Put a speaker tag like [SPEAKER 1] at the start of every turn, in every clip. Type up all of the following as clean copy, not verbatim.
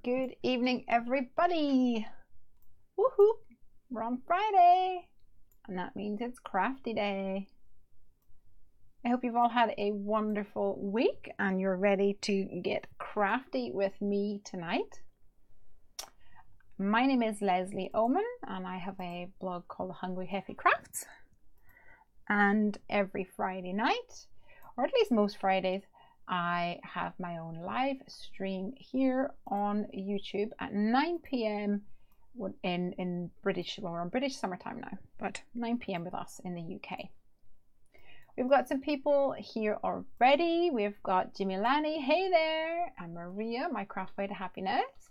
[SPEAKER 1] Good evening, everybody. Woohoo! We're on Friday, and that means it's crafty day. I hope you've all had a wonderful week and you're ready to get crafty with me tonight. My name is Lesley Oman, and I have a blog called Hungry Heffy Crafts. And every Friday night, or at least most Fridays, I have my own live stream here on YouTube at 9 p.m. in British, well, we're on British summertime now, but 9 p.m. with us in the UK. We've got some people here already. We've got Jimmy Lanny, hey there, and Maria, my craft way to happiness.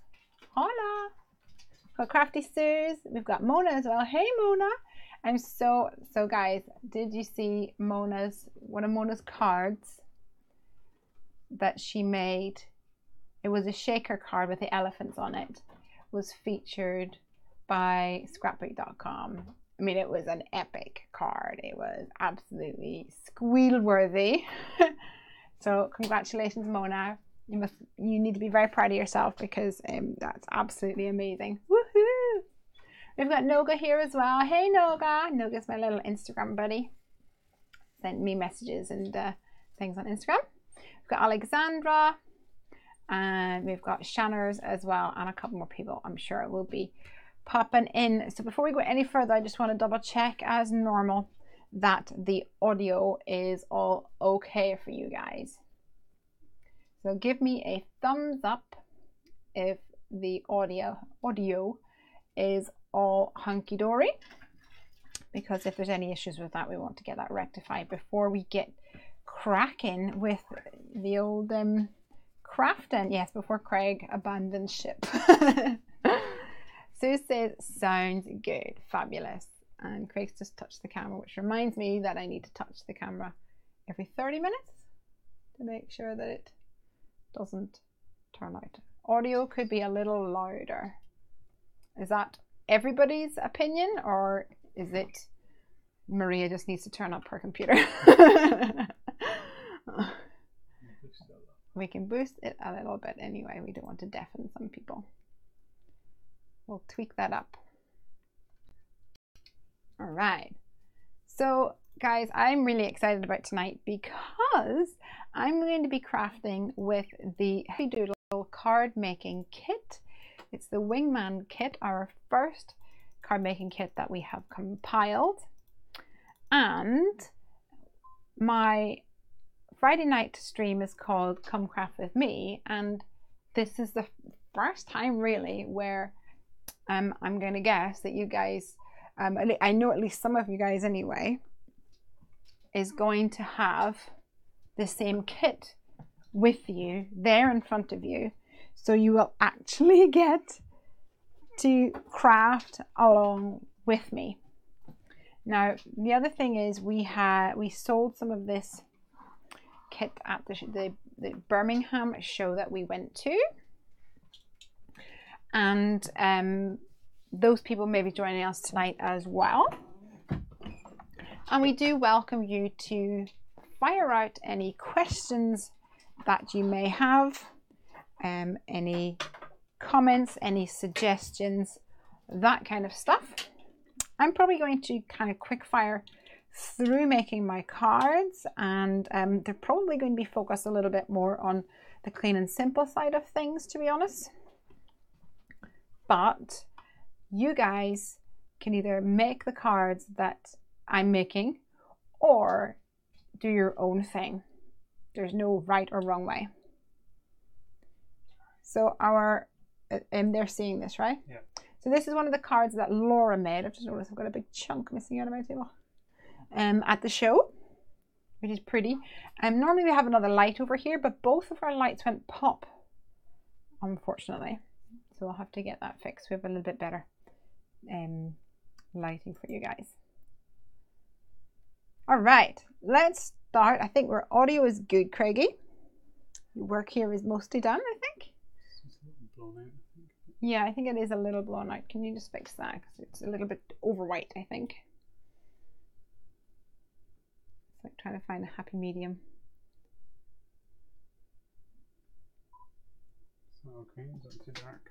[SPEAKER 1] Hola. We've got Crafty Suze. We've got Mona as well. Hey Mona. I'm so guys, did you see one of Mona's cards that she made? It was a shaker card with the elephants on it, was featured by scrapbook.com. I mean, it was an epic card. It was absolutely squeal worthy. So congratulations, Mona. You need to be very proud of yourself, because that's absolutely amazing. Woohoo! We've got Noga here as well. Hey Noga. Noga's my little Instagram buddy. Sent me messages and things on Instagram. We've got Alexandra, and we've got Shanners as well, and a couple more people I'm sure will be popping in. So before we go any further, I just want to double check as normal that the audio is all okay for you guys. So give me a thumbs up if the audio is all hunky-dory, because if there's any issues with that, we want to get that rectified before we get cracking with the old crafting. Yes, before Craig abandons ship. Sue says, sounds good, fabulous. And Craig's just touched the camera, which reminds me that I need to touch the camera every 30 minutes to make sure that it doesn't turn out. Audio could be a little louder. Is that everybody's opinion, or is it Maria just needs to turn up her computer? We can boost it a little bit anyway. We don't want to deafen some people. We'll tweak that up. All right. So guys, I'm really excited about tonight because I'm going to be crafting with the Heffy Doodle card making kit. It's the Wingman kit, our first card making kit that we have compiled. And my Friday night stream is called Come Craft With Me, and this is the first time really where I'm going to guess that you guys, I know at least some of you guys anyway, is going to have the same kit with you there in front of you. So you will actually get to craft along with me. Now, the other thing is we sold some of this kit at the Birmingham show that we went to. And those people may be joining us tonight as well. And we do welcome you to fire out any questions that you may have. Any comments, any suggestions, that kind of stuff. I'm probably going to kind of quick fire through making my cards, and they're probably going to be focused a little bit more on the clean and simple side of things, to be honest. But you guys can either make the cards that I'm making or do your own thing. There's no right or wrong way. So they're seeing this, right? Yeah. So this is one of the cards that Laura made. I've just noticed I've got a big chunk missing out of my table. At the show, which is pretty. Normally we have another light over here, but both of our lights went pop, unfortunately. So we'll have to get that fixed. We have a little bit better lighting for you guys. All right, let's start. I think our audio is good, Craigie. Your work here is mostly done, I think.
[SPEAKER 2] Blown out, I think.
[SPEAKER 1] Yeah, I think it is a little blown out. Can you just fix that? Because it's a little bit over white, I think. It's like trying to find a happy medium.
[SPEAKER 2] Okay, is that too dark?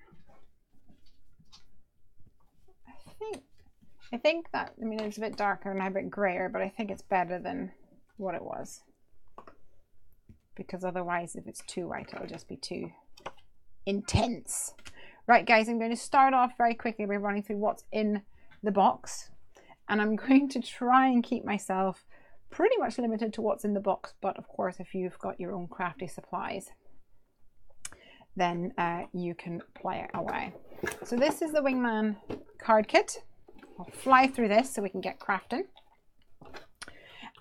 [SPEAKER 1] I think that, I mean, it's a bit darker and a bit grayer, but I think it's better than what it was. Because otherwise, if it's too white, it'll just be too intense. Right, guys, I'm going to start off very quickly by running through what's in the box. And I'm going to try and keep myself pretty much limited to what's in the box. But of course, if you've got your own crafty supplies, then you can play away. So this is the Wingman card kit. I'll fly through this so we can get crafting.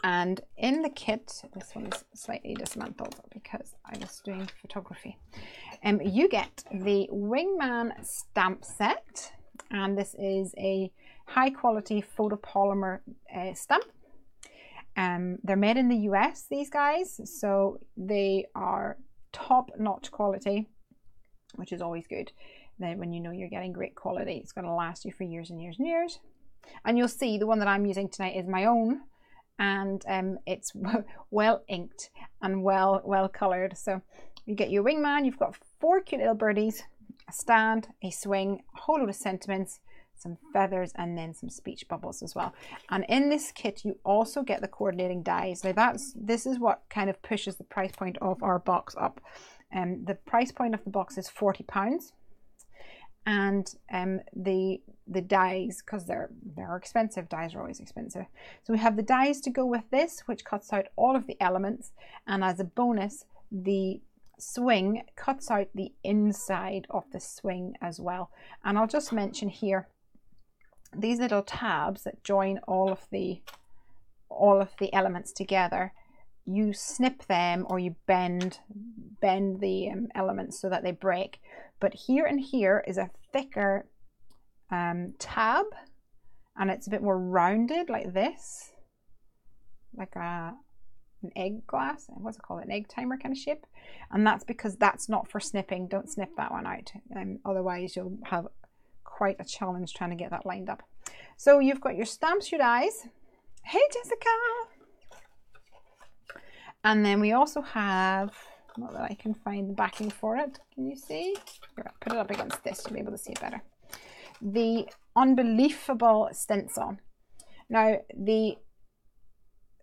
[SPEAKER 1] And in the kit, this one is slightly dismantled because I was doing photography. You get the Wingman stamp set, and this is a high quality photopolymer stamp. They're made in the US, these guys, so they are top-notch quality, which is always good. Then when you know you're getting great quality, it's going to last you for years and years and years. And you'll see the one that I'm using tonight is my own, and it's well inked and well colored. So you get your Wingman, you've got 4 cute little birdies, a stand, a swing, a whole load of sentiments, some feathers, and then some speech bubbles as well. And in this kit you also get the coordinating dies. Now this is what kind of pushes the price point of our box up. The price point of the box is £40, and the dies, because they're expensive, dies are always expensive. So we have the dies to go with this, which cuts out all of the elements, and as a bonus, the swing cuts out the inside of the swing as well. And I'll just mention here, these little tabs that join all of the elements together, you snip them or you bend the elements so that they break. But here and here is a thicker tab, and it's a bit more rounded like this, like an egg glass, what's it called, an egg timer kind of shape. And that's because that's not for snipping. Don't snip that one out, otherwise you'll have quite a challenge trying to get that lined up. So you've got your stamps, your dies. Hey Jessica! And then we also have, not that I can find the backing for it, can you see? Here, I'll put it up against this, you'll be able to see it better. The Unbelievable stencil. Now the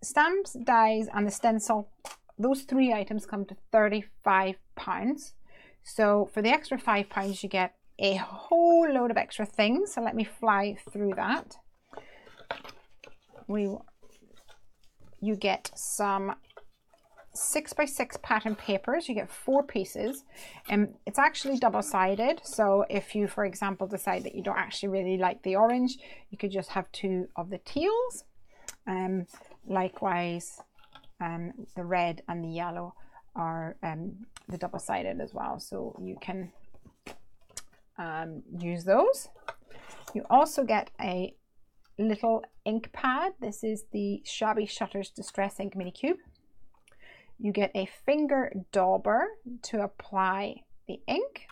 [SPEAKER 1] stamps, dies, and the stencil, those 3 items come to £35. So for the extra £5 you get a whole load of extra things. So let me fly through that. You get some 6x6 pattern papers. You get 4 pieces, and it's actually double-sided. So if you, for example, decide that you don't actually really like the orange, you could just have 2 of the teals. Likewise, the red and the yellow are the double-sided as well, so you can use those. You also get a little ink pad. This is the Shabby Shutters Distress Ink Mini Cube. You get a finger dauber to apply the ink.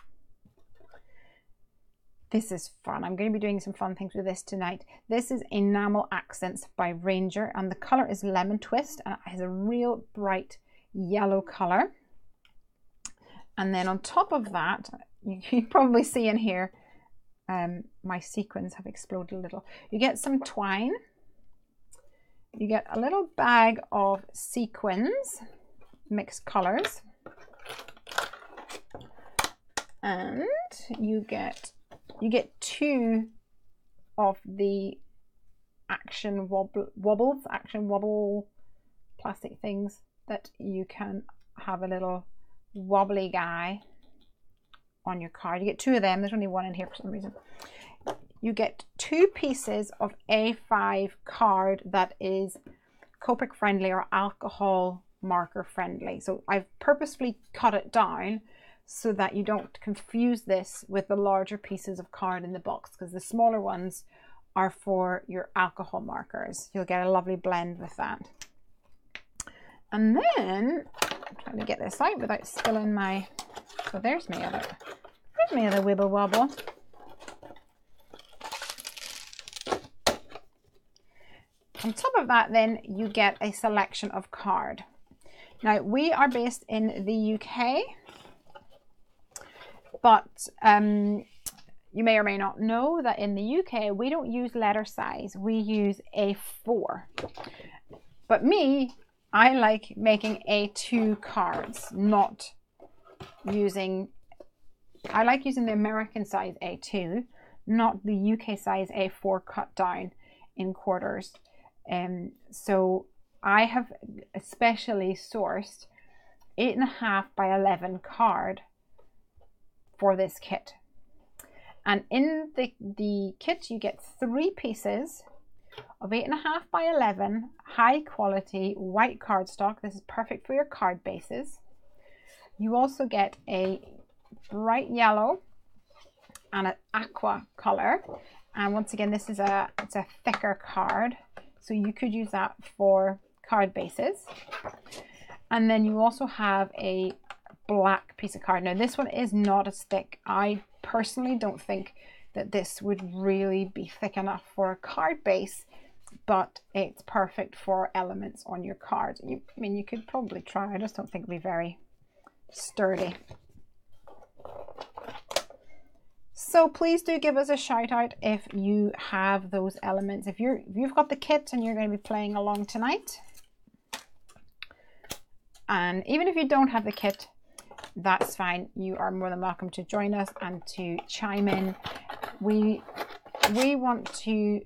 [SPEAKER 1] This is fun. I'm going to be doing some fun things with this tonight. This is Enamel Accents by Ranger, and the color is Lemon Twist, and it has a real bright yellow color. And then on top of that, you can probably see in here, my sequins have exploded a little. You get some twine. You get a little bag of sequins, mixed colors, and you get 2 of the action wobble plastic things that you can have a little wobbly guy on your card. You get 2 of them. There's only 1 in here for some reason. You get 2 pieces of A5 card that is Copic friendly or alcohol marker friendly. So I've purposefully cut it down so that you don't confuse this with the larger pieces of card in the box, because the smaller ones are for your alcohol markers. You'll get a lovely blend with that. And then I'm trying to get this out without spilling my, so there's my other wibble wobble. On top of that, then you get a selection of card. Now we are based in the UK. But you may or may not know that in the UK, we don't use letter size. We use A4. But me, I like making A2 cards, not using, I like using the American size A2, not the UK size A4 cut down in quarters. So I have especially sourced 8.5 by 11 card for this kit. And in the kit, you get 3 pieces of 8.5 by 11 high quality white cardstock. This is perfect for your card bases. You also get a bright yellow and an aqua color. And once again, this is it's a thicker card, so you could use that for card bases. And then you also have a black piece of card. Now this one is not as thick. I personally don't think that this would really be thick enough for a card base, but it's perfect for elements on your card. I mean, you could probably try. I just don't think it'd be very sturdy. So please do give us a shout out if you have those elements. If you've got the kit and you're going to be playing along tonight. And even if you don't have the kit, that's fine. You are more than welcome to join us and to chime in. We want to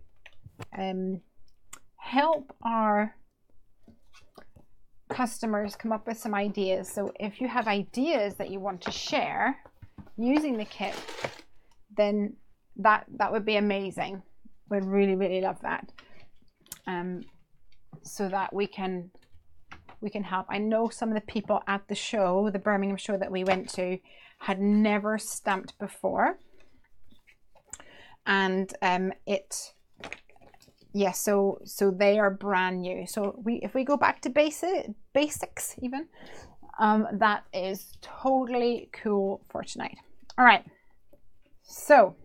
[SPEAKER 1] help our customers come up with some ideas. So if you have ideas that you want to share using the kit, then that would be amazing. We'd really, really love that. So that we can help. I know some of the people at the show, the Birmingham show that we went to, had never stamped before. And so they are brand new. So if we go back to basics even, that is totally cool for tonight. All right. So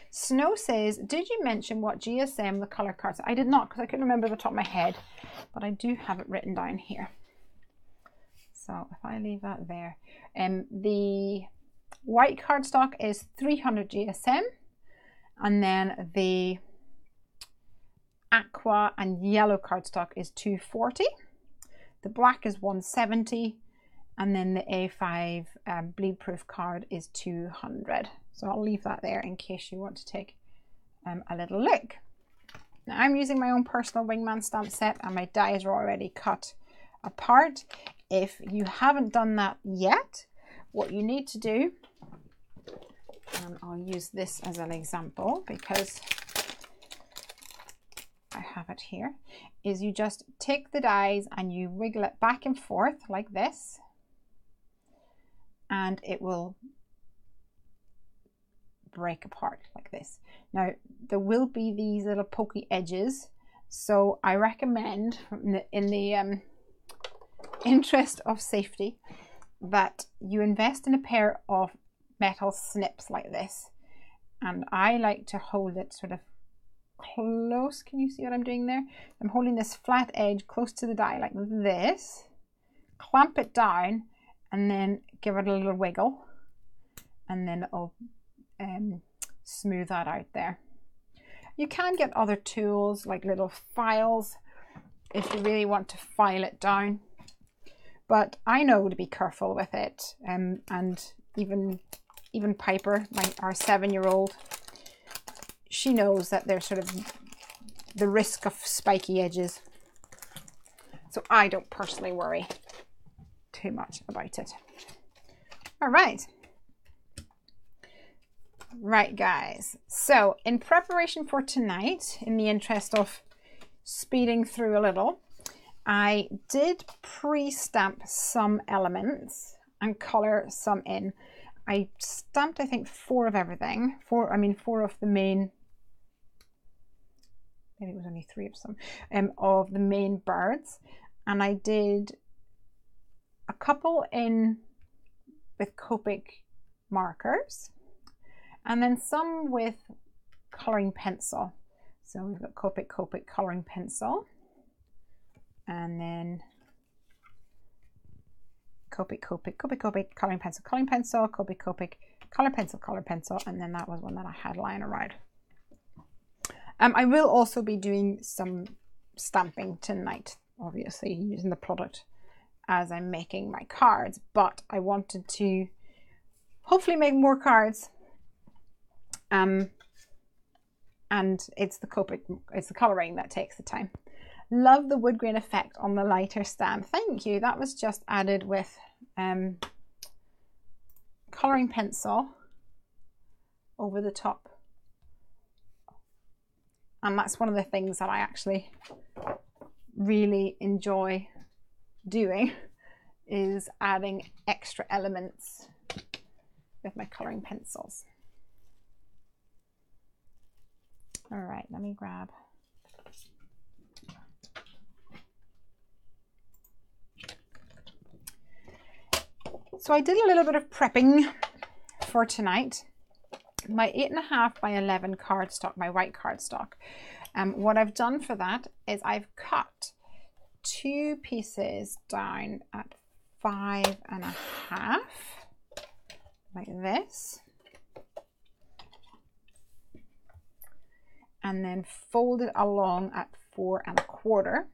[SPEAKER 1] Snow says, did you mention what GSM the color cards? I did not, because I couldn't remember the top of my head, but I do have it written down here. So if I leave that there, the white cardstock is 300 GSM, and then the aqua and yellow cardstock is 240. The black is 170, and then the A5 bleed proof card is 200. So I'll leave that there in case you want to take a little look. Now I'm using my own personal Wingman stamp set, and my dies are already cut apart. If you haven't done that yet, what you need to do, and I'll use this as an example because I have it here, is you just take the dies and you wiggle it back and forth like this, and it will break apart like this. Now there will be these little pokey edges, so I recommend in the interest of safety that you invest in a pair of metal snips like this, and I like to hold it sort of close. Can you see what I'm doing there? I'm holding this flat edge close to the die like this, clamp it down, and then give it a little wiggle, and then it'll smooth that out there. You can get other tools like little files if you really want to file it down, but I know to be careful with it, and even Piper, our 7-year-old, she knows that there's sort of the risk of spiky edges, so I don't personally worry too much about it. All right. Right, guys, so in preparation for tonight, in the interest of speeding through a little, I did pre-stamp some elements and color some in. I stamped, I think, 4 of everything. 4 of the main, maybe it was only 3 of some, of the main birds. And I did a couple in with Copic markers, and then some with coloring pencil. So we've got Copic coloring pencil, and then Copic, Copic, Copic, Copic, coloring pencil, Copic, Copic, color pencil, and then that was one that I had lying around. I will also be doing some stamping tonight, obviously using the product as I'm making my cards, but I wanted to hopefully make more cards. And it's the Copic, it's the coloring that takes the time. Love the wood grain effect on the lighter stamp. Thank you. That was just added with coloring pencil over the top. And that's one of the things that I actually really enjoy doing, is adding extra elements with my coloring pencils. All right, let me grab. So I did a little bit of prepping for tonight. My 8.5 by 11 cardstock, my white cardstock. What I've done for that is I've cut 2 pieces down at 5.5, like this, and then folded along at 4.25,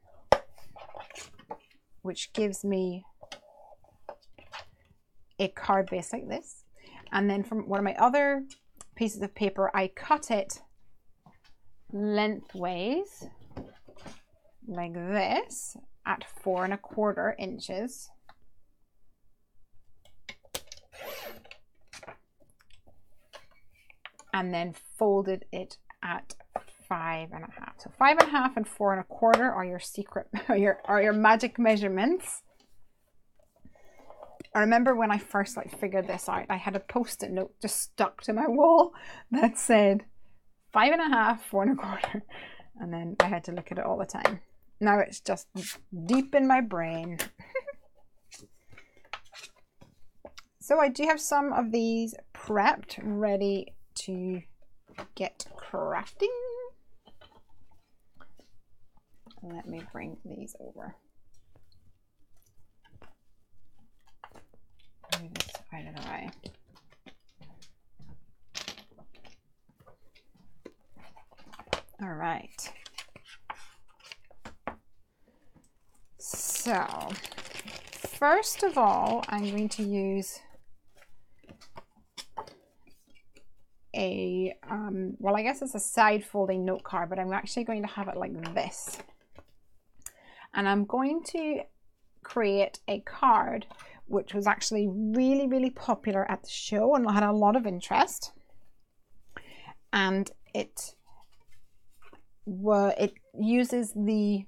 [SPEAKER 1] which gives me a card base like this. And then from one of my other pieces of paper, I cut it lengthways like this at 4.25 inches. And then folded it at 5.5. So 5.5 and 4.25 are your secret, are your magic measurements. I remember when I first figured this out, I had a post-it note just stuck to my wall that said 5.5, 4.25, and then I had to look at it all the time. Now it's just deep in my brain. So I do have some of these prepped, ready to get crafting. Let me bring these over. Move this out of the way. All right. So, first of all, I'm going to use a, well, I guess it's a side folding note card, but I'm actually going to have it like this. And I'm going to create a card which was actually really, really popular at the show and had a lot of interest. And it uses the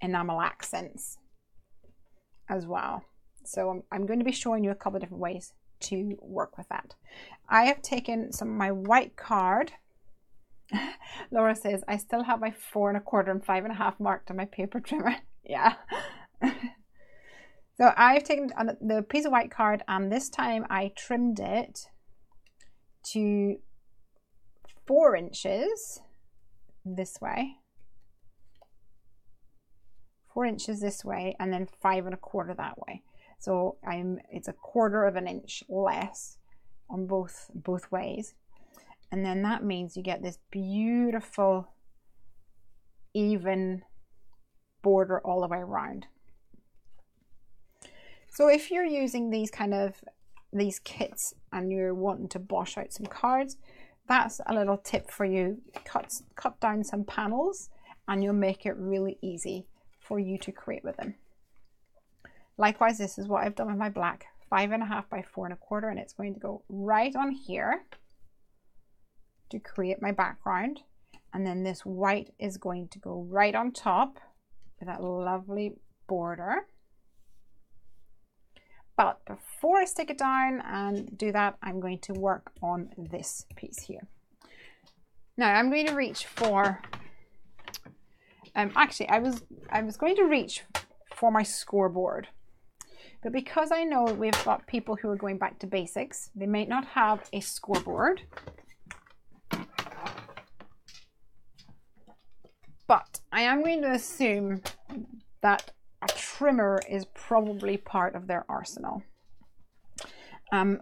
[SPEAKER 1] enamel accents as well. So I'm going to be showing you a couple of different ways to work with that. I have taken some of my white card. Laura says, I still have my 4.25 and 5.5 marked on my paper trimmer. Yeah. So I've taken the piece of white card, and this time I trimmed it to 4 inches this way, 4 inches this way, and then 5.25 that way. So it's 1/4 inch less on both ways. And then that means you get this beautiful even border all the way around. So if you're using these kits and you're wanting to bosh out some cards, that's a little tip for you. Cut down some panels and you'll make it really easy for you to create with them. Likewise, this is what I've done with my black, 5.5 by 4.25, and it's going to go right on here to create my background. And then this white is going to go right on top with that lovely border. But before I stick it down and do that, I'm going to work on this piece here. Now I'm going to reach for, actually I was going to reach for my scoreboard, but because I know we've got people who are going back to basics, they might not have a scoreboard. But I am going to assume that a trimmer is probably part of their arsenal.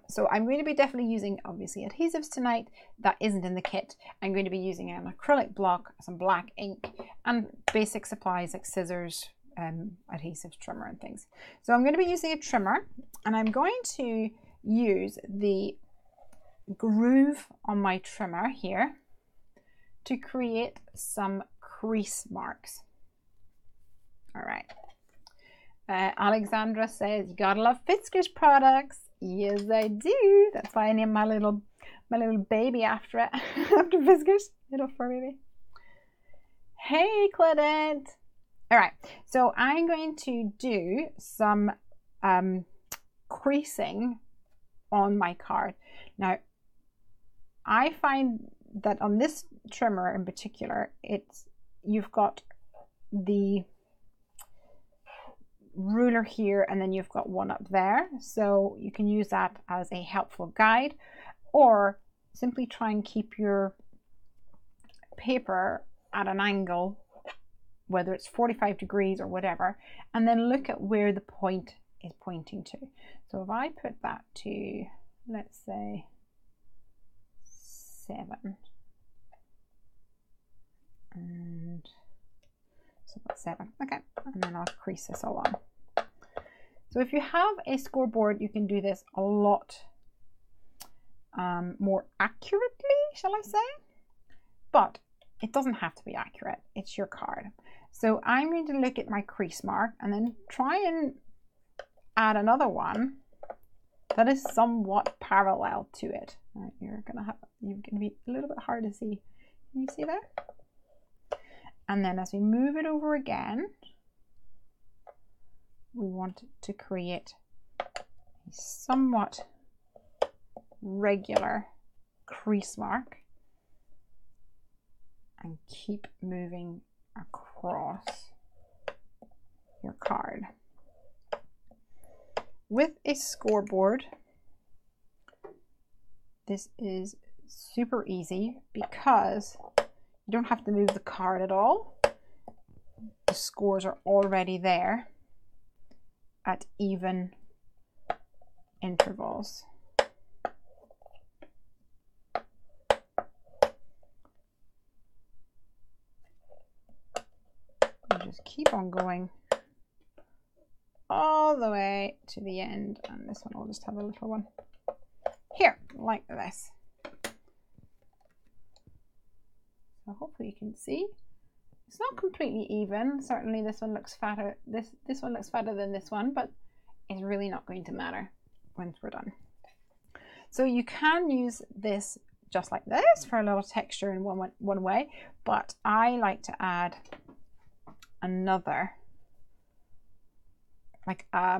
[SPEAKER 1] So I'm going to be definitely using, obviously, adhesives tonight. That isn't in the kit. I'm going to be using an acrylic block, some black ink, and basic supplies like scissors, adhesives, trimmer, and things. So I'm going to be using a trimmer, and I'm going to use the groove on my trimmer here to create some crease marks. All right. Alexandra says, you gotta love Fiskars products. Yes, I do. That's why I named my little baby after it, after Fiskars, little fur baby. Hey, Claudette. All right, so I'm going to do some creasing on my card. Now, I find that on this trimmer in particular, you've got the ruler here and then you've got one up there, so you can use that as a helpful guide, or simply try and keep your paper at an angle, whether it's 45 degrees or whatever, and then look at where the point is pointing to. So if I put that to, let's say 7, and so that's 7, okay, and then I'll crease this all on. So if you have a scoreboard, you can do this a lot more accurately, shall I say? But it doesn't have to be accurate, it's your card. So I'm going to look at my crease mark and then try and add another one that is somewhat parallel to it. Right, you're gonna be a little bit hard to see. Can you see there? And then as we move it over again, we want to create a somewhat regular crease mark and keep moving across your card. With a scoreboard, this is super easy because you don't have to move the card at all. The scores are already there at even intervals. You just keep on going all the way to the end, and this one will just have a little one here like this. So hopefully you can see it's not completely even. Certainly this one looks fatter, this one looks fatter than this one, but it's really not going to matter once we're done. So you can use this just like this for a little texture in one way, but I like to add another, like a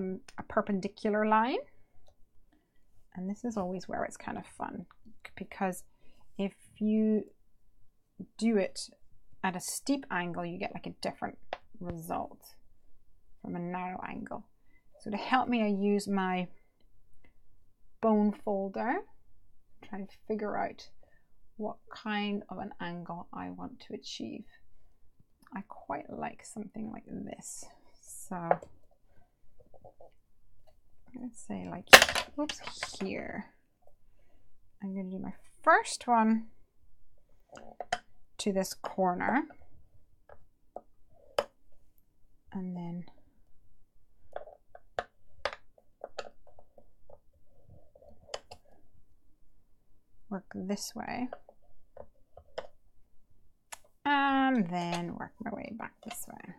[SPEAKER 1] perpendicular line, and this is always where it's kind of fun, because if you do it at a steep angle, you get like a different result from a narrow angle. So to help me, I use my bone folder, try to figure out what kind of an angle I want to achieve. I quite like something like this. So let's say like, whoops, here. I'm going to do my first one to this corner, and then work this way, and then work my way back this way.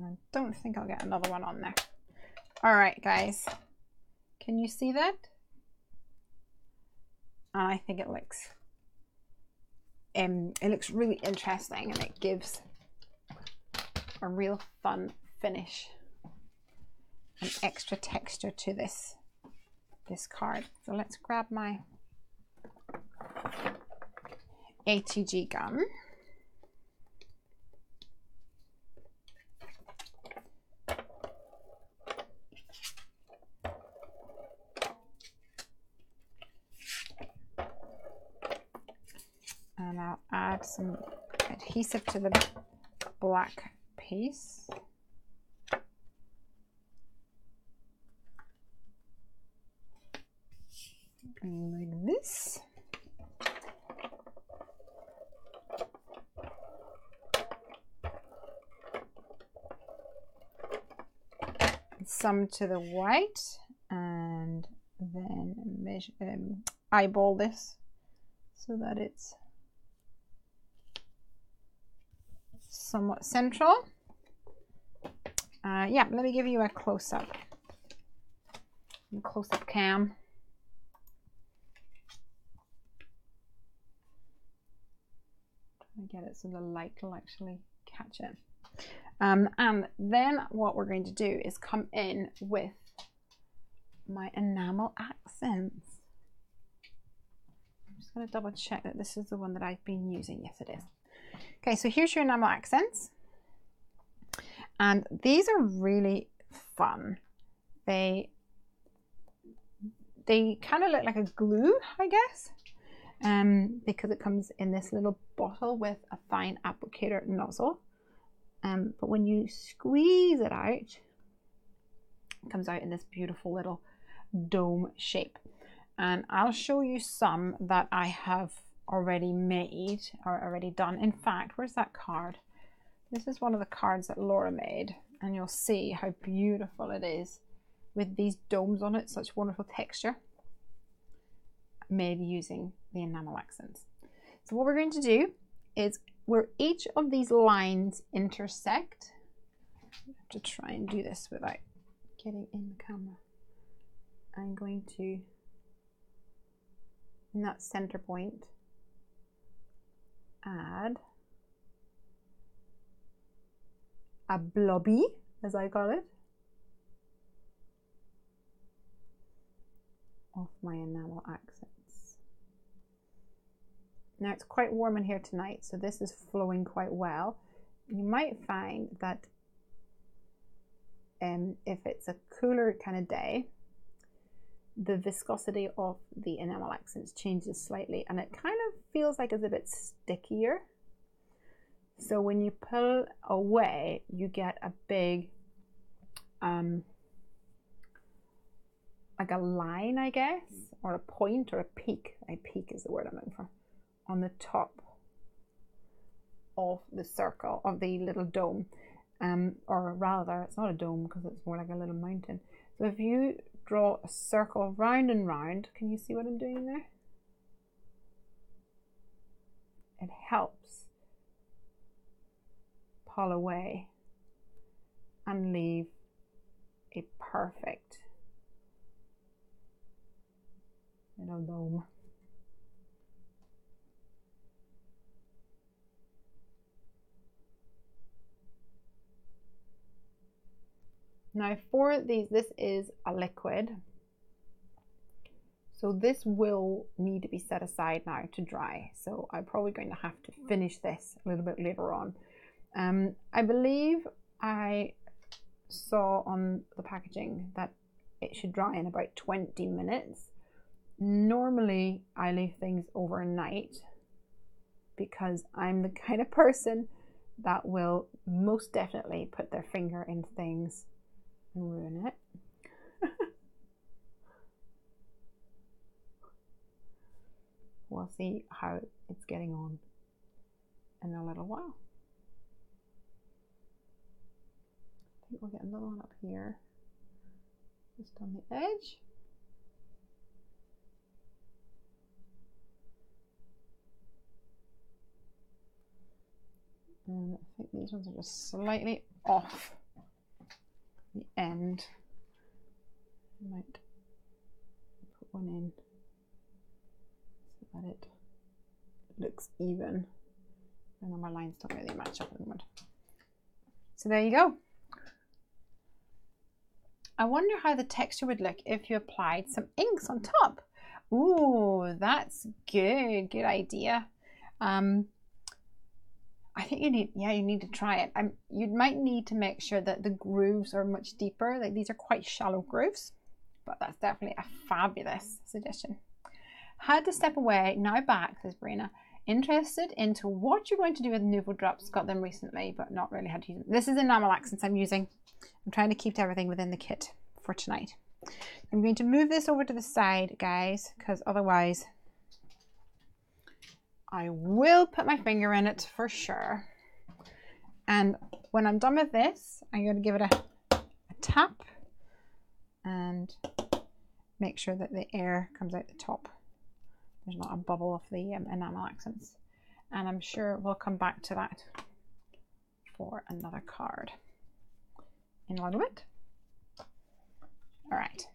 [SPEAKER 1] I don't think I'll get another one on there. All right, guys, can you see that? I think it looks really interesting, and it gives a real fun finish, an extra texture to this card. So let's grab my ATG gun. And I'll add some adhesive to the black piece. Like this. Some to the white, and then measure, eyeball this so that it's somewhat central. Yeah, let me give you a close-up. Close-up cam. Trying to get it so the light will actually catch it. And then what we're going to do is come in with my enamel accents. I'm just going to double check that this is the one that I've been using. Yes, it is. Okay, so here's your enamel accents. And these are really fun. They kind of look like a glue, I guess, because it comes in this little bottle with a fine applicator nozzle. But when you squeeze it out, it comes out in this beautiful little dome shape. And I'll show you some that I have already made or already done. In fact, where's that card? This is one of the cards that Laura made, and you'll see how beautiful it is with these domes on it, such wonderful texture, made using the enamel accents. So what we're going to do is, where each of these lines intersect, I have to try and do this without getting in the camera. I'm going to, in that center point, add a blobby, as I call it, of my enamel accents. Now it's quite warm in here tonight, so this is flowing quite well. You might find that if it's a cooler kind of day, the viscosity of the enamel accents changes slightly, and it kind of feels like it's a bit stickier. So when you pull away, you get a big, like a line, I guess, or a point or a peak. A peak is the word I'm looking for. On the top of the circle of the little dome, or rather it's not a dome because it's more like a little mountain. So if you draw a circle round and round, can you see what I'm doing there? It helps pull away and leave a perfect little dome. Now for these, this is a liquid, so this will need to be set aside now to dry. So I'm probably going to have to finish this a little bit later on. I believe I saw on the packaging that it should dry in about 20 minutes. Normally I leave things overnight because I'm the kind of person that will most definitely put their finger in things and ruin it. We'll see how it's getting on in a little while. I think we'll get another one up here, just on the edge. And I think these ones are just slightly off the end. I might put one in so that it looks even. I know my lines don't really match up at the moment. So there you go. I wonder how the texture would look if you applied some inks on top. Ooh, that's good. Good idea. I think you need to try it. You might need to make sure that the grooves are much deeper. Like these are quite shallow grooves, but that's definitely a fabulous suggestion. Had to step away, now back, says Brina. Interested into what you're going to do with Nouveau Drops. Got them recently, but not really had to use them. This is enamel accents I'm using. I'm trying to keep everything within the kit for tonight. I'm going to move this over to the side, guys, because otherwise I will put my finger in it for sure. And when I'm done with this, I'm going to give it a tap and make sure that the air comes out the top. There's not a bubble of the enamel accents. And I'm sure we'll come back to that for another card in a little bit. All right.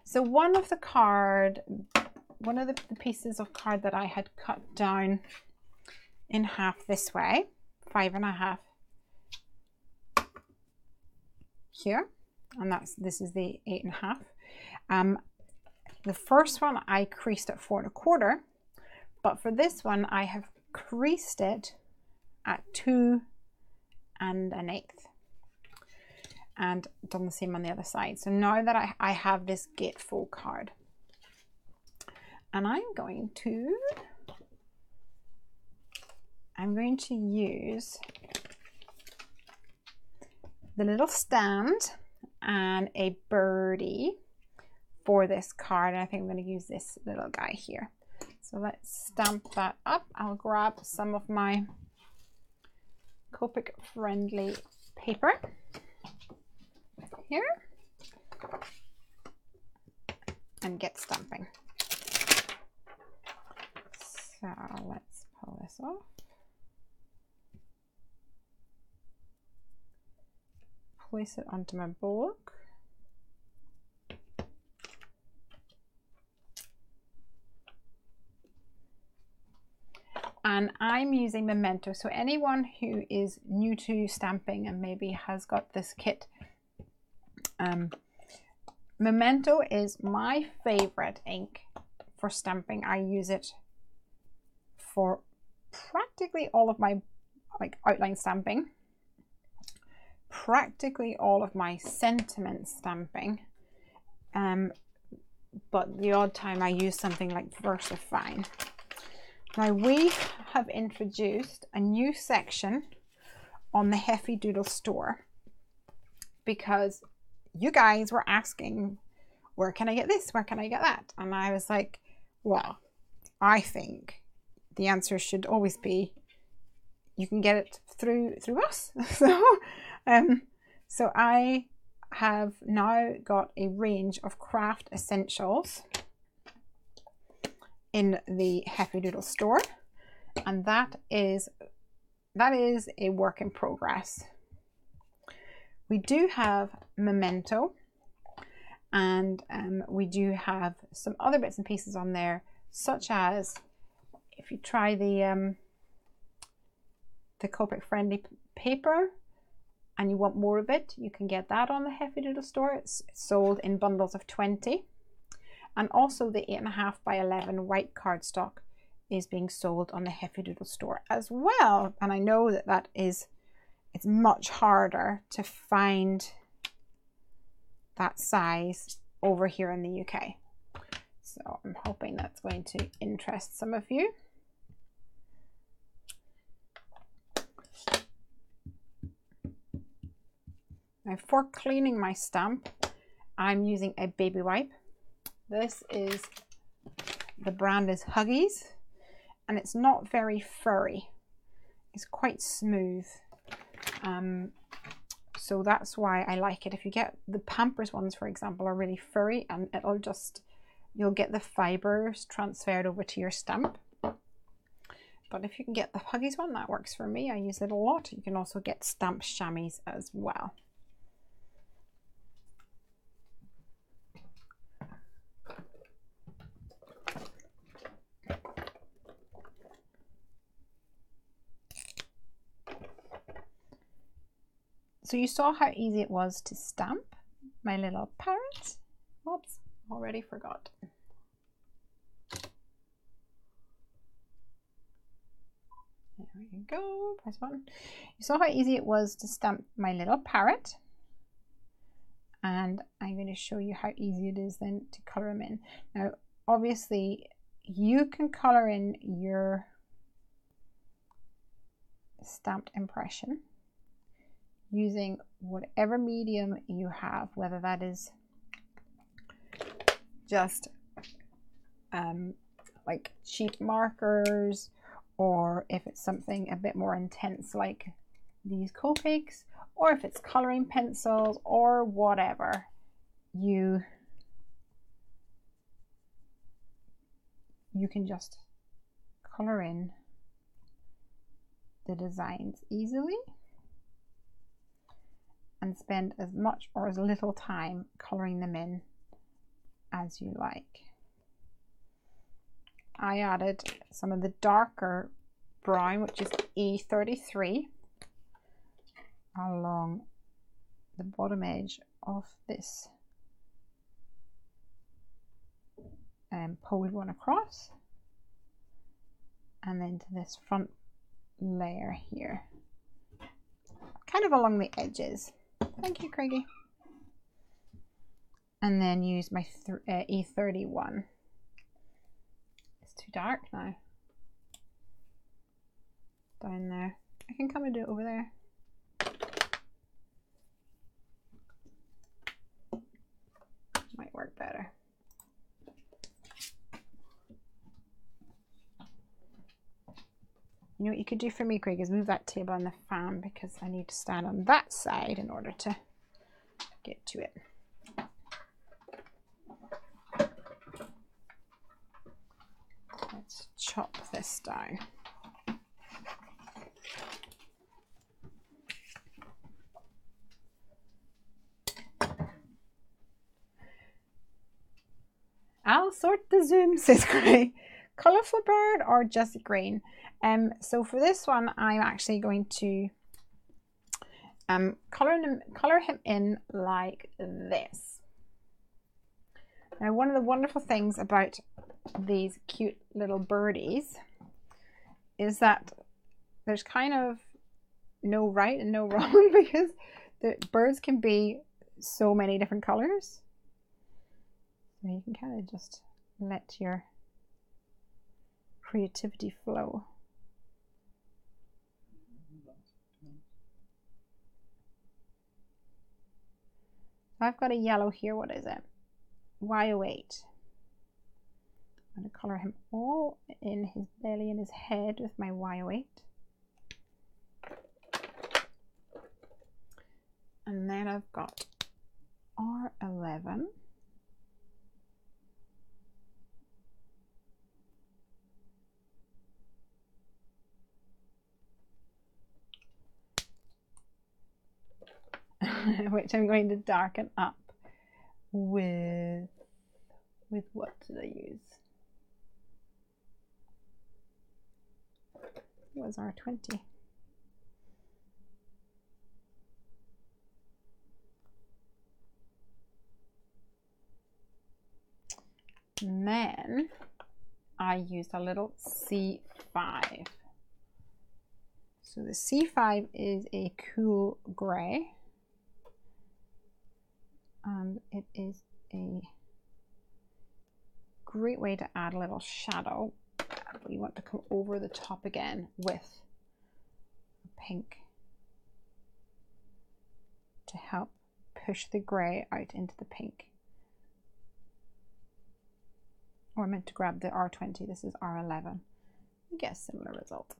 [SPEAKER 1] So one of the pieces of card that I had cut down in half this way, 5.5 here, and this is the 8.5. The first one I creased at 4.25, but for this one I have creased it at 2 1/8 and done the same on the other side. So now that I have this gatefold card, and I'm going to use the little stand and a birdie for this card, and I think I'm going to use this little guy here. So let's stamp that up. I'll grab some of my Copic friendly paper here and get stamping. So let's pull this off. Place it onto my book. And I'm using Memento. So anyone who is new to stamping and maybe has got this kit, Memento is my favorite ink for stamping. I use it for practically all of my outline stamping, practically all of my sentiment stamping, but the odd time I use something like VersaFine. Now we have introduced a new section on the Heffy Doodle store because you guys were asking, where can I get this? Where can I get that? And I was like, well, I think the answer should always be you can get it through us. So I have now got a range of craft essentials in the Heffy Doodle store, and that is a work in progress. We do have Memento, and we do have some other bits and pieces on there, such as if you try the Copic friendly paper and you want more of it, you can get that on the Heffy Doodle store. It's sold in bundles of 20. And also the 8.5 by 11 white cardstock is being sold on the Heffy Doodle store as well. And I know that it's much harder to find that size over here in the UK. So I'm hoping that's going to interest some of you. Now for cleaning my stamp, I'm using a baby wipe. This is, the brand is Huggies, and it's not very furry. It's quite smooth. So that's why I like it. If you get the Pampers ones, for example, are really furry, and you'll get the fibers transferred over to your stamp. But if you can get the Huggies one, that works for me. I use it a lot. You can also get stamp chamois as well. So you saw how easy it was to stamp. my little parrot. Oops, already forgot. There we go, press button. You saw how easy it was to stamp my little parrot. And I'm going to show you how easy it is then to color them in. Now, obviously, you can color in your stamped impression using whatever medium you have, whether that is just like cheap markers, or if it's something a bit more intense like these Copics, or if it's coloring pencils or whatever. You can just color in the designs easily and spend as much or as little time coloring them in as you like. I added some of the darker brown, which is E33, along the bottom edge of this pulled one across, and then to this front layer here, kind of along the edges. Thank you, Craigie. And then use my E31. It's too dark now. Down there. I can come and do it over there. Might work better. You know what you could do for me, Craig, is move that table on the fan, because I need to stand on that side in order to get to it. Let's chop this down. I'll sort the Zoom, says Gray. Colourful bird or just green? So for this one, I'm actually going to color him in like this. Now, one of the wonderful things about these cute little birdies is that there's kind of no right and no wrong, because the birds can be so many different colors. So you can kind of just let your creativity flow. I've got a yellow here. What is it? Y08. I'm going to color him all in his belly and his head with my Y08. And then I've got R11. Which I'm going to darken up with what did I use? It was R20. And then I used a little C5. So the C5 is a cool grey, and it is a great way to add a little shadow. But you want to come over the top again with pink to help push the grey out into the pink. Or I meant to grab the R20, this is R11. You get a similar result.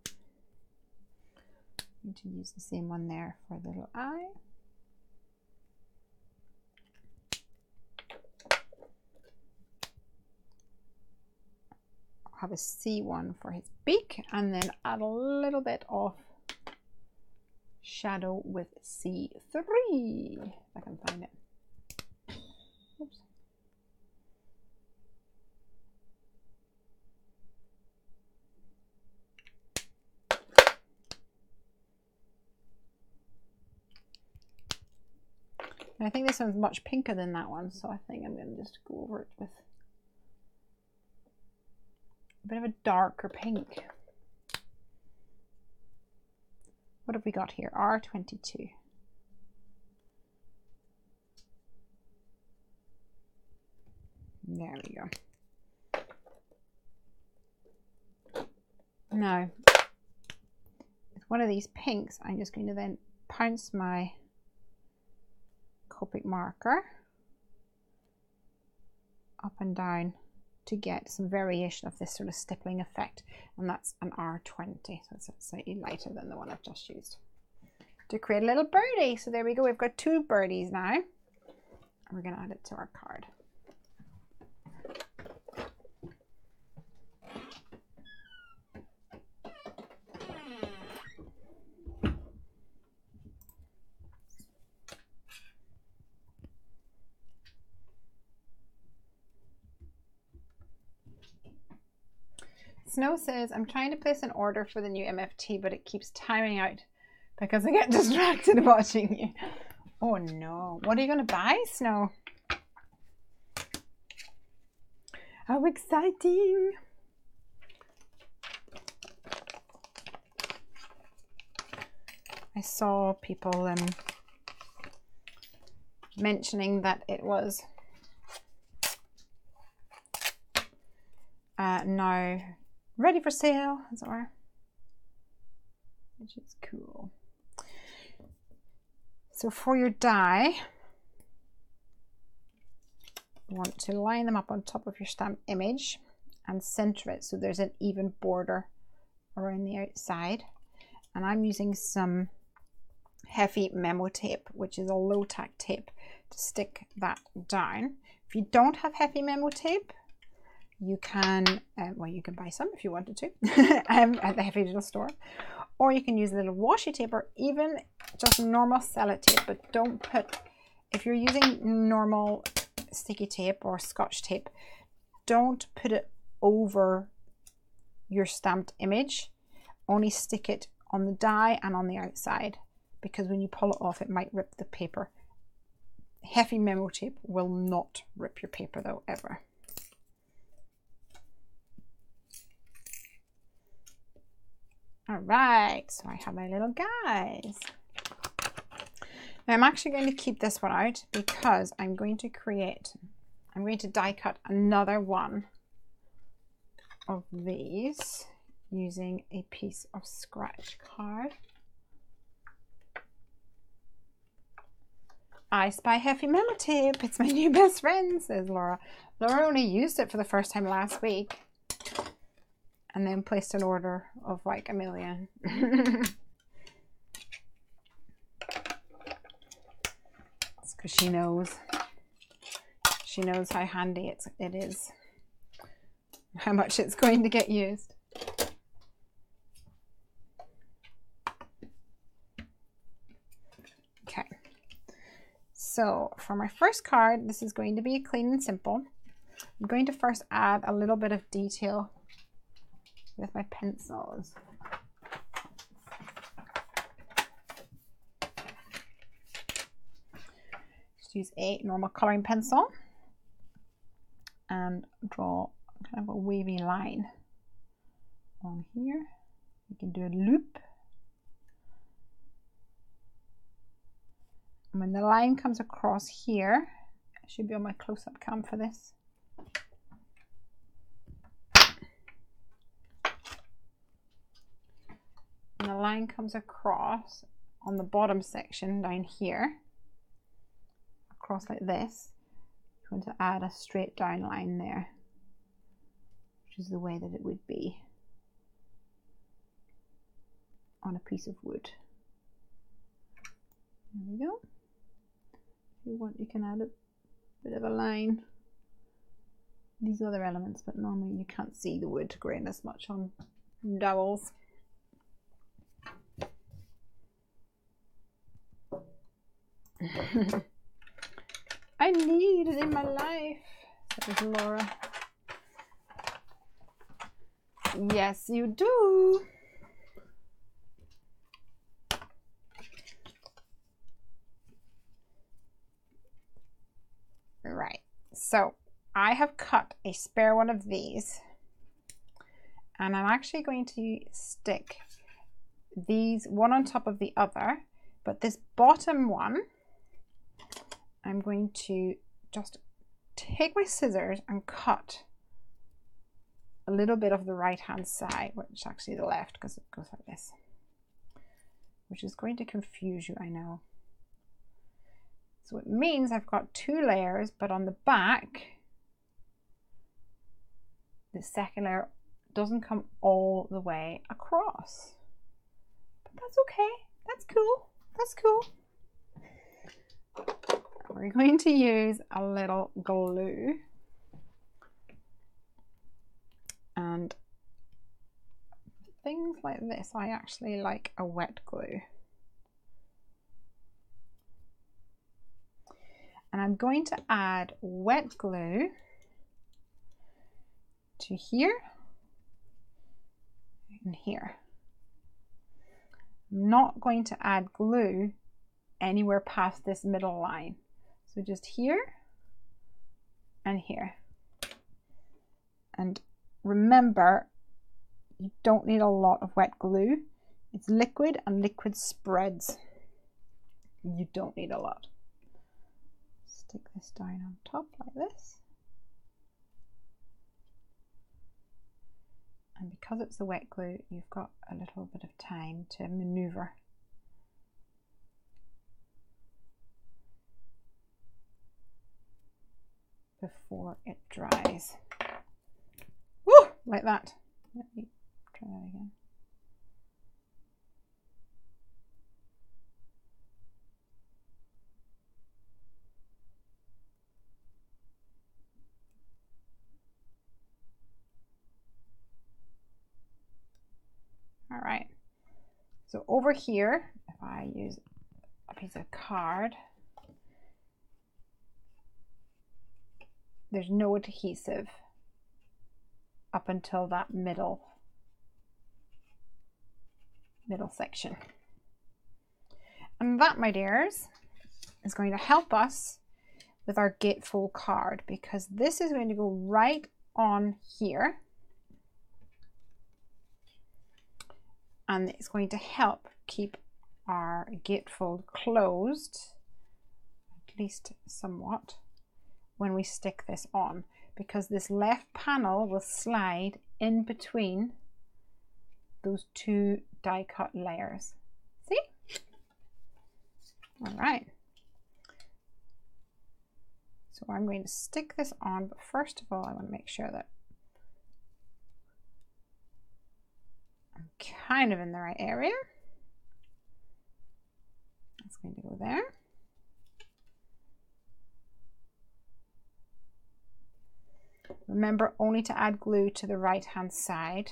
[SPEAKER 1] I'm going to use the same one there for the little eye. I'll have a C1 for his beak, and then add a little bit of shadow with C3, if I can find it. Oops. I think this one's much pinker than that one, so I think I'm going to just go over it with a bit of a darker pink. What have we got here? R22. There we go. Now, with one of these pinks, I'm just going to then pounce my Copic marker up and down to get some variation of this sort of stippling effect, and that's an R20, so it's slightly lighter than the one I've just used to create a little birdie. So there we go, we've got 2 birdies now, and we're going to add it to our card. Snow says, I'm trying to place an order for the new MFT, but it keeps timing out because I get distracted watching you. Oh no. What are you going to buy, Snow? How exciting. I saw people mentioning that it was now ready for sale, as it were, which is cool. So for your die, you want to line them up on top of your stamp image and center it so there's an even border around the outside. And I'm using some Heffy memo tape, which is a low tack tape, to stick that down. If you don't have Heffy memo tape, you can, well, you can buy some if you wanted to at the Heffy Doodle store, or you can use a little washi tape or even just normal sellotape, but don't put, if you're using normal sticky tape or Scotch tape, don't put it over your stamped image, only stick it on the die and on the outside, because when you pull it off it might rip the paper. Heffy memo tape will not rip your paper though, ever. All right, so I have my little guys. Now I'm actually going to keep this one out because I'm going to die cut another one of these using a piece of scratch card. I spy Heffy memo tape. It's my new best friend, says Laura. Laura only used it for the first time last week, and then placed an order of like 1 million. It's because she knows how handy it is, how much it's going to get used. Okay, so for my first card, this is going to be clean and simple. I'm going to first add a little bit of detail with my pencils. Just use a normal coloring pencil and draw kind of a wavy line on here. You can do a loop. And when the line comes across here, I should be on my close-up cam for this. And the line comes across on the bottom section down here, across like this. I'm going to add a straight down line there, which is the way that it would be on a piece of wood. There we go. If you want, you can add a bit of a line, these other elements, but normally you can't see the wood grain as much on dowels. I need it in my life, says Laura. Yes, you do. So I have cut a spare one of these, and I'm actually going to stick these one on top of the other, but this bottom one, I'm going to just take my scissors and cut a little bit of the right hand side, which is actually the left because it goes like this, which is going to confuse you, I know. So it means I've got 2 layers, but on the back, the second layer doesn't come all the way across. But that's okay, that's cool, that's cool. We're going to use a little glue, and things like this, I actually like a wet glue. And I'm going to add wet glue to here and here. I'm not going to add glue anywhere past this middle line. So just here and here. And remember, you don't need a lot of wet glue. It's liquid and liquid spreads. You don't need a lot. Stick this down on top like this. And because it's the wet glue, you've got a little bit of time to maneuver. Before it dries. Woo! Like that. Let me try that again. All right. So over here, if I use a piece of card, there's no adhesive up until that middle section. And that, my dears, is going to help us with our gatefold card, because this is going to go right on here. And it's going to help keep our gatefold closed, at least somewhat, when we stick this on, because this left panel will slide in between those 2 die cut layers. See? All right. So I'm going to stick this on, but first of all, I want to make sure that I'm kind of in the right area. It's going to go there. Remember only to add glue to the right hand side.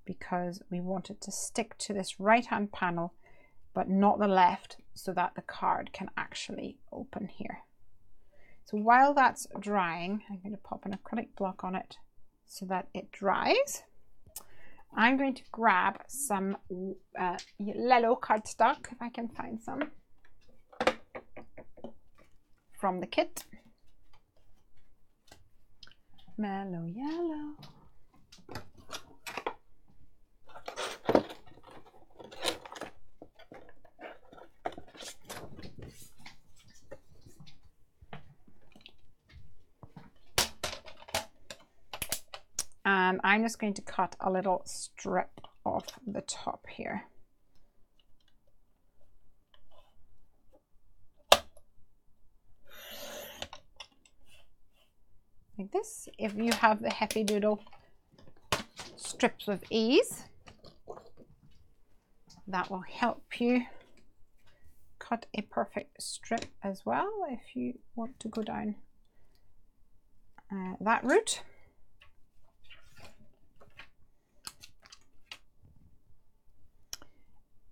[SPEAKER 1] Because we want it to stick to this right hand panel, but not the left, so that the card can actually open here. So while that's drying, I'm going to pop an acrylic block on it so that it dries. I'm going to grab some yellow cardstock, if I can find some, from the kit. Mellow yellow. And I'm just going to cut a little strip off the top here. Like this. If you have the Heffy Doodle strips with ease, that will help you cut a perfect strip as well if you want to go down that route.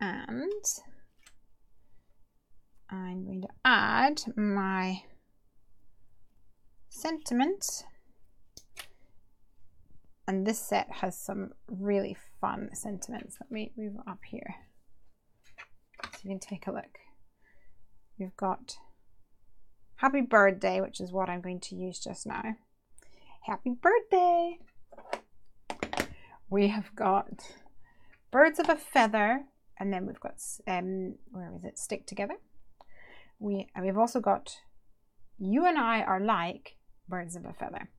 [SPEAKER 1] And I'm going to add my sentiment, and this set has some really fun sentiments. Let me move it up here So you can take a look. We've got Happy Birthday, which is what I'm going to use just now. Happy birthday! We have got Birds of a Feather, and then we've got, where is it? Stick Together. We've also got You and I Are Like Birds of a Feather.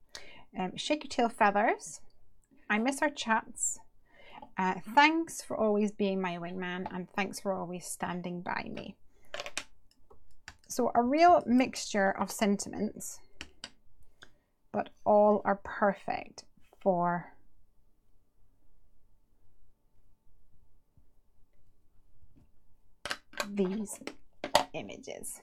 [SPEAKER 1] Shake Your Tail Feathers. I Miss Our Chats. Thanks for always being my wingman, and thanks for always standing by me. So a real mixture of sentiments, but all are perfect for these images.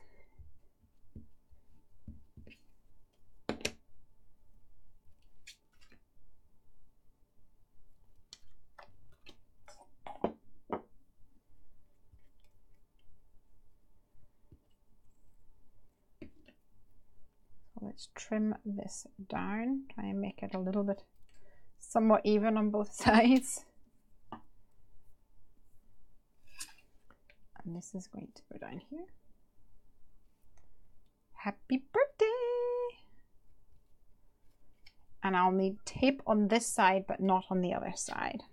[SPEAKER 1] Let's trim this down, try and make it a little bit somewhat even on both sides. And this is going to go down here. Happy birthday! And I'll need tape on this side, but not on the other side.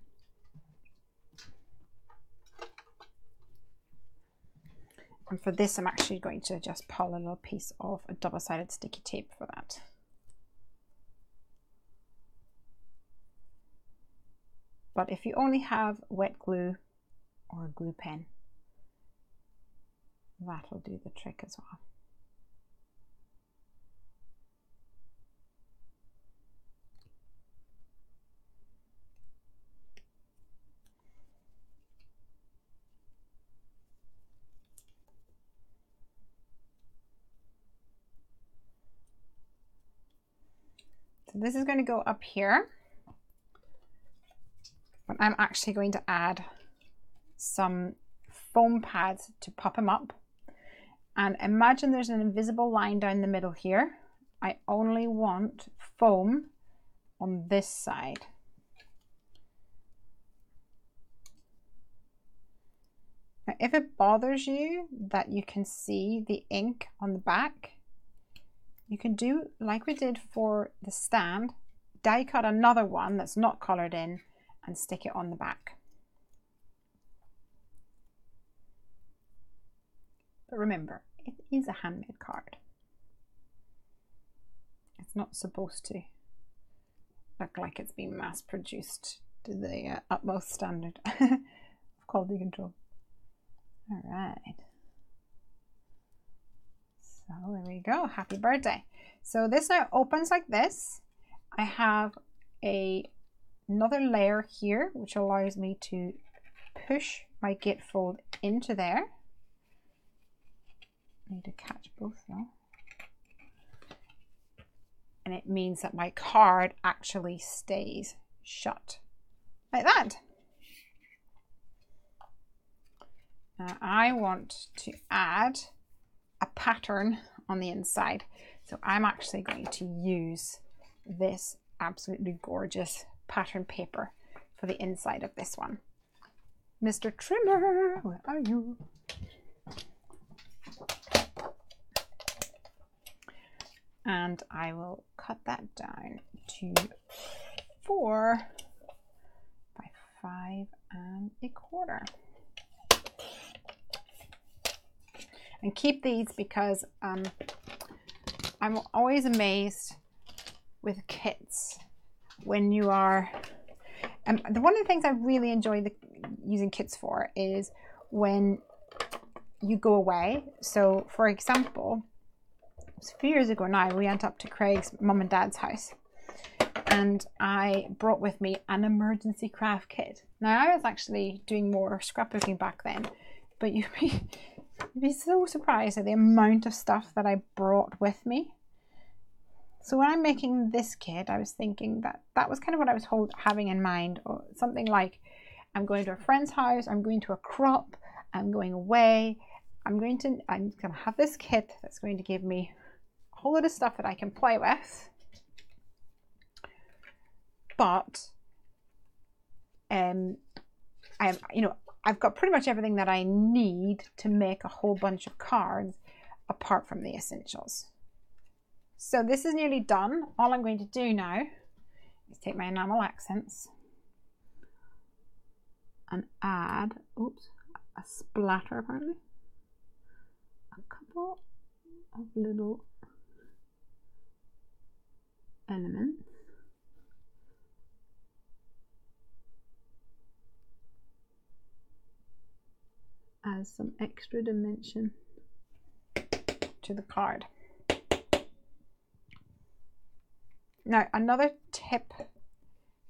[SPEAKER 1] And for this, I'm actually going to just pull a little piece of a double-sided sticky tape for that. But if you only have wet glue or a glue pen, that'll do the trick as well. So this is going to go up here, but I'm actually going to add some foam pads to pop them up. And imagine there's an invisible line down the middle here. I only want foam on this side. Now, if it bothers you that you can see the ink on the back, you can do like we did for the stand, die cut another one that's not colored in and stick it on the back. But remember, it is a handmade card. It's not supposed to look like it's been mass produced to the utmost standard of quality control. All right. So there we go, happy birthday. So this now opens like this. I have another layer here, which allows me to push my gatefold into there. I need to catch both though. And it means that my card actually stays shut, like that. Now I want to add a pattern on the inside. So I'm actually going to use this absolutely gorgeous pattern paper for the inside of this one. Mr. Trimmer, where are you? And I will cut that down to 4 by 5 1/4. And keep these because I'm always amazed with kits when you are, one of the things I really enjoy using kits for is when you go away. So for example, it was a few years ago now, we went up to Craig's mum and dad's house and I brought with me an emergency craft kit. Now I was actually doing more scrapbooking back then, but you'd be so surprised at the amount of stuff that I brought with me. So when I'm making this kit, I was thinking that was kind of what I was having in mind, or something like, I'm going to a friend's house, I'm going to a crop, I'm going away, I'm going to have this kit that's going to give me a whole lot of stuff that I can play with, but I've got pretty much everything that I need to make a whole bunch of cards apart from the essentials. So this is nearly done. All I'm going to do now is take my enamel accents and add, oops, a splatter apparently, a couple of little elements as some extra dimension to the card. Now, another tip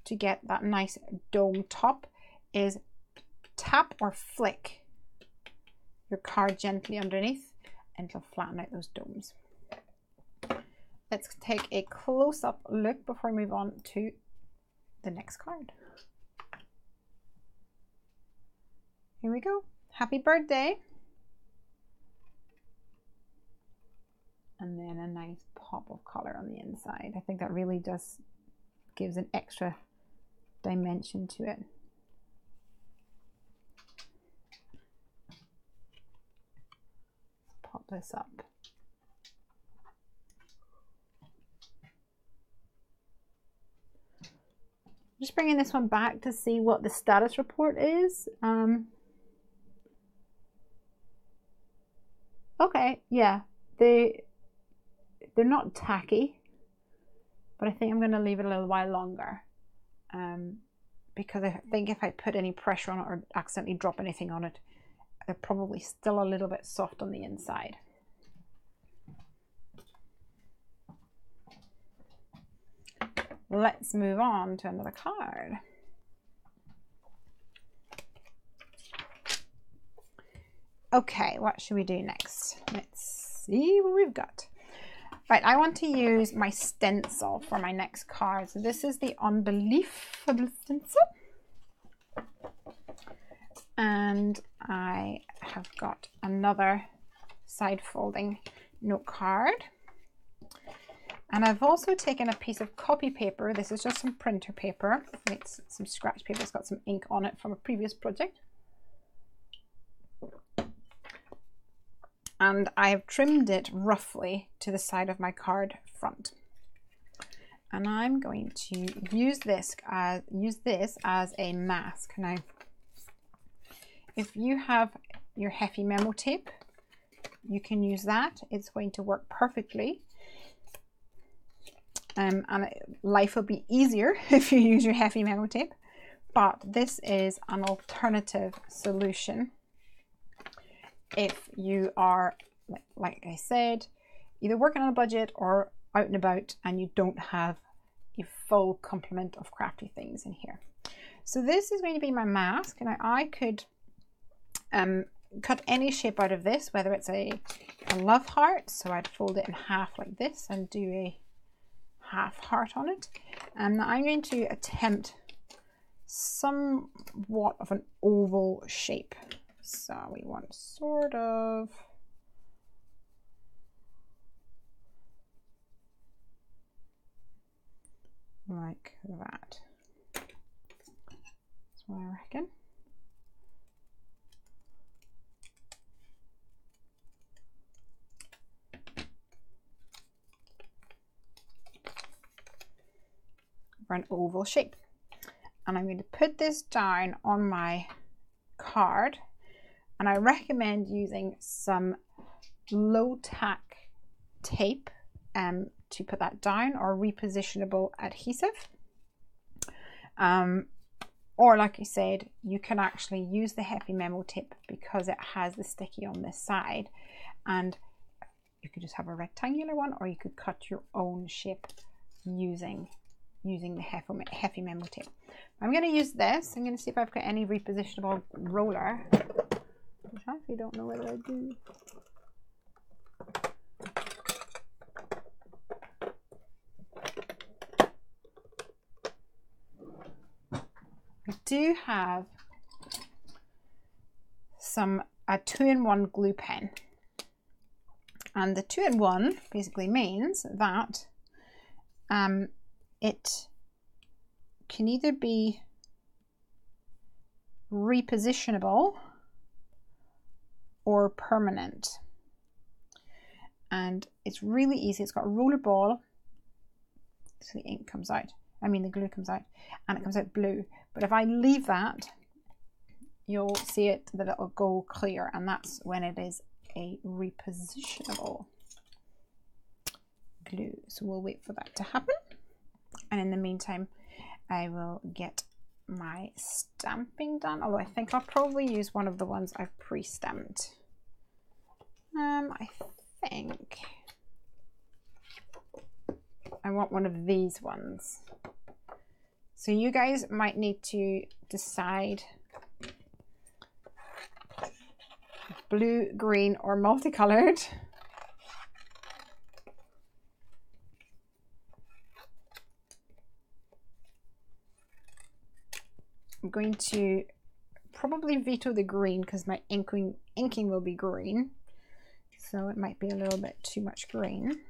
[SPEAKER 1] to get that nice dome top is tap or flick your card gently underneath and it'll flatten out those domes. Let's take a close-up look before we move on to the next card. Here we go. Happy birthday. And then a nice pop of color on the inside. I think that really just gives an extra dimension to it. Pop this up. Just bringing this one back to see what the status report is. Okay, yeah, they're not tacky, but I think I'm going to leave it a little while longer because I think if I put any pressure on it or accidentally drop anything on it, they're probably still a little bit soft on the inside. Let's move on to another card. Okay, what should we do next? Let's see what we've got. Right, I want to use my stencil for my next card. So this is the Unbelievable stencil. And I have got another side folding note card. And I've also taken a piece of copy paper. This is just some printer paper. It's some scratch paper. It's got some ink on it from a previous project. And I have trimmed it roughly to the side of my card front. And I'm going to use this as a mask. Now, if you have your Heffy memo tape, you can use that. It's going to work perfectly. And life will be easier if you use your Heffy memo tape. But this is an alternative solution if you are, like I said, either working on a budget or out and about and you don't have a full complement of crafty things in here. So this is going to be my mask, and I could cut any shape out of this, whether it's a love heart, so I'd fold it in half like this and do a half heart on it. And I'm going to attempt somewhat of an oval shape. So we want sort of like that. That's what I reckon. For an oval shape. And I'm going to put this down on my card. And I recommend using some low tack tape to put that down, or repositionable adhesive. Or like I said, you can actually use the Heffy memo tape because it has the sticky on this side, and you could just have a rectangular one, or you could cut your own shape using the Heffy memo tape. I'm going to use this. I'm going to see if I've got any repositionable roller. Which I actually don't know whether I do. I do have a 2-in-1 glue pen. And the 2-in-1 basically means that it can either be repositionable or permanent. And it's really easy. It's got a roller ball, so the ink comes out. I mean the glue comes out, and it comes out blue. But if I leave that, you'll see it that it'll go clear, and that's when it is a repositionable glue. So we'll wait for that to happen, and in the meantime I will get my stamping done, although I think I'll probably use one of the ones I've pre-stamped. I think I want one of these ones. So you guys might need to decide blue, green, or multicolored. I'm going to probably veto the green because my inking will be green. So it might be a little bit too much green.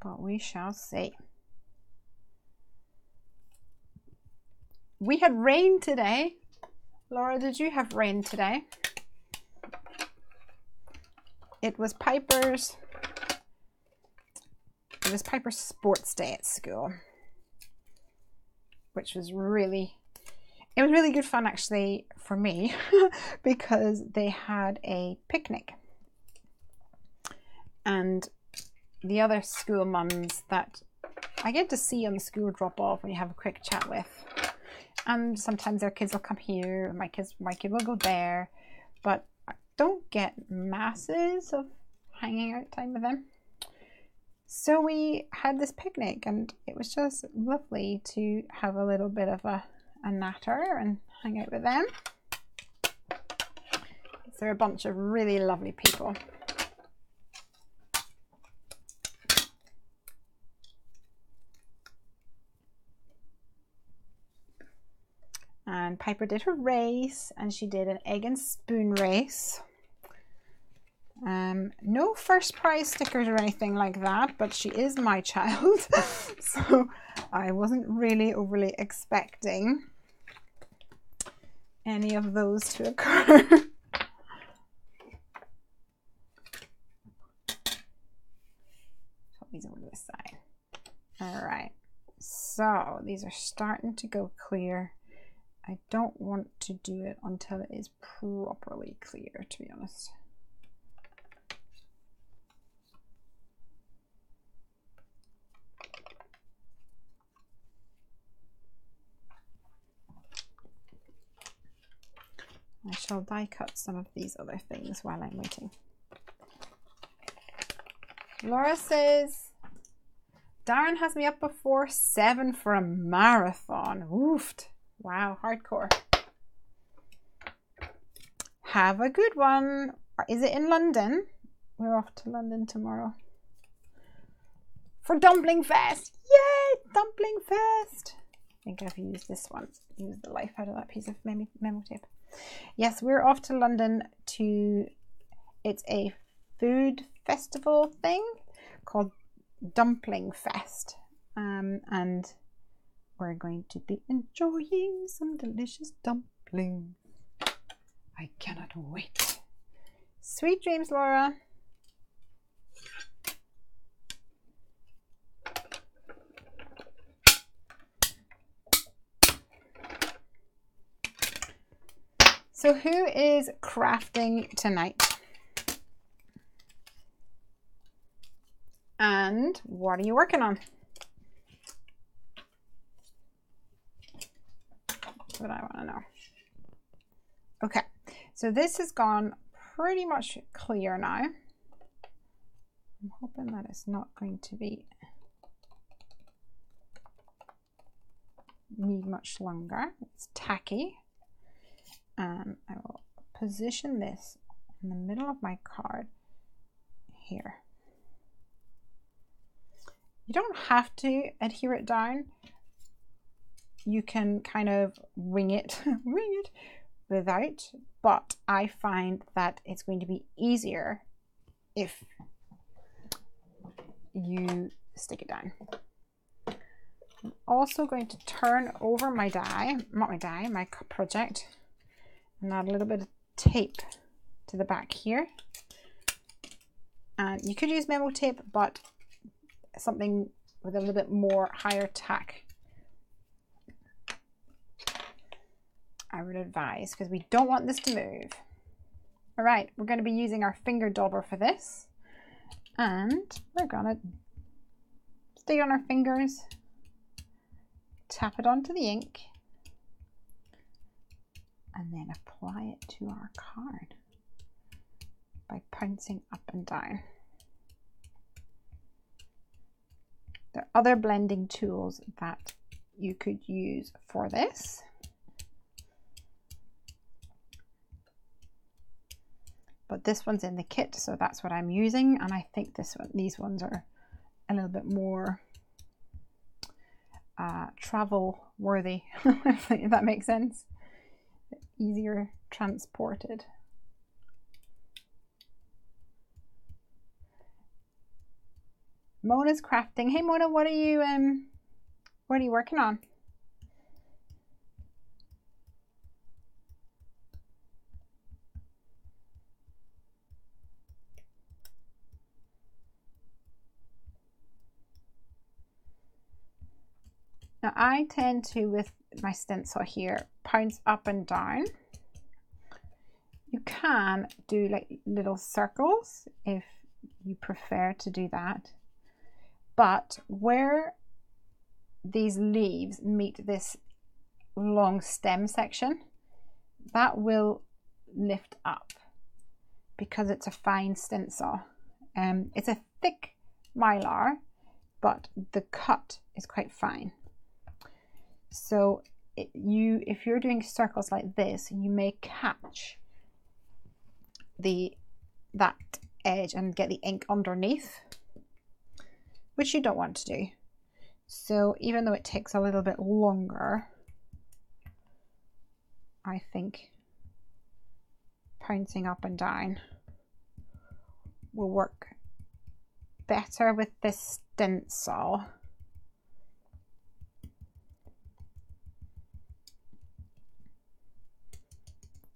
[SPEAKER 1] But we shall see. We had rain today. Laura, did you have rain today? It was Piper's sports day at school, which was really good fun actually for me because they had a picnic, and the other school mums that I get to see on the school drop off when you have a quick chat with, and sometimes their kids will come here, my kid will go there, but I don't get masses of hanging out time with them. So we had this picnic, and it was just lovely to have a little bit of a natter and hang out with them. They're a bunch of really lovely people. And Piper did her race, and she did an egg and spoon race. No first prize stickers or anything like that, but she is my child, so I wasn't really overly expecting any of those to occur. Put these over to the side. All right, so these are starting to go clear. I don't want to do it until it is properly clear, to be honest. I shall die cut some of these other things while I'm waiting. Laura says, Darren has me up before 7 for a marathon. Oofed. Wow, hardcore. Have a good one. Is it in London? We're off to London tomorrow for Dumpling Fest. Yay, Dumpling Fest. I think I've used this one. Used the life out of that piece of memo tape. Yes, we're off to London to, it's a food festival thing called Dumpling Fest. And we're going to be enjoying some delicious dumplings. I cannot wait. Sweet dreams, Laura. So who is crafting tonight? And what are you working on? That's what I want to know. Okay, so this has gone pretty much clear now. I'm hoping that it's not going to be need much longer. It's tacky. I will position this in the middle of my card here. You don't have to adhere it down. You can kind of wing it, without, but I find that it's going to be easier if you stick it down. I'm also going to turn over my die, my project, and add a little bit of tape to the back here. And you could use memo tape, but something with a little bit more higher tack I would advise, because we don't want this to move. All right, we're going to be using our finger dauber for this, and we're going to stay on our fingers, tap it onto the ink, and then apply it to our card by pouncing up and down. There are other blending tools that you could use for this. But this one's in the kit, so that's what I'm using, and I think these ones are a little bit more travel worthy, if that makes sense. Easier transported. Mona's crafting. Hey Mona, what are you working on? Now I tend to, with my stencil here, pounce up and down. You can do like little circles if you prefer to do that. But where these leaves meet this long stem section, that will lift up because it's a fine stencil. It's a thick mylar, but the cut is quite fine. So if you're doing circles like this, you may catch that edge and get the ink underneath, which you don't want to do. So even though it takes a little bit longer, I think pouncing up and down will work better with this stencil.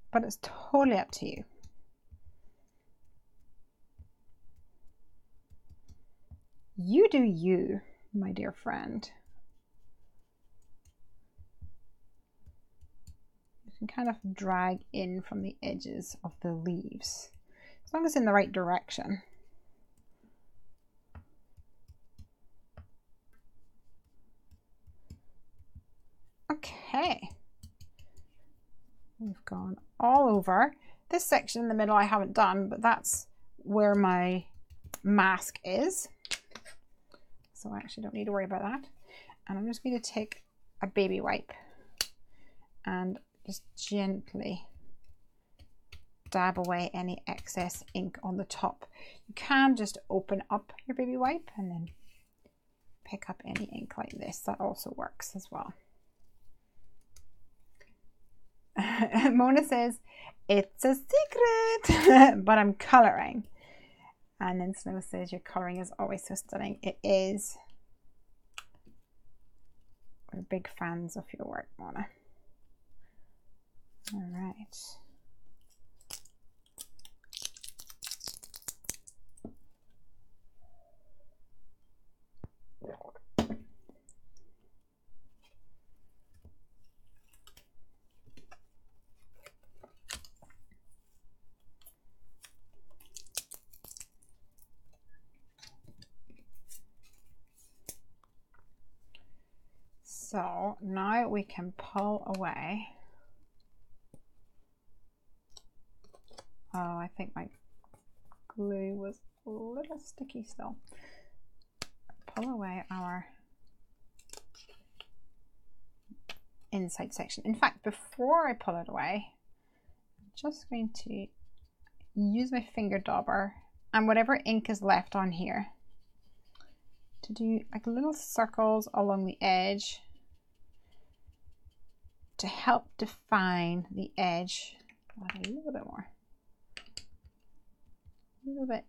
[SPEAKER 1] But it's totally up to you. You do you, my dear friend. You can kind of drag in from the edges of the leaves, as long as in the right direction. Okay. We've gone all over. This section in the middle I haven't done, but that's where my mask is. So I actually don't need to worry about that. And I'm just going to take a baby wipe and just gently dab away any excess ink on the top. You can just open up your baby wipe and then pick up any ink like this. That also works as well. Mona says, it's a secret, but I'm colouring. And then Snow says, your colouring is always so stunning. It is. We're big fans of your work, Mona. All right. So now we can pull away. Oh, I think my glue was a little sticky still. Pull away our inside section. In fact, before I pull it away, I'm just going to use my finger dauber and whatever ink is left on here to do like little circles along the edge to help define the edge. Add a little bit more. A little bit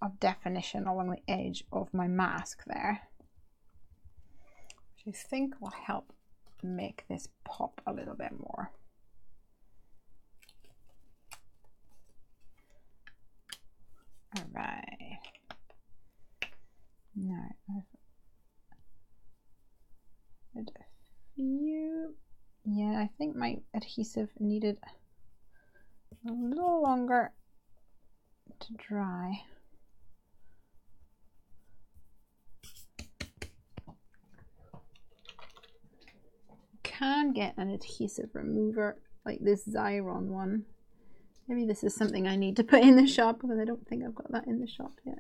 [SPEAKER 1] of definition along the edge of my mask there, which I think will help make this pop a little bit more. All right. Now I've added a few. Yeah, I think my adhesive needed a little longer to dry. Can get an adhesive remover like this Xyron one. Maybe this is something I need to put in the shop because I don't think I've got that in the shop yet.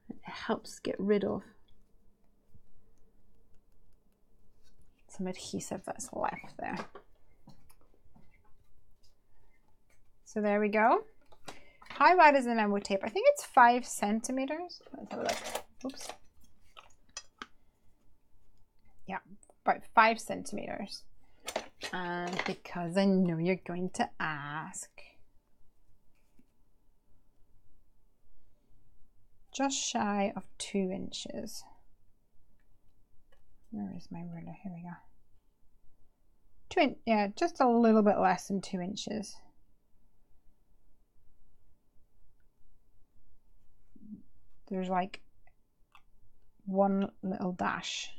[SPEAKER 1] It helps get rid of some adhesive that's left there. So there we go. How wide is the memo tape? I think it's 5 centimeters. Let's have a look. Oops. Yeah, about 5 centimeters. And because I know you're going to ask, just shy of 2 inches. Where is my ruler? Here we go. Yeah, just a little bit less than 2 inches. There's like one little dash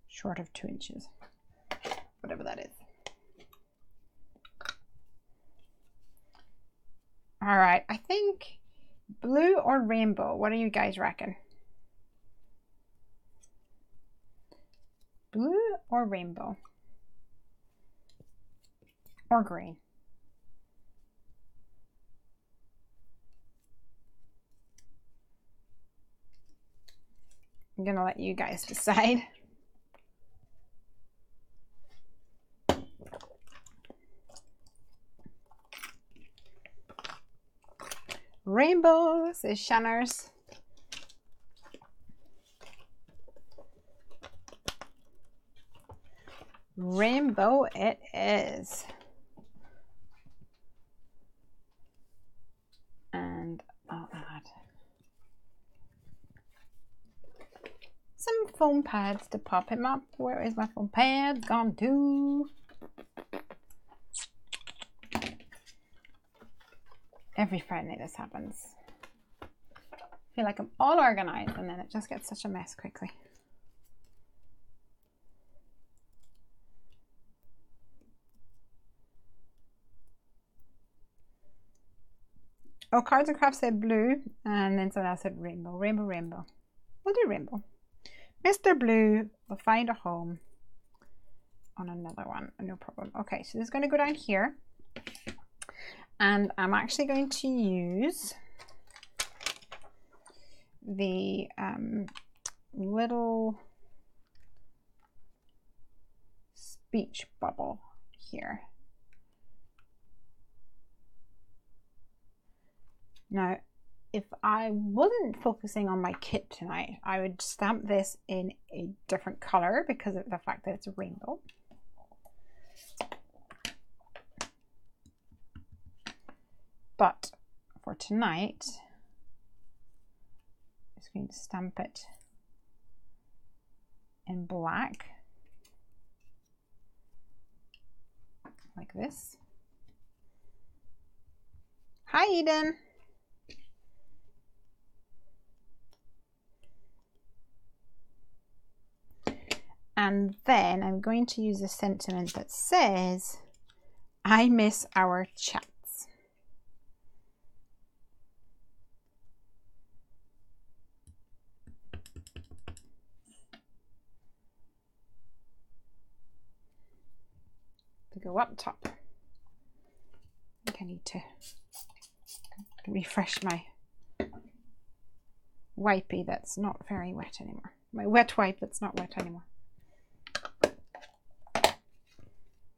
[SPEAKER 1] short of 2 inches, whatever that is. All right, I think blue or rainbow. What do you guys reckon? Blue or rainbow? Or green? I'm gonna let you guys decide. Rainbow, says Shanners. Rainbow it is. And I'll add some foam pads to pop him up. Where is my foam pad gone to? Every Friday this happens. I feel like I'm all organized and then it just gets such a mess quickly. Oh, Cards and Crafts said blue, and then someone else said rainbow. Rainbow, rainbow. We'll do rainbow. Mr. Blue will find a home on another one, no problem. Okay, so this is going to go down here. And I'm actually going to use the little speech bubble here. Now, if I wasn't focusing on my kit tonight, I would stamp this in a different color because of the fact that it's a rainbow. But for tonight, I'm just going to stamp it in black, like this. Hi, Eden. And then I'm going to use a sentiment that says, I miss our chats. To go up top. I think I need to refresh my wipey that's not very wet anymore. My wet wipe that's not wet anymore.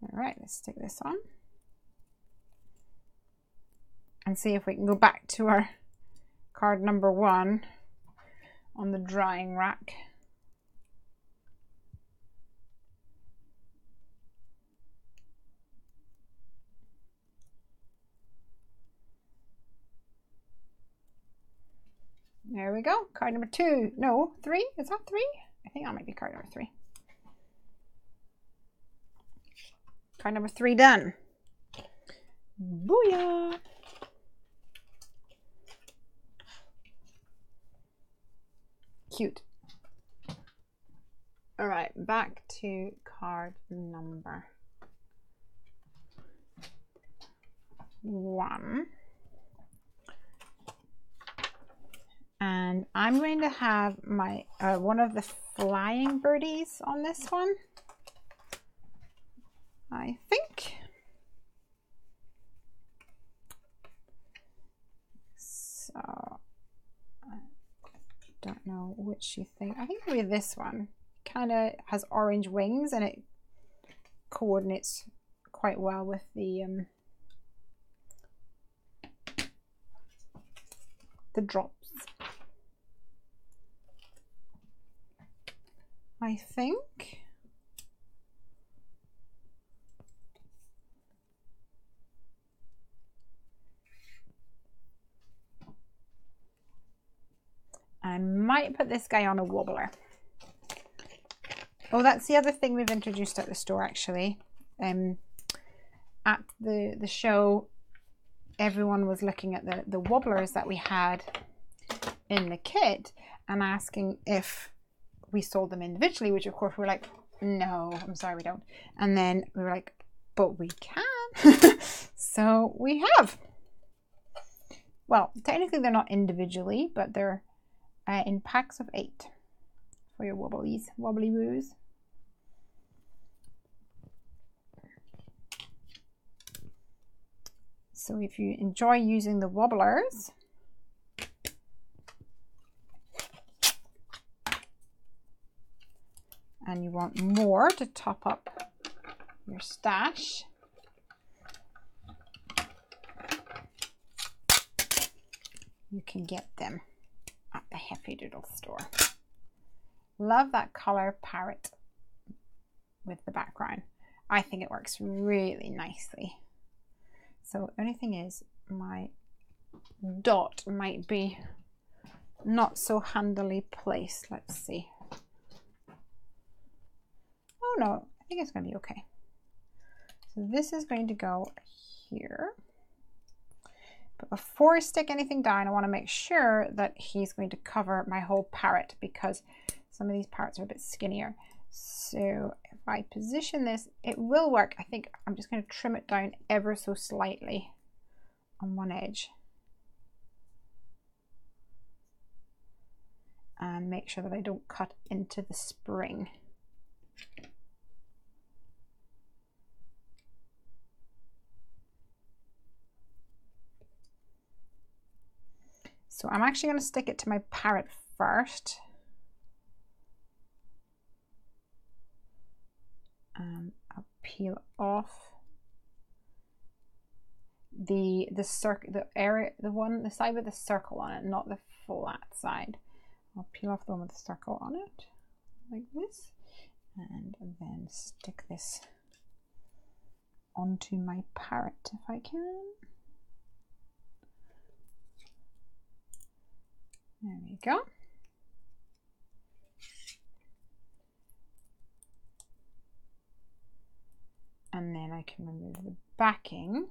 [SPEAKER 1] All right, let's stick this on and see if we can go back to our card number 1 on the drying rack. There we go. Card number 2. No, 3. Is that 3? I think that might be card number 3. Card number 3 done. Booyah! Cute. All right, back to card number 1. And I'm going to have my one of the flying birdies on this one, I think. So I don't know which you think. I think maybe this one. Kind of has orange wings and it coordinates quite well with the drops, I think. I might put this guy on a wobbler. Oh, that's the other thing we've introduced at the store, actually. At the show, everyone was looking at the wobblers that we had in the kit and asking if we sold them individually, which of course we're like, no, I'm sorry, we don't. And then we were like, but we can. So we have. Well, technically they're not individually, but they're in packs of 8 for your wobbly woos. So if you enjoy using the wobblers, and you want more to top up your stash, you can get them at the Heffy Doodle store. Love that color parrot with the background. I think it works really nicely. So the only thing is my dot might be not so handily placed. Let's see. Oh no, I think it's going to be okay. So this is going to go here. But before I stick anything down, I want to make sure that he's going to cover my whole parrot because some of these parrots are a bit skinnier. So if I position this, it will work. I think I'm just going to trim it down ever so slightly on one edge. And make sure that I don't cut into the spring. So I'm actually going to stick it to my parrot first. And I'll peel off the circle, the area, the side with the circle on it, not the flat side. I'll peel off the one with the circle on it, like this, and then stick this onto my parrot if I can. There we go. And then I can remove the backing.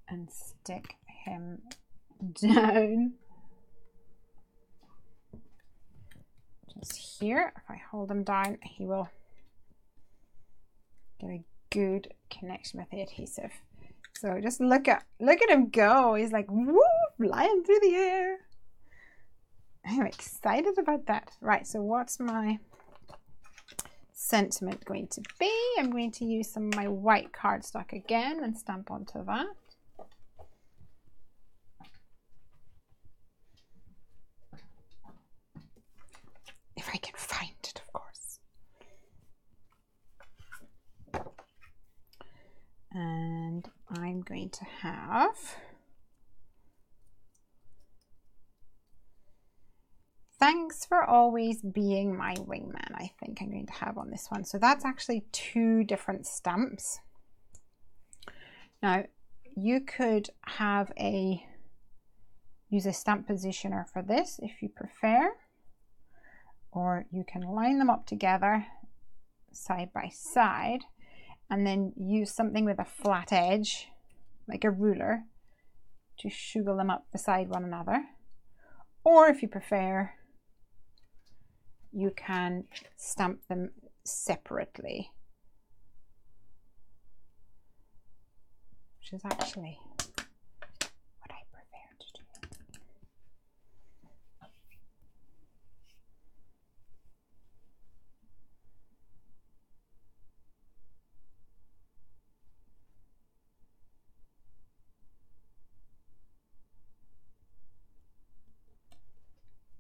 [SPEAKER 1] And stick him down just here. If I hold him down, he will get a good connection with the adhesive. So just look at him go. He's like, woo, flying through the air. I'm excited about that. Right, so what's my sentiment going to be? I'm going to use some of my white cardstock again and stamp onto that. If I can find it, of course. And I'm going to have for always being my wingman, I think I'm going to have on this one. So that's actually 2 different stamps. Now you could have use a stamp positioner for this if you prefer, or you can line them up together side by side and then use something with a flat edge like a ruler to sugar them up beside one another. Or if you prefer, you can stamp them separately, which is actually what I prefer to do.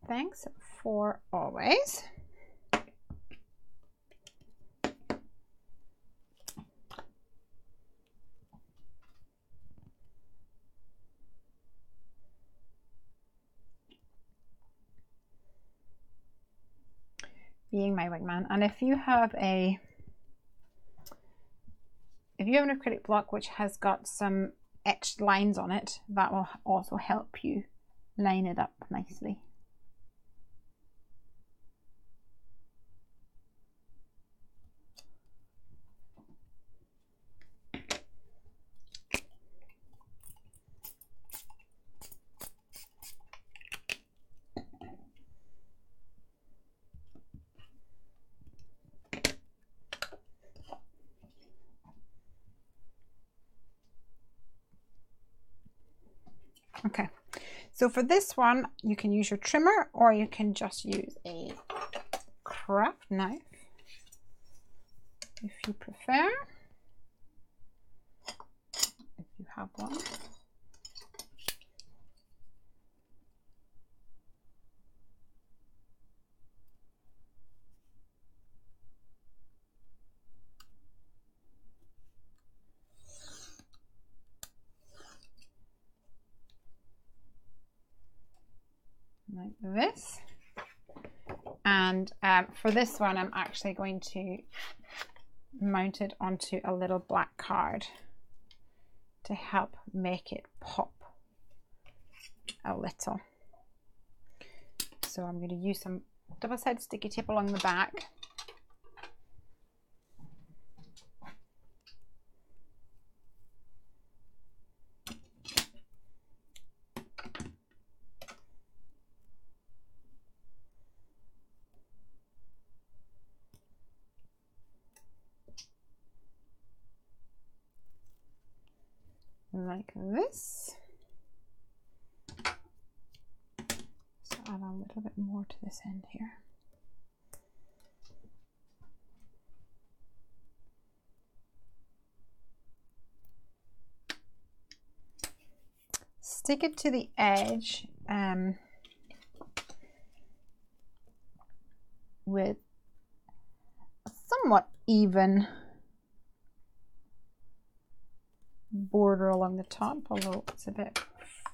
[SPEAKER 1] Thanks for always. Being my wingman. And if you have an acrylic block which has got some etched lines on it, that will also help you line it up nicely. Okay, so for this one you can use your trimmer or you can just use a craft knife if you prefer, if you have one. Like this. And for this one I'm actually going to mount it onto a little black card to help make it pop a little. So I'm going to use some double-sided sticky tape along the back. Like this. So add a little bit more to this end here. Stick it to the edge with a somewhat even border along the top, although it's a bit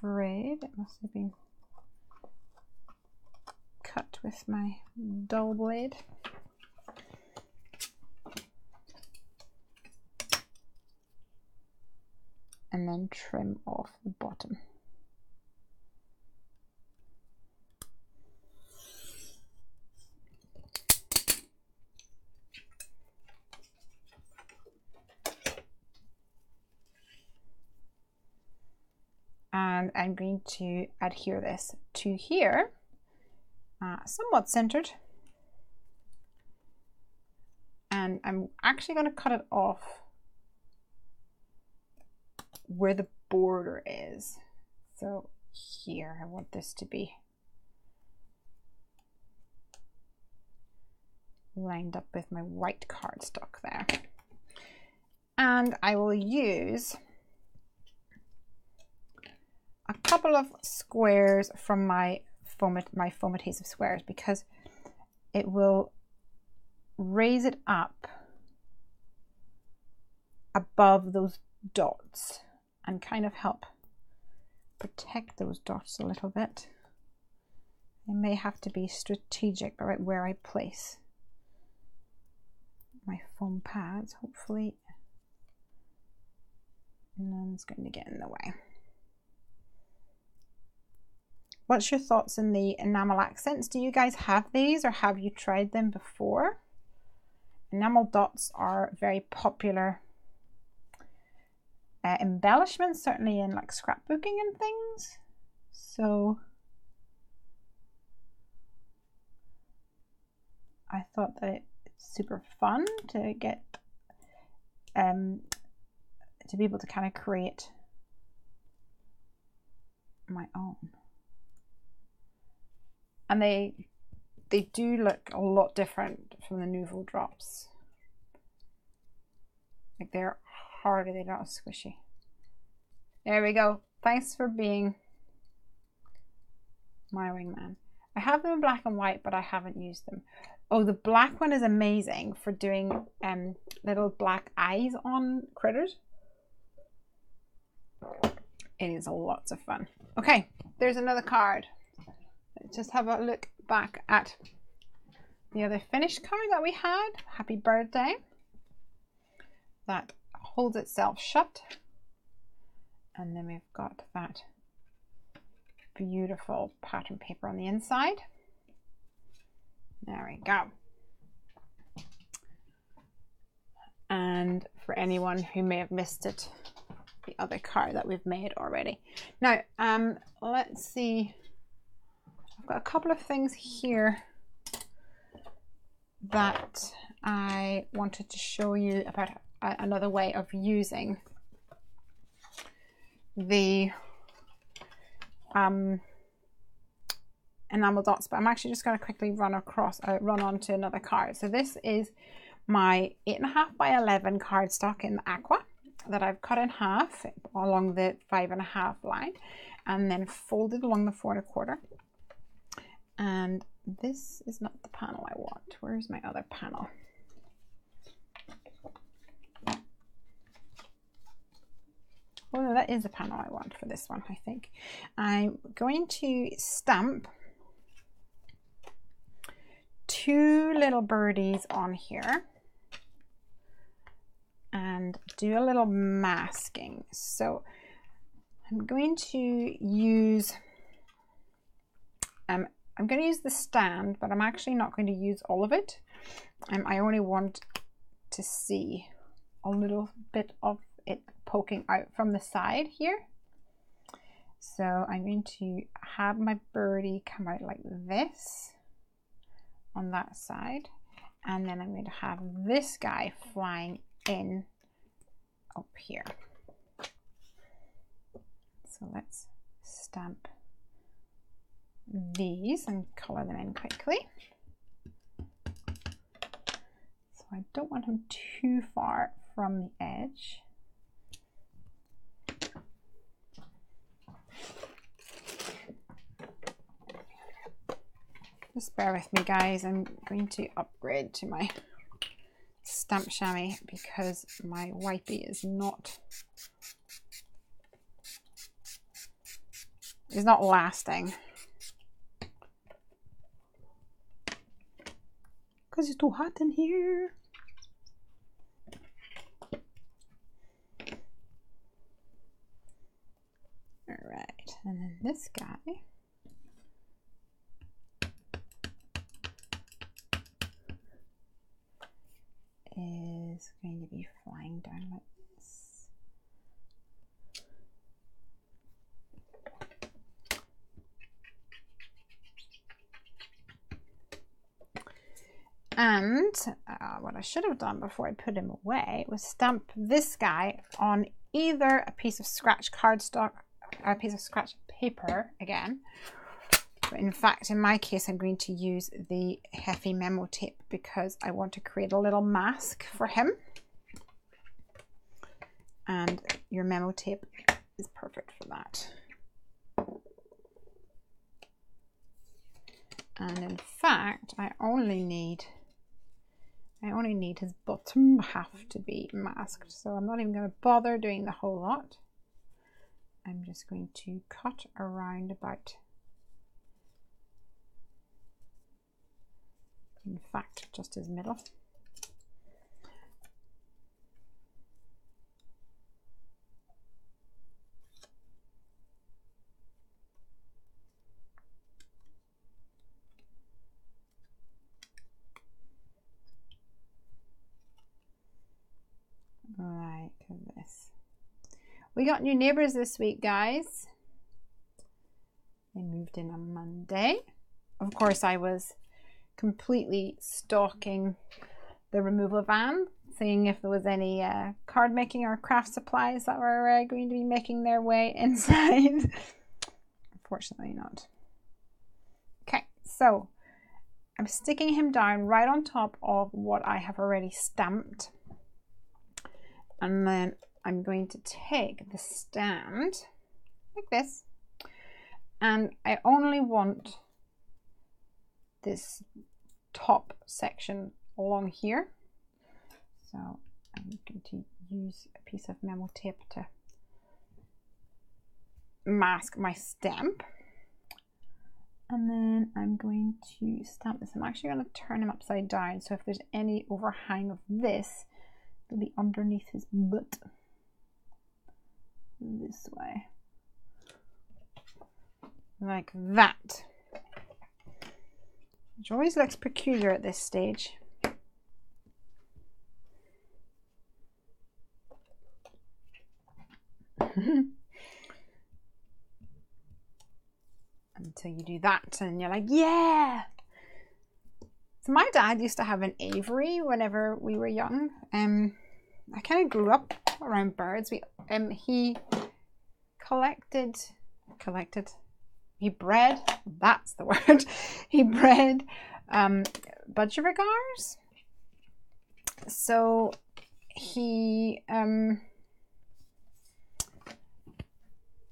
[SPEAKER 1] frayed. It must have been cut with my dull blade. And then trim off the bottom. And I'm going to adhere this to here, somewhat centered. And I'm actually going to cut it off where the border is. So here, I want this to be lined up with my white cardstock there. And I will use a couple of squares from my foam adhesive squares, because it will raise it up above those dots and kind of help protect those dots a little bit. I may have to be strategic about where I place my foam pads. Hopefully none's going to get in the way. What's your thoughts on the enamel accents? Do you guys have these or have you tried them before? Enamel dots are very popular embellishments, certainly in like scrapbooking and things. So I thought that it's super fun to get to be able to kind of create my own. And they do look a lot different from the Nouveau drops. Like they're harder, they're not squishy. There we go. Thanks for being my wingman. I have them in black and white, but I haven't used them. Oh, the black one is amazing for doing little black eyes on critters. It is lots of fun. Okay, there's another card. Let's just have a look back at the other finished card that we had. Happy birthday. That holds itself shut. And then we've got that beautiful pattern paper on the inside. There we go. And for anyone who may have missed it, the other card that we've made already. Now, let's see. I've got a couple of things here that I wanted to show you about another way of using the enamel dots, but I'm actually just going to quickly run on to another card. So this is my 8.5 by 11 cardstock in the aqua that I've cut in half along the 5.5 line and then folded along the 4 1/4. And this is not the panel I want. Where's my other panel? Oh no, that is the panel I want for this one, I think. I'm going to stamp 2 little birdies on here and do a little masking. So I'm going to use the stand, but I'm actually not going to use all of it. I only want to see a little bit of it poking out from the side here. So I'm going to have my birdie come out like this on that side, and then I'm going to have this guy flying in up here. So let's stamp these and color them in quickly. So I don't want him too far from the edge. Just bear with me, guys. I'm going to upgrade to my stamp chamois because my wipey is not lasting because it's too hot in here. All right, and then this guy is going to be flying down like this. And what I should have done before I put him away was stamp this guy on either a piece of scratch cardstock or a piece of scratch paper again. But in fact, in my case, I'm going to use the Heffy memo tape because I want to create a little mask for him. And your memo tape is perfect for that. And in fact, I only need his bottom half to be masked. So I'm not even going to bother doing the whole lot. I'm just going to cut around about In fact, just his middle. Like this. We got new neighbors this week, guys. They moved in on Monday. Of course, I was completely stalking the removal van, seeing if there was any card making or craft supplies that were going to be making their way inside. Unfortunately not. Okay, so I'm sticking him down right on top of what I have already stamped. And then I'm going to take the stand like this. And I only want this top section along here. So I'm going to use a piece of memo tape to mask my stamp. And then I'm going to stamp this. I'm actually going to turn him upside down. So if there's any overhang of this, it'll be underneath his butt. This way. Like that. Which always looks peculiar at this stage. Until you do that and you're like, yeah! So my dad used to have an aviary whenever we were young. I kind of grew up around birds. He he bred, that's the word, he bred budgerigars. So he,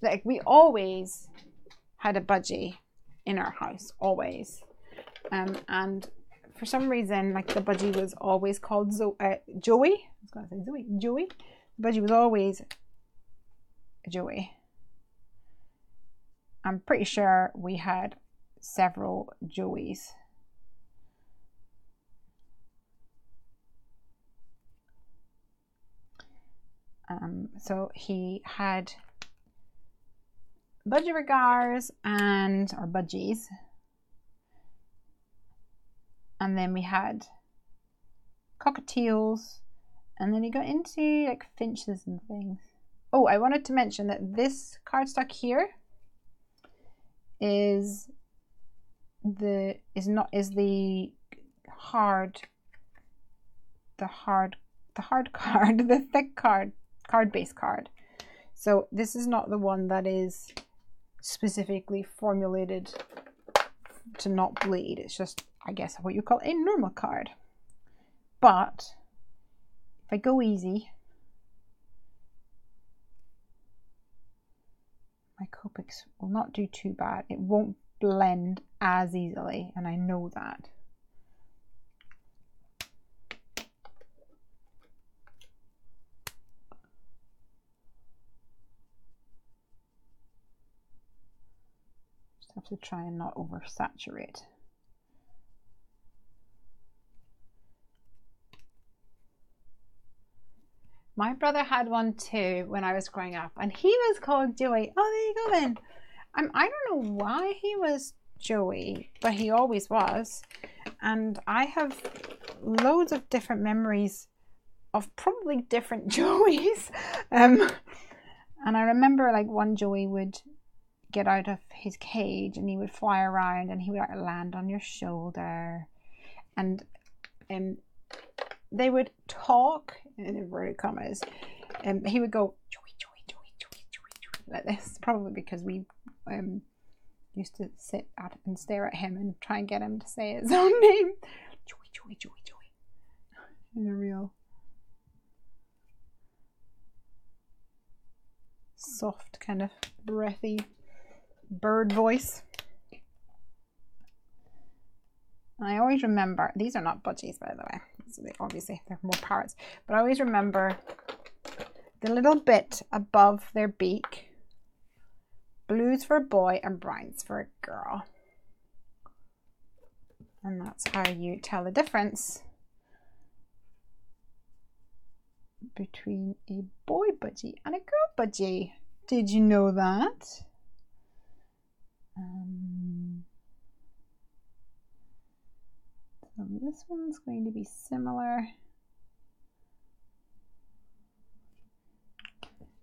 [SPEAKER 1] like we always had a budgie in our house, always. And for some reason, like the budgie was always called Joey. I was going to say Zoe. Joey. The budgie was always Joey. I'm pretty sure we had several Joeys. So he had budgerigars or budgies. And then we had cockatiels, and then he got into like finches and things. Oh, I wanted to mention that this cardstock here is the hard card, the thick card base card. So this is not the one that is specifically formulated to not bleed. It's just, I guess, what you call a normal card. But if I go easy, my Copics will not do too bad. It won't blend as easily, and I know that. Just have to try and not oversaturate. My brother had one too when I was growing up, and he was called Joey. Oh, there you go then. I don't know why he was Joey, but he always was. And I have loads of different memories of probably different Joeys. And I remember like one Joey would get out of his cage and he would fly around and he would land on your shoulder. And they would talk in inverted commas, and he would go Joey, Joey, Joey, Joey, Joey, Joey, like this. Probably because we used to sit at and stare at him and try and get him to say his own name. Joey, Joey, Joey, Joey. In a real soft, kind of breathy bird voice. I always remember, these are not budgies, by the way, so obviously they're more parrots, but I always remember the little bit above their beak, blue's for a boy and brown's for a girl. And that's how you tell the difference between a boy budgie and a girl budgie. Did you know that? So this one's going to be similar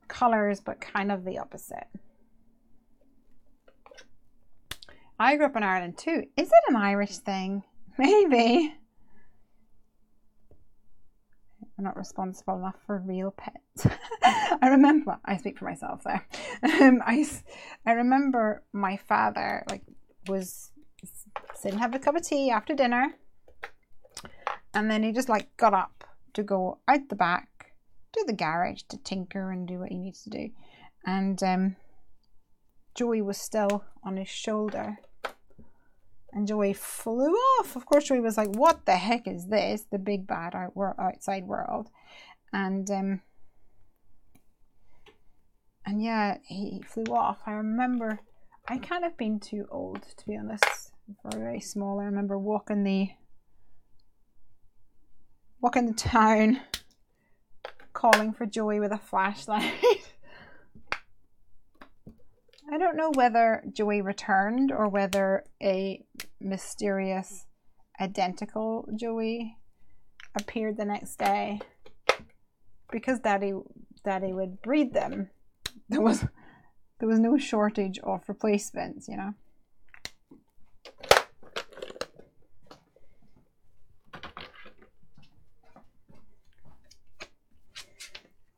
[SPEAKER 1] colors, but kind of the opposite. I grew up in Ireland too. Is it an Irish thing? Maybe. I'm not responsible enough for real pets. I remember, I speak for myself there. I remember my father was sitting having a cup of tea after dinner, and then he just got up to go out the back to the garage to tinker and do what he needs to do, and Joey was still on his shoulder. And Joey flew off. Of course, Joey was like, what the heck is this? The big bad outside world. And yeah, he flew off. I remember, I can't have been too old, to be honest. Very, very small. I remember walking the town, calling for Joey with a flashlight. I don't know whether Joey returned or whether a mysterious identical Joey appeared the next day, because Daddy would breed them. There was no shortage of replacements, you know.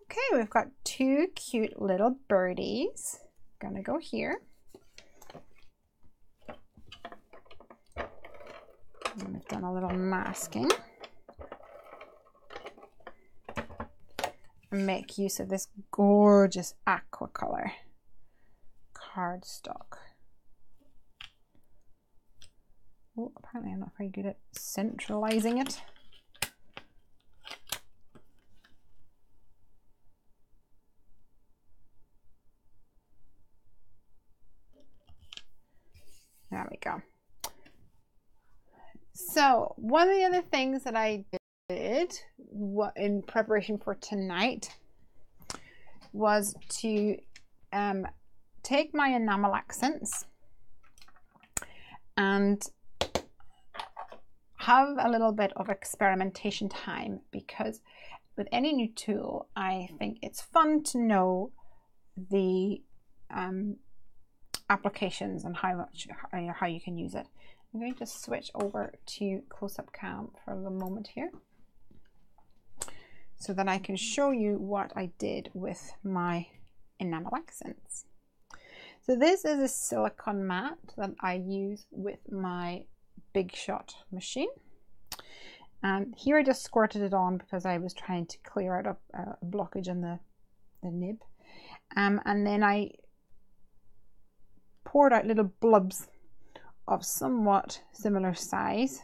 [SPEAKER 1] Okay, we've got two cute little birdies. Gonna go here. And we've done a little masking. And make use of this gorgeous aqua color cardstock. Oh, apparently I'm not very good at centralizing it. There we go. So one of the other things that I did in preparation for tonight was to take my enamel accents and have a little bit of experimentation time, because with any new tool, I think it's fun to know the applications and how you can use it. I'm going to switch over to close-up cam for a moment here so that I can show you what I did with my enamel accents. So this is a silicone mat that I use with my Big Shot machine, and here I just squirted it on because I was trying to clear out a blockage in the nib, and then I poured out little blobs of somewhat similar size,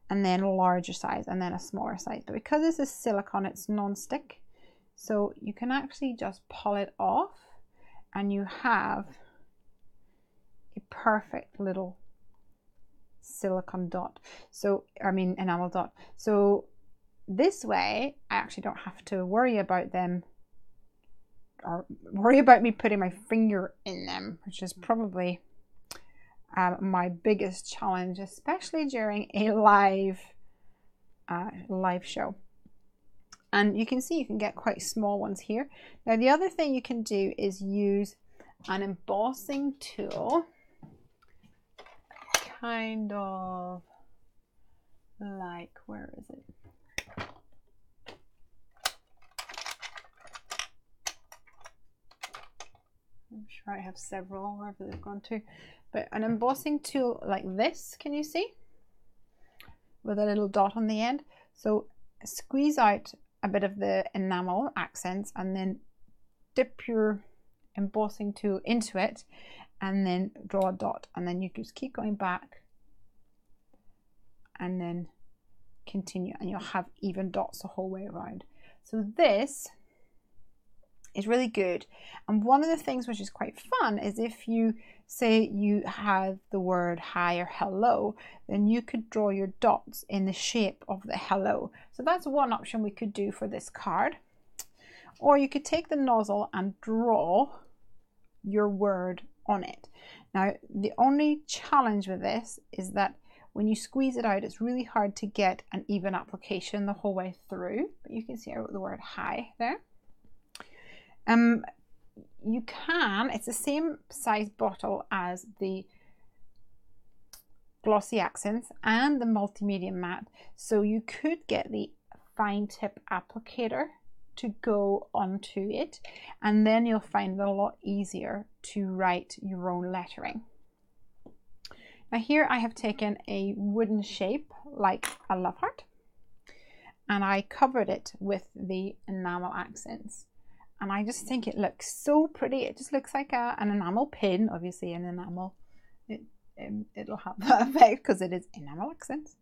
[SPEAKER 1] and then a larger size, and then a smaller size. But because this is silicone, it's non-stick, so you can actually just pull it off and you have a perfect little silicone dot. So I mean enamel dot. So this way I actually don't have to worry about them, or worry about me putting my finger in them, which is probably my biggest challenge, especially during a live show. And you can see you can get quite small ones here. Now the other thing you can do is use an embossing tool, kind of like, where is it? I'm sure I have several wherever they've gone to, but an embossing tool like this, can you see? With a little dot on the end. So squeeze out a bit of the enamel accents and then dip your embossing tool into it and then draw a dot, and then you just keep going back and then continue, and you'll have even dots the whole way around. So this is really good. And one of the things which is quite fun is if you say you have the word hi or hello, then you could draw your dots in the shape of the hello. So that's one option we could do for this card. Or you could take the nozzle and draw your word on it. Now, the only challenge with this is that when you squeeze it out, it's really hard to get an even application the whole way through. But you can see I wrote the word hi there. You can, it's the same size bottle as the glossy accents and the multimedia matte, so you could get the fine tip applicator to go onto it, and then you'll find it a lot easier to write your own lettering. Now here I have taken a wooden shape like a love heart, and I covered it with the enamel accents. And I just think it looks so pretty. It just looks like an enamel pin. Obviously an enamel, it'll have that effect because it is enamel accents.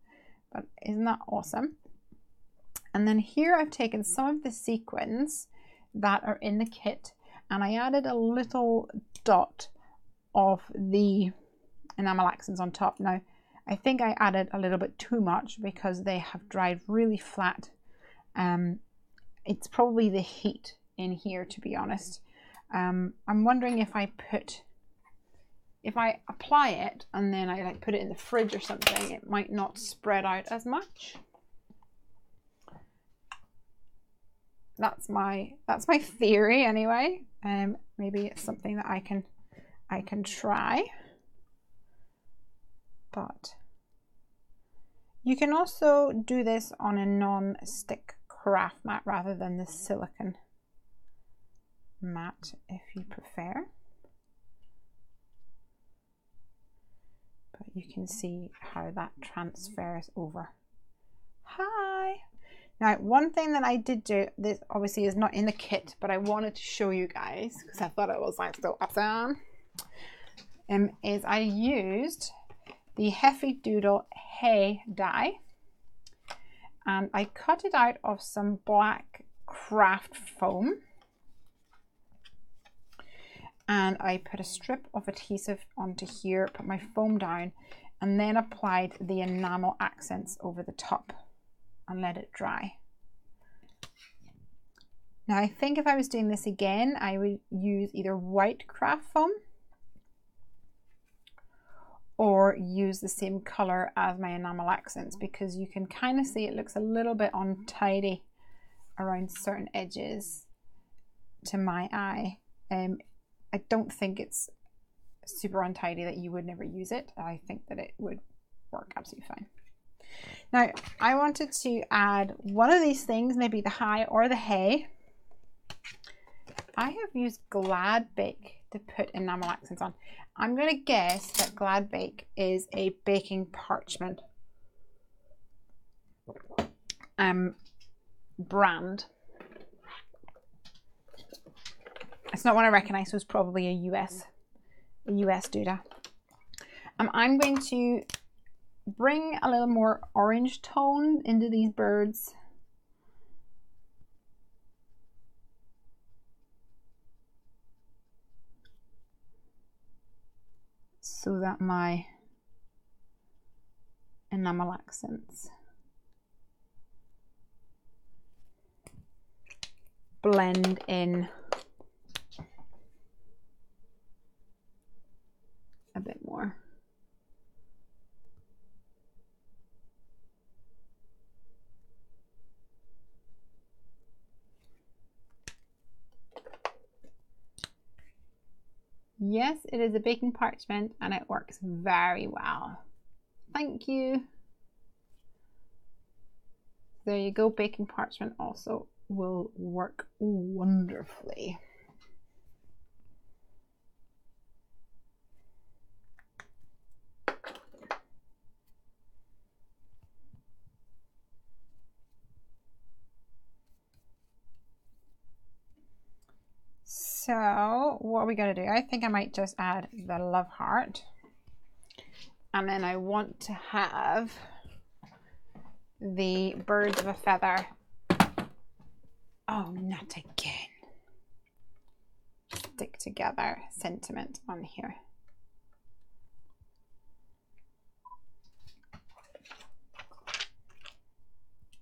[SPEAKER 1] But isn't that awesome? And then here I've taken some of the sequins that are in the kit, and I added a little dot of the enamel accents on top. Now, I think I added a little bit too much because they have dried really flat. It's probably the heat in here, to be honest. I'm wondering if I apply it and then I like put it in the fridge or something, it might not spread out as much. That's my theory anyway. Maybe it's something that I can try. But you can also do this on a non-stick craft mat rather than the silicone mat if you prefer. But you can see how that transfers over. Hi! Now, one thing that I did do, this obviously is not in the kit, but I wanted to show you guys because I thought it was like so awesome, is I used the Heffy Doodle hay dye, and I cut it out of some black craft foam, and I put a strip of adhesive onto here, put my foam down, and then applied the enamel accents over the top and let it dry. Now I think if I was doing this again, I would use either white craft foam or use the same color as my enamel accents, because you can kind of see it looks a little bit untidy around certain edges to my eye. I don't think it's super untidy that you would never use it. I think that it would work absolutely fine. Now I wanted to add one of these things, maybe the hi or the hey. I have used Glad Bake to put enamel accents on. I'm going to guess that Glad Bake is a baking parchment brand. It's not one I recognize, so it's probably a US Duda. I'm going to bring a little more orange tone into these birds. So that my enamel accents blend in a bit more. Yes, it is a baking parchment and it works very well. Thank you. There you go, baking parchment also will work wonderfully. So what are we going to do? I think I might just add the love heart, and then I want to have the birds of a feather. Oh, not again. stick together sentiment on here.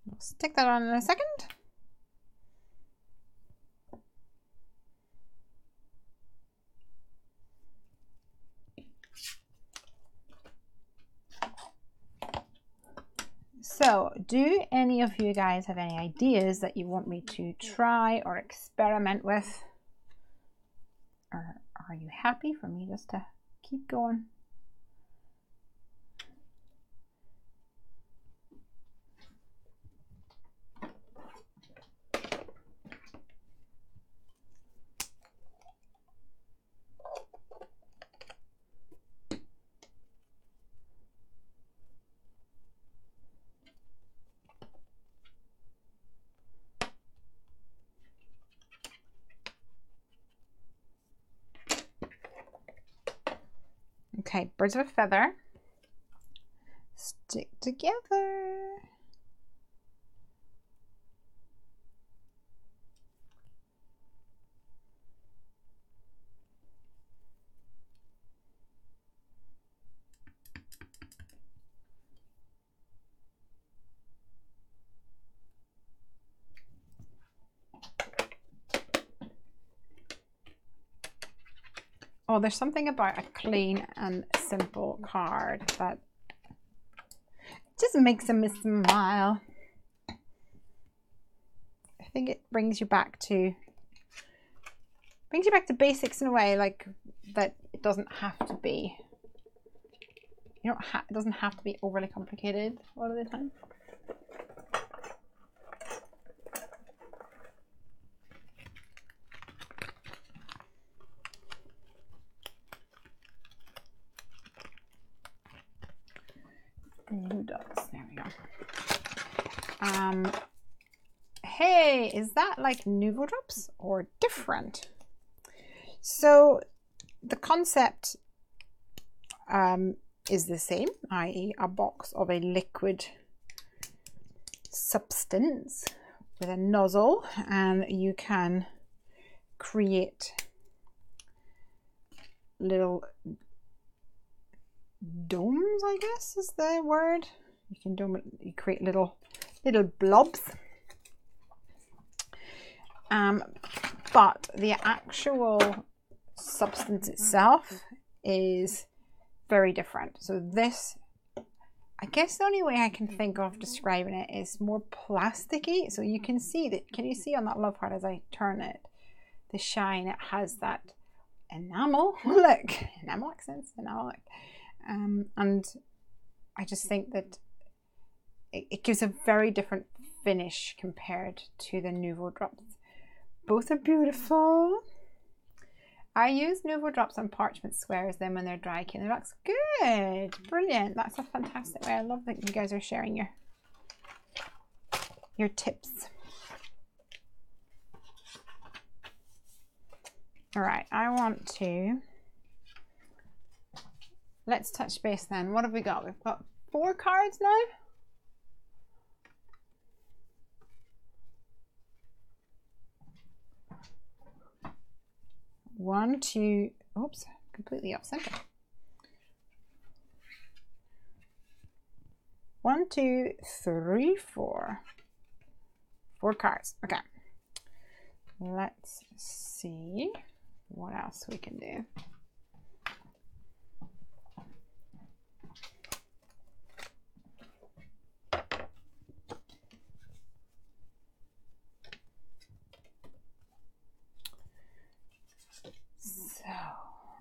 [SPEAKER 1] We'll stick that on in a second. So, do any of you guys have any ideas that you want me to try or experiment with? Or are you happy for me just to keep going? Okay, birds of a feather, stick together. Oh, there's something about a clean and simple card that just makes me smile. I think it brings you back to basics in a way, like that it doesn't have to be. It doesn't have to be overly complicated a lot of the time. Blue dots, there we go. Hey, is that like Nouveau drops or different? So the concept is the same, i.e. a box of a liquid substance with a nozzle, and you can create little domes, I guess is the word. You create little blobs. But the actual substance itself is very different. So this, I guess the only way I can think of describing it is more plasticky. So you can see that, can you see on that love heart as I turn it, the shine, it has that enamel look, enamel accents, enamel look. And I just think that it gives a very different finish compared to the Nouveau drops. Both are beautiful. I use Nouveau drops on parchment squares then when they're dry. It looks good. Brilliant. That's a fantastic way. I love that you guys are sharing your tips. All right, I want to, let's touch base then. What have we got? We've got 4 cards now. One, two, oops, completely off center. 1, 2, 3, 4. 4 cards. Okay. Let's see what else we can do.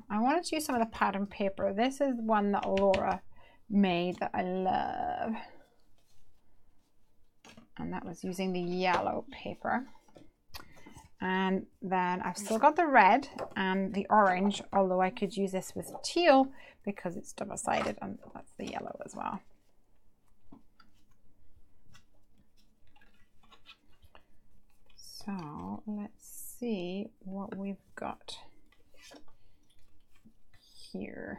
[SPEAKER 1] I wanted to use some of the pattern paper. This is one that Laura made that I love. And that was using the yellow paper. And then I've still got the red and the orange, although I could use this with teal because it's double-sided, and that's the yellow as well. So let's see what we've got here.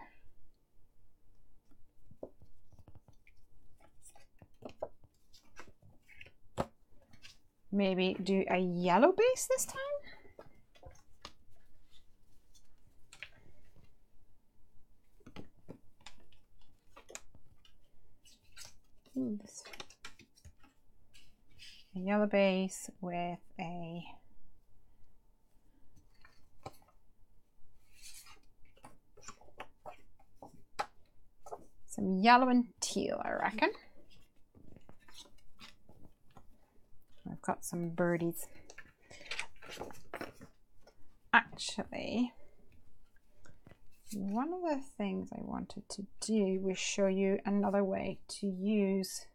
[SPEAKER 1] Maybe do a yellow base this time. a yellow base with some yellow and teal, I reckon. I've got some birdies. Actually, one of the things I wanted to do was show you another way to use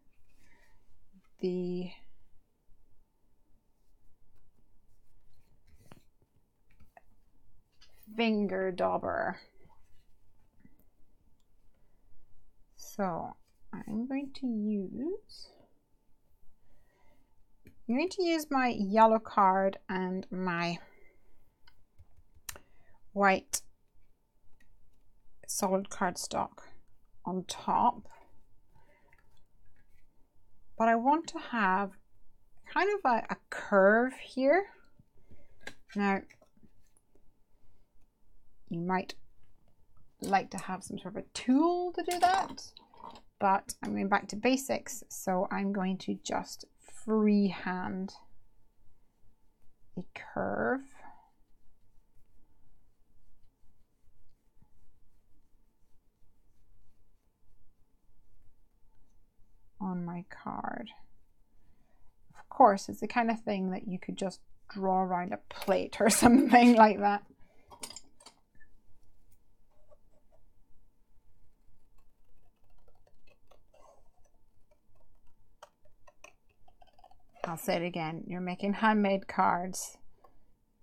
[SPEAKER 1] the finger dauber. So I'm going to use my yellow card and my white solid cardstock on top, but I want to have kind of a curve here. Now you might like to have some sort of a tool to do that, but I'm going back to basics, so I'm going to just freehand a curve on my card. Of course, it's the kind of thing that you could just draw around a plate or something like that. I'll say it again, you're making handmade cards.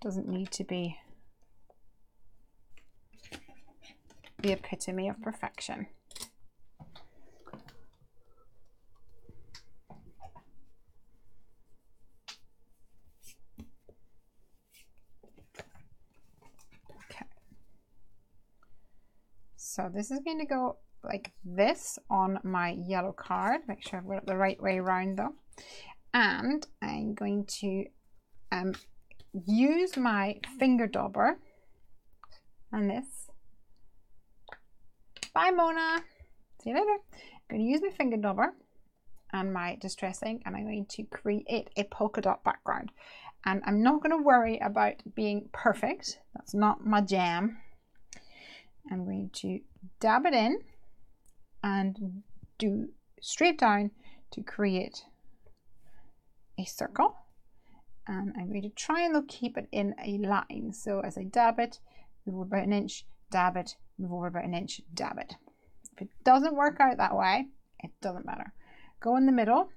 [SPEAKER 1] Doesn't need to be the epitome of perfection. Okay. So this is going to go like this on my yellow card. Make sure I've got it the right way around though. And I'm going to use my finger dauber and this. Bye, Mona. See you later. I'm going to use my finger dauber and my distress ink, and I'm going to create a polka dot background. And I'm not going to worry about being perfect. That's not my jam. I'm going to dab it in and do straight down to create a circle, and I'm going to try and keep it in a line. So as I dab it, move over about an inch, dab it, move over about an inch, dab it. If it doesn't work out that way, it doesn't matter. Go in the middle,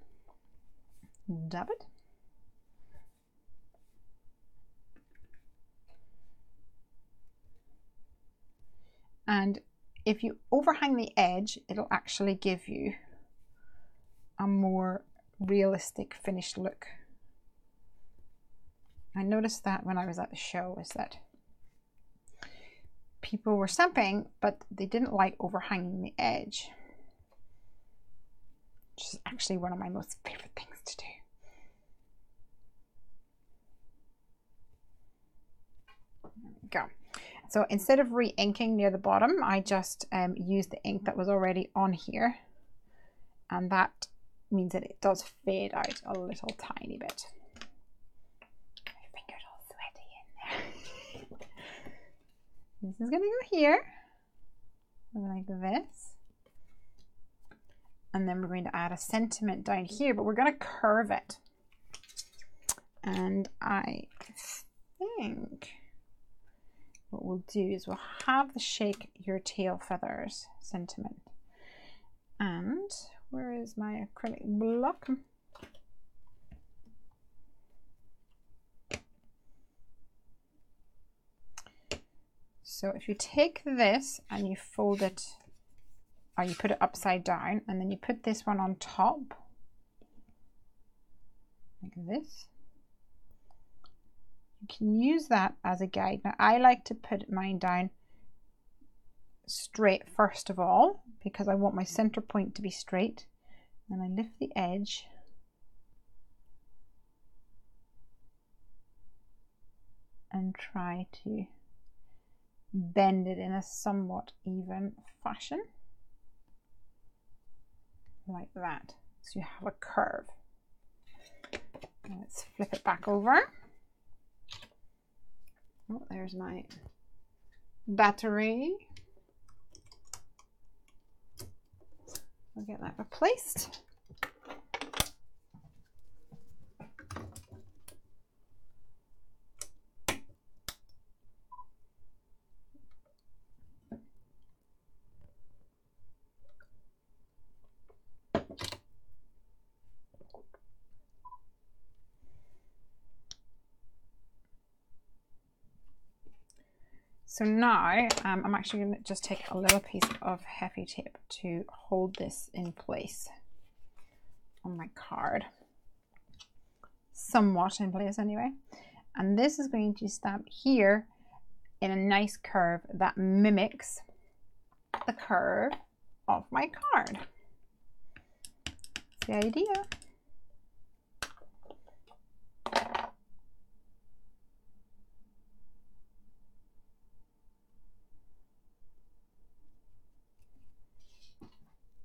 [SPEAKER 1] dab it, and if you overhang the edge, it'll actually give you a more realistic finished look. I noticed that when I was at the show, is that people were stamping, but they didn't like overhanging the edge, which is actually one of my most favorite things to do. There we go. So instead of re-inking near the bottom, I just used the ink that was already on here, and that means that it does fade out a little tiny bit. My finger's all sweaty in there. This is going to go here, like this. And then we're going to add a sentiment down here, but we're going to curve it. And I think what we'll do is we'll have the shake your tail feathers sentiment. And where is my acrylic block? So if you take this and you fold it, or you put it upside down, and then you put this one on top, like this, you can use that as a guide. Now I like to put mine down straight first of all, because I want my center point to be straight. Then I lift the edge and try to bend it in a somewhat even fashion, like that, so you have a curve. Let's flip it back over. Oh, there's my battery. I'll get that replaced. So now I'm actually going to just take a little piece of Heffy tape to hold this in place on my card. Somewhat in place anyway. And this is going to stamp here in a nice curve that mimics the curve of my card. That's the idea.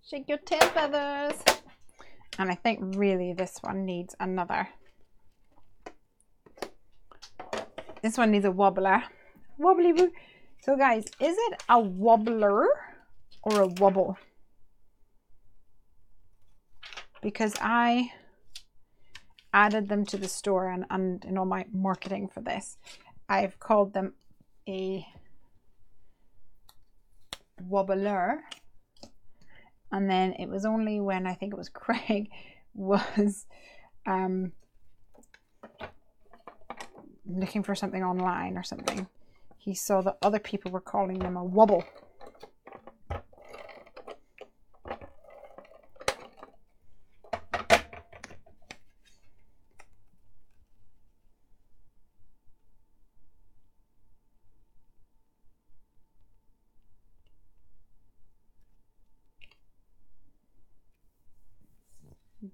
[SPEAKER 1] Shake your tail feathers. And I think really this one needs another. This one needs a wobbler. Wobbly woo. So guys, is it a wobbler or a wobble? Because I added them to the store and in all my marketing for this, I've called them a wobbler. And then it was only when I think it was Craig was looking for something online or something, he saw that other people were calling them a wobble.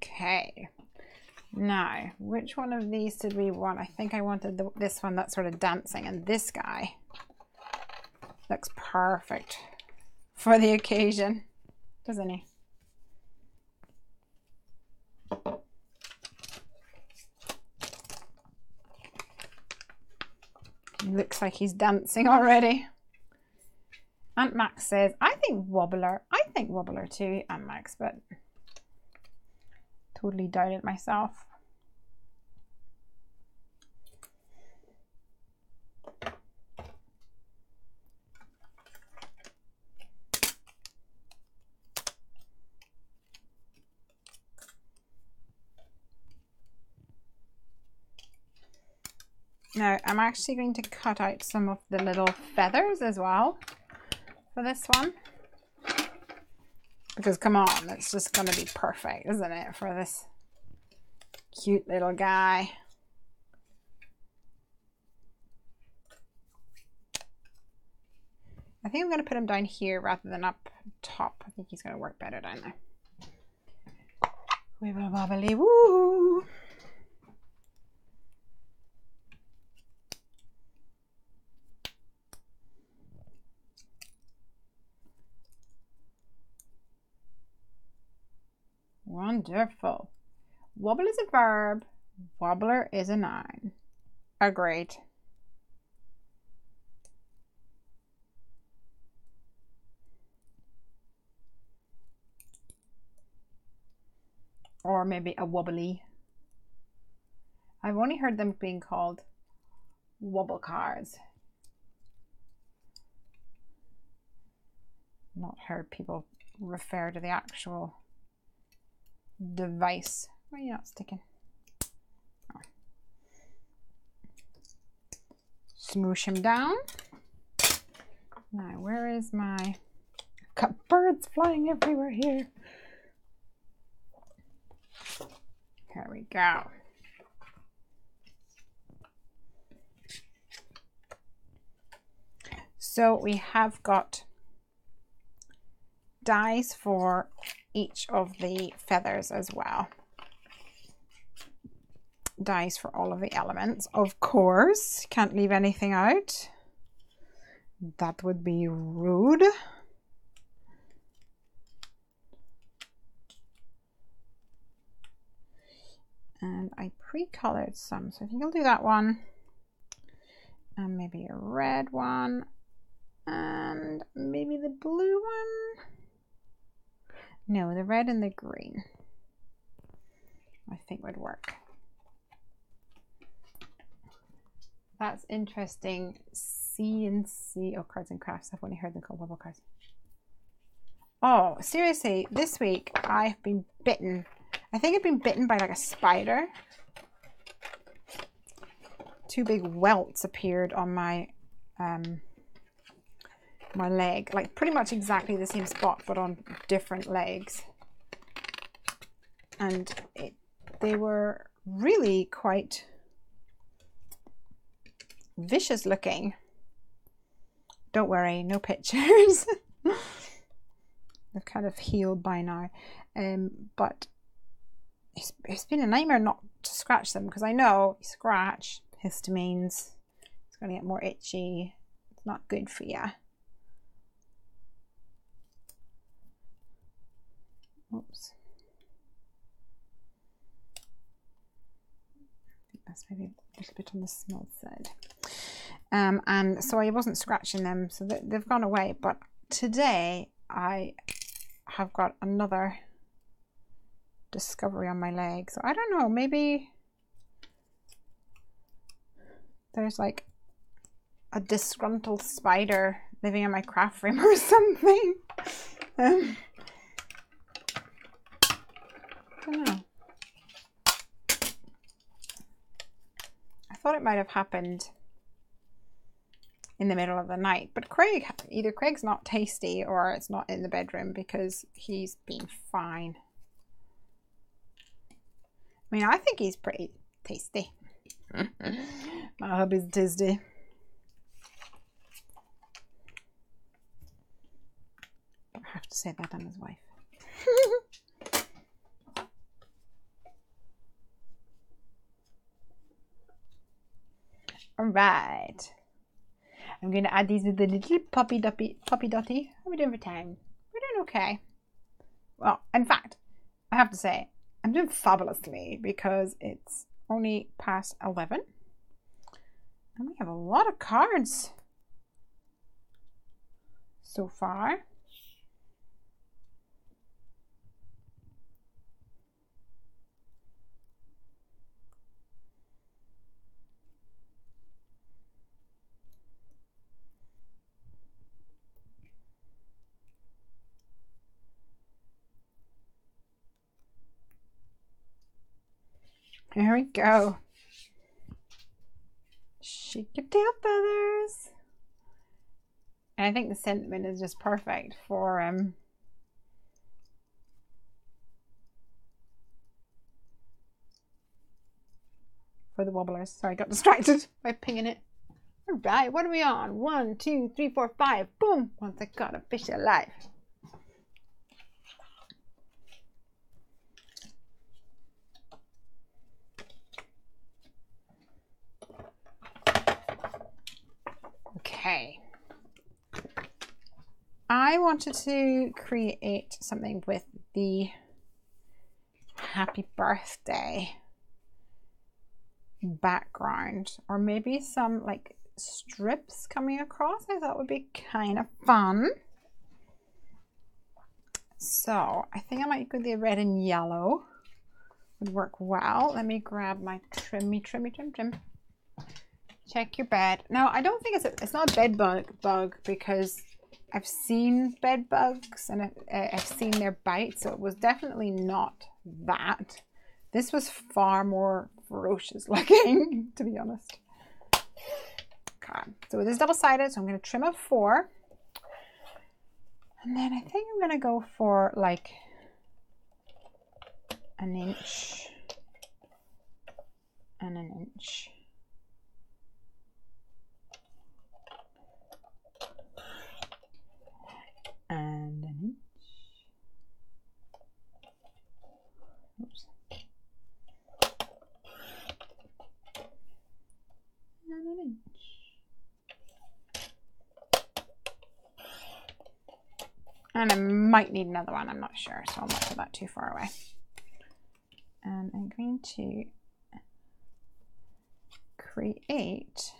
[SPEAKER 1] Okay, now which one of these did we want? I think I wanted this one that's sort of dancing, and this guy looks perfect for the occasion, doesn't he? He looks like he's dancing already. Aunt Max says, I think wobbler. I think wobbler too, Aunt Max, but totally doubt it myself. Now I'm actually going to cut out some of the little feathers as well for this one. Because come on, it's just going to be perfect, isn't it, for this cute little guy. I think I'm going to put him down here rather than up top. I think he's going to work better down there. Wibble wobbly woo! Wonderful. Wobble is a verb. Wobbler is a noun. Agreed. Or maybe a wobbly. I've only heard them being called wobble cards. Not heard people refer to the actual device. Why are you not sticking? Oh. Smoosh him down. Now, where is my... I've got birds flying everywhere here. Here we go. So we have got dies for each of the feathers as well. Dies for all of the elements, of course. Can't leave anything out. That would be rude. And I pre-colored some, so I think I'll do that one. And maybe a red one. And maybe the blue one. No, the red and the green I think would work. That's interesting. C&C, oh, cards and crafts. I've only heard them called bubble cards. Oh, seriously, this week I've been bitten. I think I've been bitten by like a spider. Two big welts appeared on my my leg, like pretty much exactly the same spot, but on different legs. And they were really quite vicious looking. Don't worry, no pictures. They've kind of healed by now, but it's been a nightmare not to scratch them, because I know you scratch, histamines, it's going to get more itchy. It's not good for you. Oops. I think that's maybe a little bit on the small side. And so I wasn't scratching them, so they've gone away. But today I have got another discovery on my leg. So I don't know, maybe there's like a disgruntled spider living in my craft frame or something. I don't know. I thought it might have happened in the middle of the night, but either Craig's not tasty or it's not in the bedroom, because he's been fine. I mean, I think he's pretty tasty. My hubby's tasty. I have to say that I'm his wife. All right. I'm going to add these with the little puppy dotty. How are we doing for time? We're doing okay. Well, in fact, I have to say, I'm doing fabulously, because it's only past 11. And we have a lot of cards so far. Here we go. Shake your tail feathers. And I think the sentiment is just perfect for the wobblers. Sorry, I got distracted by pinging it. All right, what are we on? 1, 2, 3, 4, 5. Boom! Once I got a fish alive. Okay. I wanted to create something with the happy birthday background, or maybe some like strips coming across. I thought would be kind of fun. So I think I might go the red and yellow. Would work well. Let me grab my trim. Check your bed. Now I don't think it's not a bed bug, because I've seen bed bugs and I've seen their bites, so it was definitely not that. This was far more ferocious looking, to be honest. Okay, so it is double-sided, so I'm going to trim up 4. And then I think I'm going to go for like an inch and an inch. And an inch. Oops. And an inch. And I might need another one, I'm not sure, so I'll not put that too far away. And I'm going to create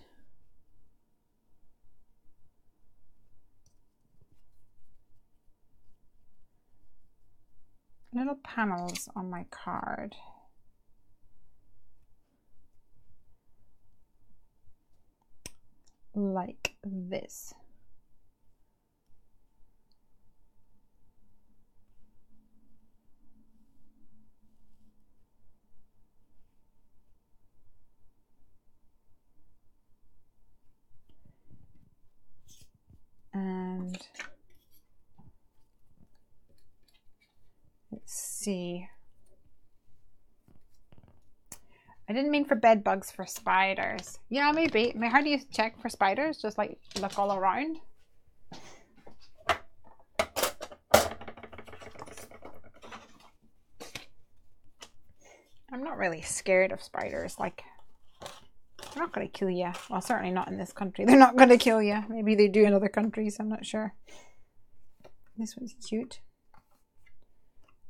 [SPEAKER 1] little panels on my card. Like this. And let's see. I didn't mean for bed bugs, for spiders. Yeah, maybe. How do you check for spiders? Just like look all around. I'm not really scared of spiders. Like, they're not going to kill you. Well, certainly not in this country. They're not going to kill you. Maybe they do in other countries. I'm not sure. This one's cute.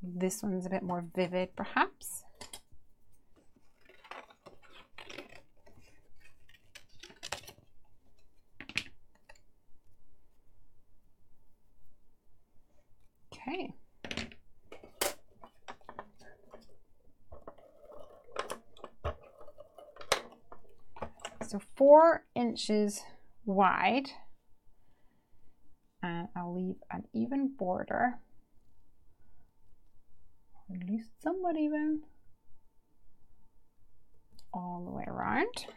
[SPEAKER 1] This one's a bit more vivid, perhaps. Okay. So 4 inches wide, and I'll leave an even border, or at least somewhat even, all the way around.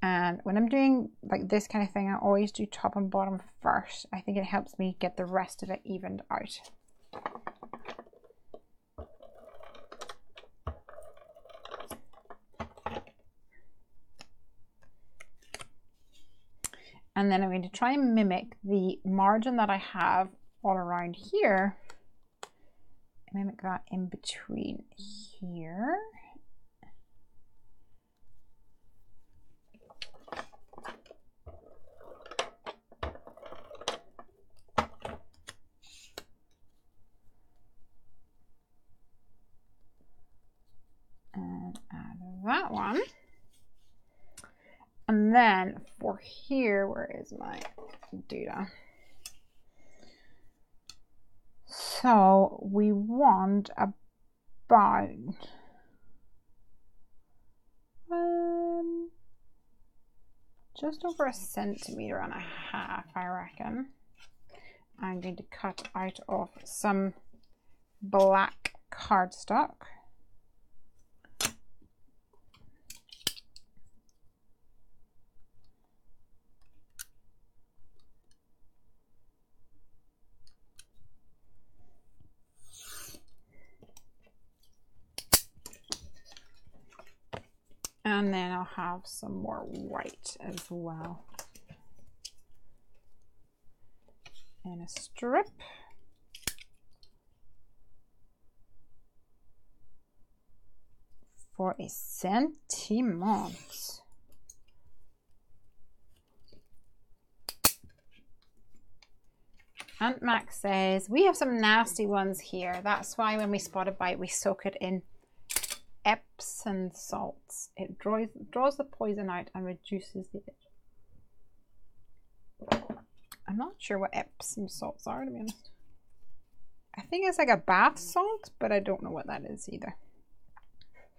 [SPEAKER 1] And when I'm doing like this kind of thing, I always do top and bottom first. I think it helps me get the rest of it evened out. And then I'm going to try and mimic the margin that I have all around here. Mimic that in between here. And add that one. And then for here, where is my data? So we want about just over 1.5 centimeters, I reckon. I'm going to cut out of some black cardstock. And then I'll have some more white as well. And a strip. For 1 centimeter. Aunt Max says, we have some nasty ones here. That's why when we spot a bite, we soak it in Epsom salts. It draws the poison out and reduces the itch. I'm not sure what Epsom salts are, to be honest. I think it's like a bath salt, but I don't know what that is either,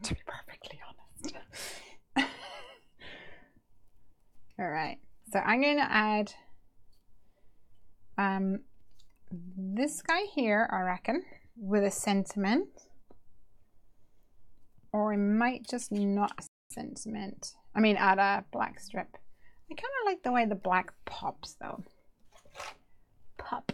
[SPEAKER 1] to be perfectly honest. All right, so I'm going to add this guy here, I reckon, with a sentiment. Or I might just not a sentiment. I mean, add a black strip. I kind of like the way the black pops, though. Pop.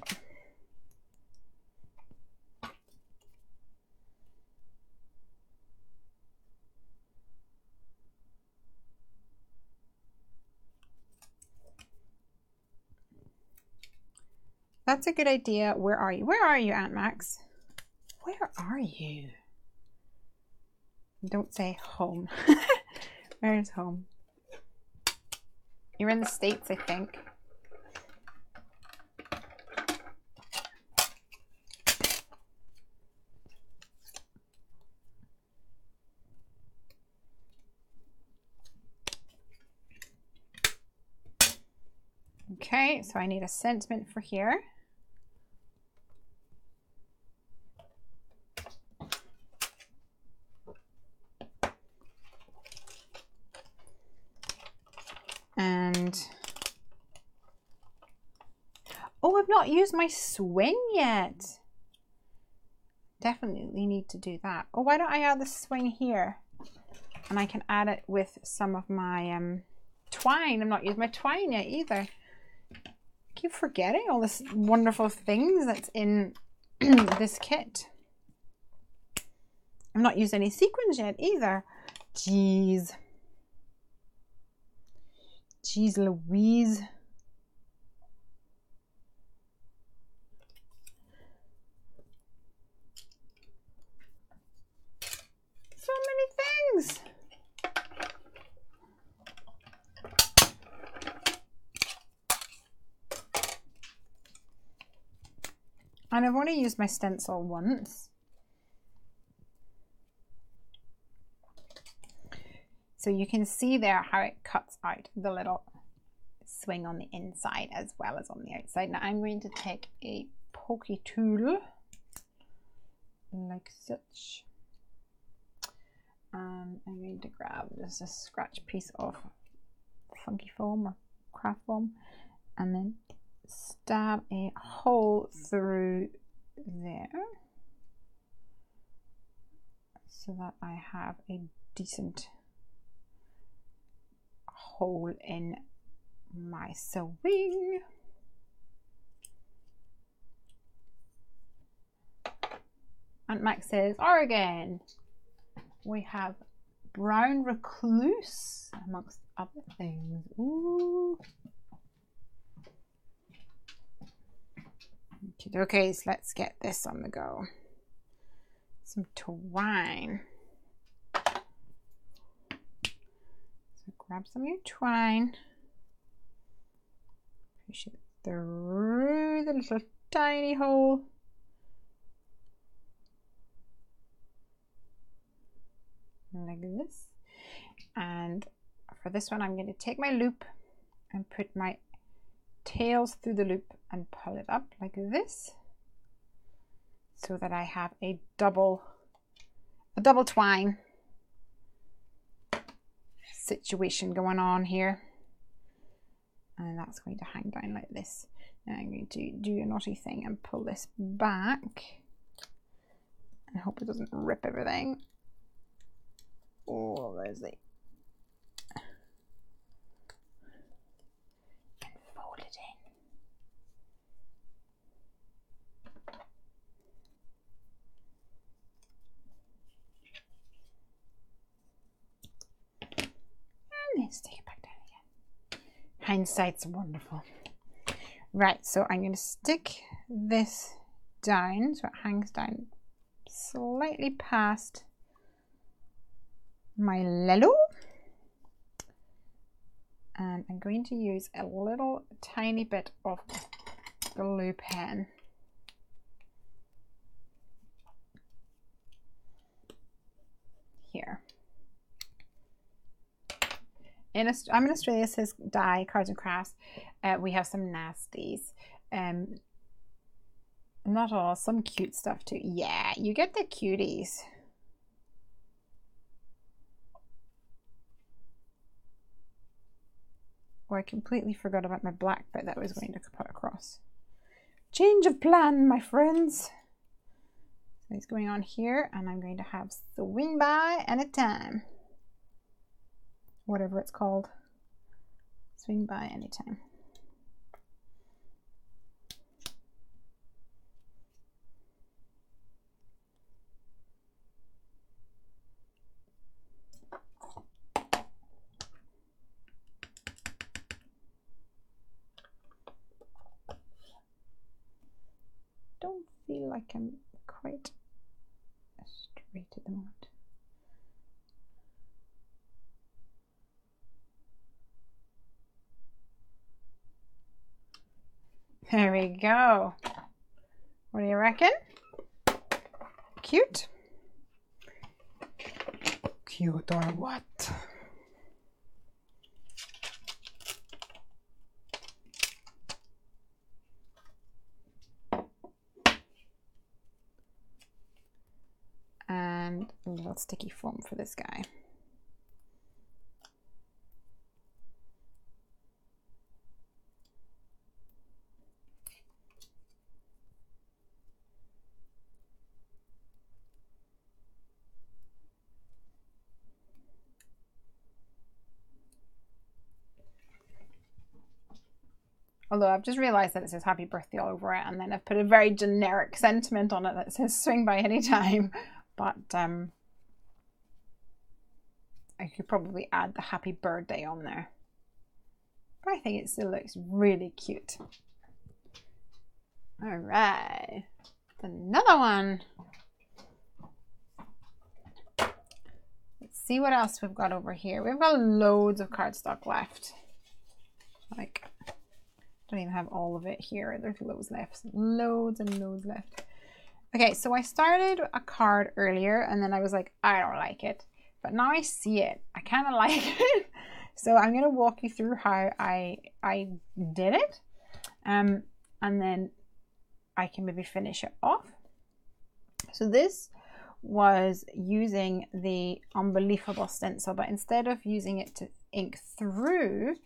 [SPEAKER 1] That's a good idea. Where are you? Where are you, Aunt Max? Where are you? Don't say home. Where's home? You're in the States, I think. Okay, so I need a sentiment for here. And oh, I've not used my swing yet. Definitely need to do that. Oh, why don't I add the swing here? And I can add it with some of my twine. I've not used my twine yet either. I keep forgetting all this wonderful things that's in this kit. I've not used any sequins yet either. Jeez. Jeez Louise. So many things. And I've only used my stencil once. So you can see there how it cuts out the little swing on the inside as well as on the outside. Now I'm going to take a pokey tool like such. And I'm going to grab just a scratch piece of funky foam or craft foam and then stab a hole through there so that I have a decent hole in my sewing. And Max says, Oregon. We have brown recluse amongst other things. Ooh. Okay, so let's get this on the go. Some twine. So grab some of your twine. Push it through the little tiny hole. Like this. And for this one, I'm going to take my loop and put my tails through the loop and pull it up like this so that I have a double twine situation going on here, and that's going to hang down like this. Now I'm going to do a naughty thing and pull this back and hope it doesn't rip everything. Oh, there's the and fold it in. And then stick it back down again. Hindsight's wonderful. Right, so I'm going to stick this down so it hangs down slightly past my lello, and I'm going to use a little tiny bit of glue pen here. I'm in Australia, it says Dye Cards and Crafts. We have some nasties. Not all, some cute stuff too. Yeah, you get the cuties. Oh, I completely forgot about my black bit that I was going to put across. Change of plan, my friends. So it's going on here, and I'm going to have swing by anytime. Whatever it's called. Swing by anytime. Don't feel like I'm quite straight at the moment. There we go. What do you reckon? Cute? Cute or what? And a little sticky foam for this guy. Although I've just realized that it says happy birthday all over it, and then I've put a very generic sentiment on it that says swing by any time. But I could probably add the happy birthday on there. But I think it still looks really cute. All right, another one. Let's see what else we've got over here. We've got loads of cardstock left. Like, don't even have all of it here. There's loads left. Loads and loads left. Okay, so I started a card earlier and then I was like, I don't like it. But now I see it. I kind of like it. So I'm going to walk you through how I did it. And then I can maybe finish it off. So this was using the Unbelievable stencil, but instead of using it to ink through,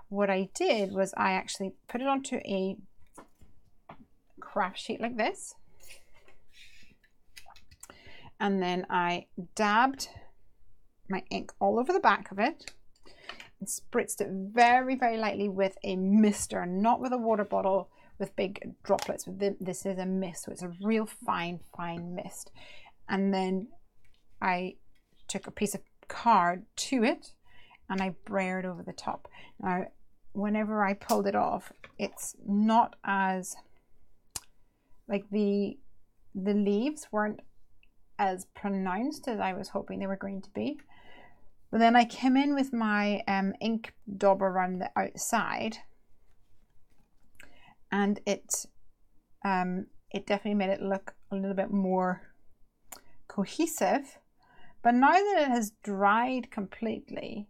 [SPEAKER 1] what I did was I actually put it onto a craft sheet like this. And then I dabbed my ink all over the back of it and spritzed it very, very lightly with a mister, not with a water bottle with big droplets. This is a mist, so it's a real fine, fine mist. And then I took a piece of card to it and I brayered over the top. Now, whenever I pulled it off, it's not as, like the leaves weren't as pronounced as I was hoping they were going to be. But then I came in with my ink daub around the outside, and it definitely made it look a little bit more cohesive. But now that it has dried completely,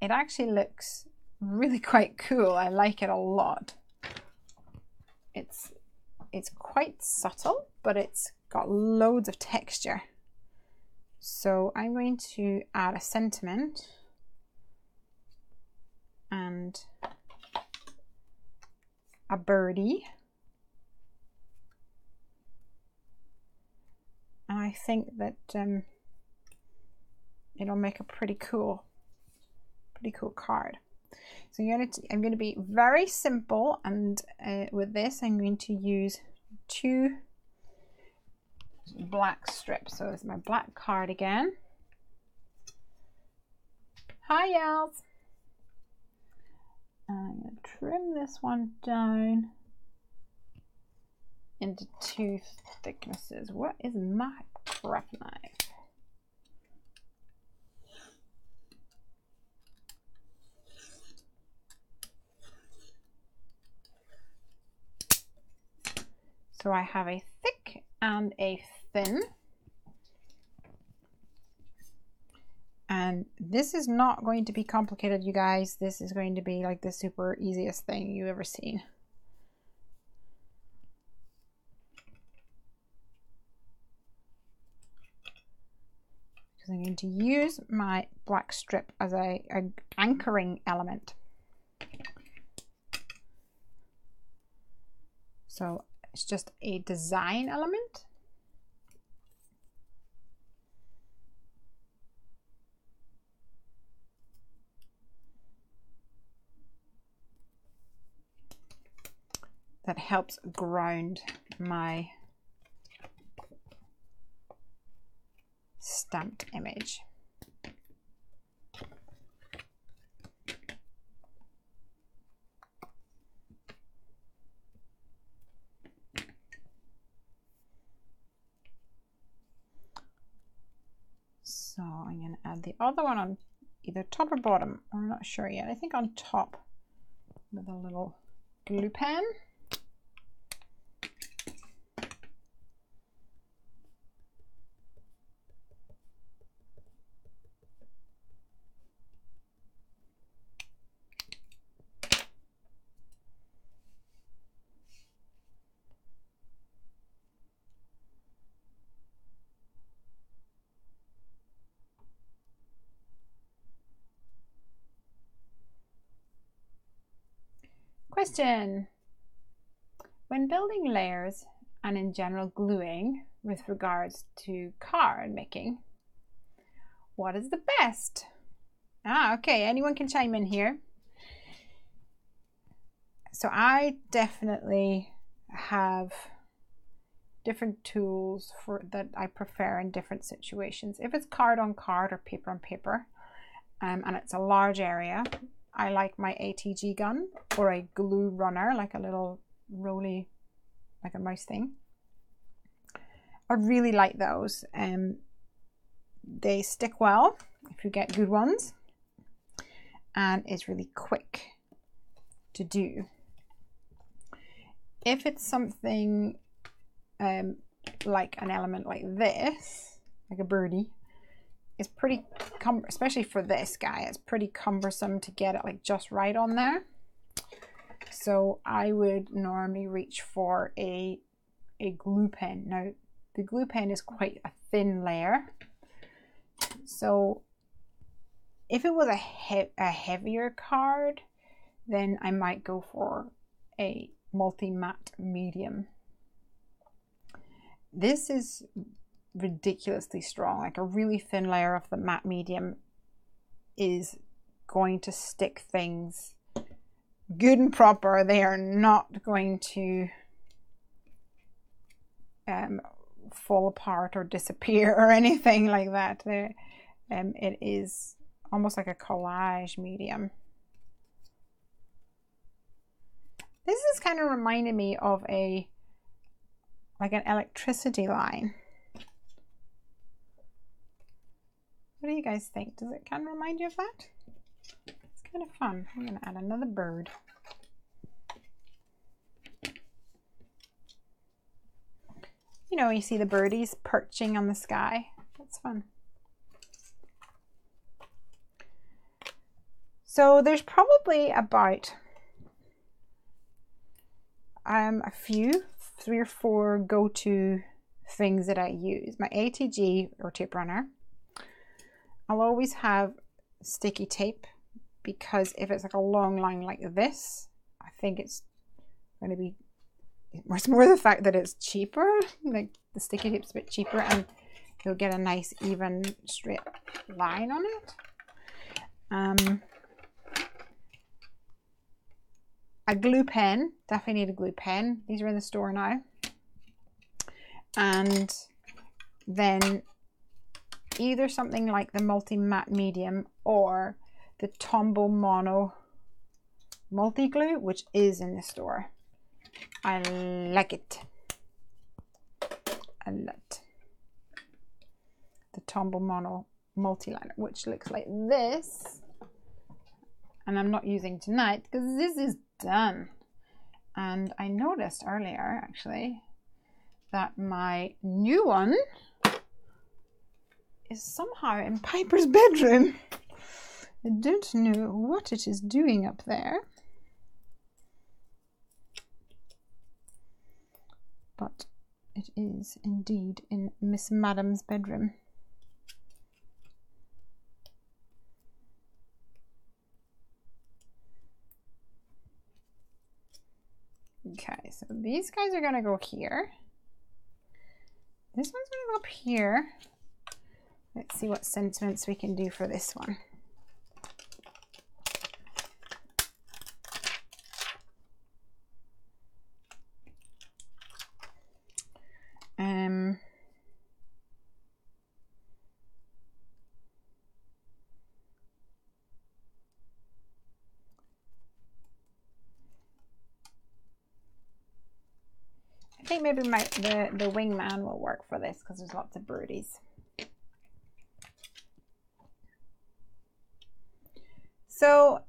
[SPEAKER 1] it actually looks really quite cool. I like it a lot. It's quite subtle, but it's got loads of texture. So I'm going to add a sentiment and a birdie. And I think that it'll make a pretty cool card. So I'm going to be very simple, and with this I'm going to use 2 black strips. So it's my black card again. Hi, Yels. I'm going to trim this one down into 2 thicknesses. What is my craft knife? So I have a thick and a thin. And this is not going to be complicated, you guys. This is going to be like the super easiest thing you've ever seen. Because I'm going to use my black strip as a anchoring element. So it's just a design element. That helps ground my stamped image. So I'm going to add the other one on either top or bottom. I'm not sure yet. I think on top with a little glue pen. Question. When building layers and in general gluing with regards to card making, what is the best? Okay, anyone can chime in here. So I definitely have different tools that I prefer in different situations. If it's card on card or paper on paper, and it's a large area, I like my ATG gun or a glue runner, like a little roly, like a mouse thing. I really like those. They stick well if you get good ones, and it's really quick to do. If it's something like an element like this, like a birdie, it's pretty especially for this guy, it's pretty cumbersome to get it like just right on there. So I would normally reach for a glue pen. Now the glue pen is quite a thin layer, so if it was a heavier card, then I might go for a multi-matte medium. This is ridiculously strong. Like a really thin layer of the matte medium is going to stick things good and proper. They are not going to fall apart or disappear or anything like that. It is almost like a collage medium. This is kind of reminding me of like an electricity line. What do you guys think? Does it kind of remind you of that? It's kind of fun. I'm going to add another bird. You know, you see the birdies perching on the sky. That's fun. So there's probably about a few, 3 or 4 go-to things that I use. My ATG or tape runner. I'll always have sticky tape, because if it's like a long line like this, I think it's going to be, it's more the fact that it's cheaper, like the sticky tape's a bit cheaper, and you'll get a nice even straight line on it. A glue pen, definitely need a glue pen. These are in the store now. And then either something like the multi-matte medium or the Tombow Mono multi-glue, which is in the store. I like it a lot. The Tombow Mono multi-liner, which looks like this. And I'm not using tonight because this is done. And I noticed earlier actually that my new one is somehow in Piper's bedroom. I don't know what it is doing up there, but it is indeed in Miss Madam's bedroom. Okay, so these guys are gonna go here. This one's gonna go up here. Let's see what sentiments we can do for this one. I think maybe the Wingman will work for this because there's lots of birdies. So,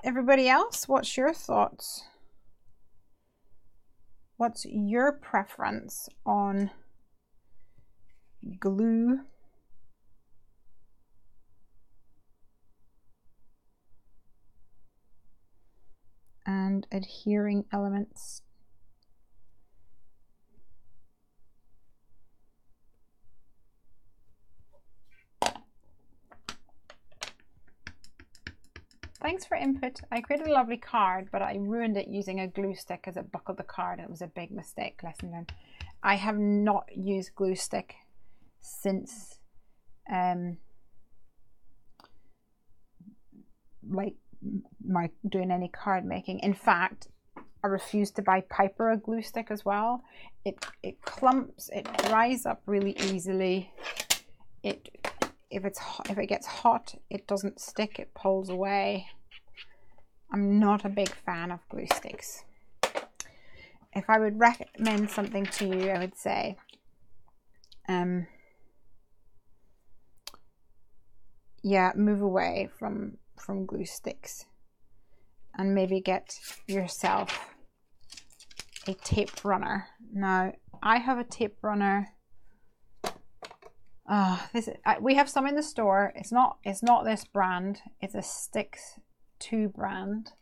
[SPEAKER 1] everybody else, what's your thoughts? What's your preference on glue and adhering elements? Thanks for input. I created a lovely card, but I ruined it using a glue stick as it buckled the card. It was a big mistake. Lesson learned. I have not used glue stick since like my doing any card making. In fact, I refuse to buy Piper a glue stick as well. It clumps, it dries up really easily. If it gets hot, it doesn't stick, it pulls away. I'm not a big fan of glue sticks. If I would recommend something to you, I would say yeah, move away from glue sticks and maybe get yourself a tape runner. Now, I have a tape runner. We have some in the store. It's not this brand. It's a Sticks 2 brand.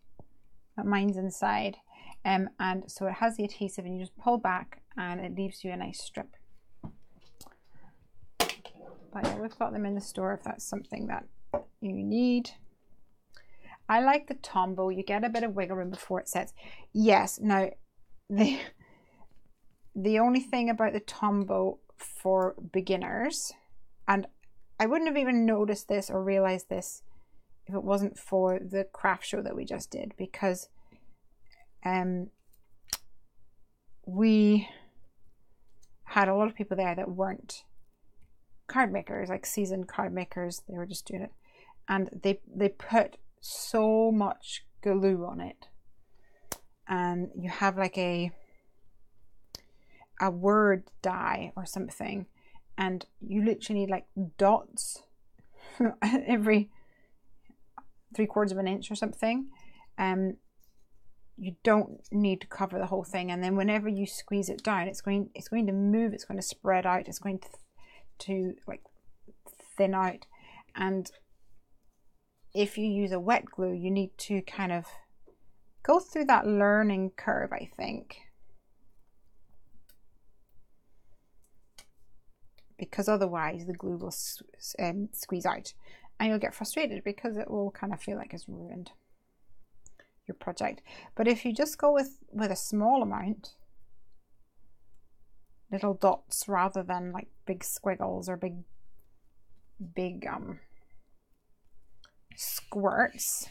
[SPEAKER 1] Mine's inside, and so it has the adhesive, and you just pull back, and it leaves you a nice strip. But yeah, we've got them in the store if that's something that you need. I like the Tombow. You get a bit of wiggle room before it sets. Yes. Now, the only thing about the Tombow for beginners, and I wouldn't have even noticed this or realized this if it wasn't for the craft show that we just did, because we had a lot of people there that weren't card makers, like seasoned card makers. They were just doing it, and they put so much glue on it, and you have like a word die or something, and you literally need like dots every 3/4 of an inch or something. You don't need to cover the whole thing, and then whenever you squeeze it down, it's going to move, it's going to spread out, it's going to like thin out. And if you use a wet glue, you need to kind of go through that learning curve, I think, because otherwise the glue will squeeze out, and you'll get frustrated because it will kind of feel like it's ruined your project. But if you just go with a small amount, little dots rather than like big squiggles or big squirts,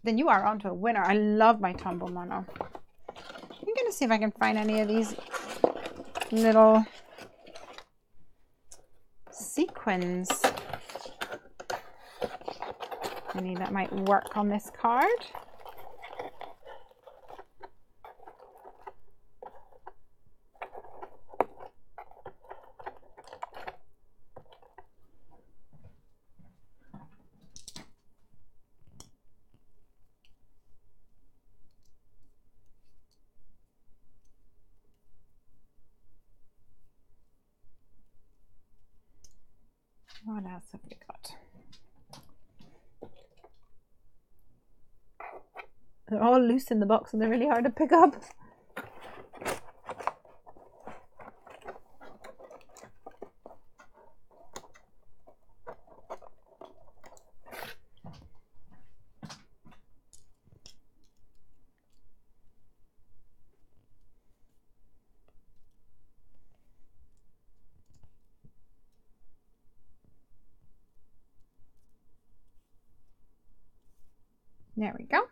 [SPEAKER 1] then you are onto a winner. I love my Tombow Mono. I'm gonna see if I can find any of these little sequins. Any that might work on this card. What else have we got? They're all loose in the box and they're really hard to pick up. There we go.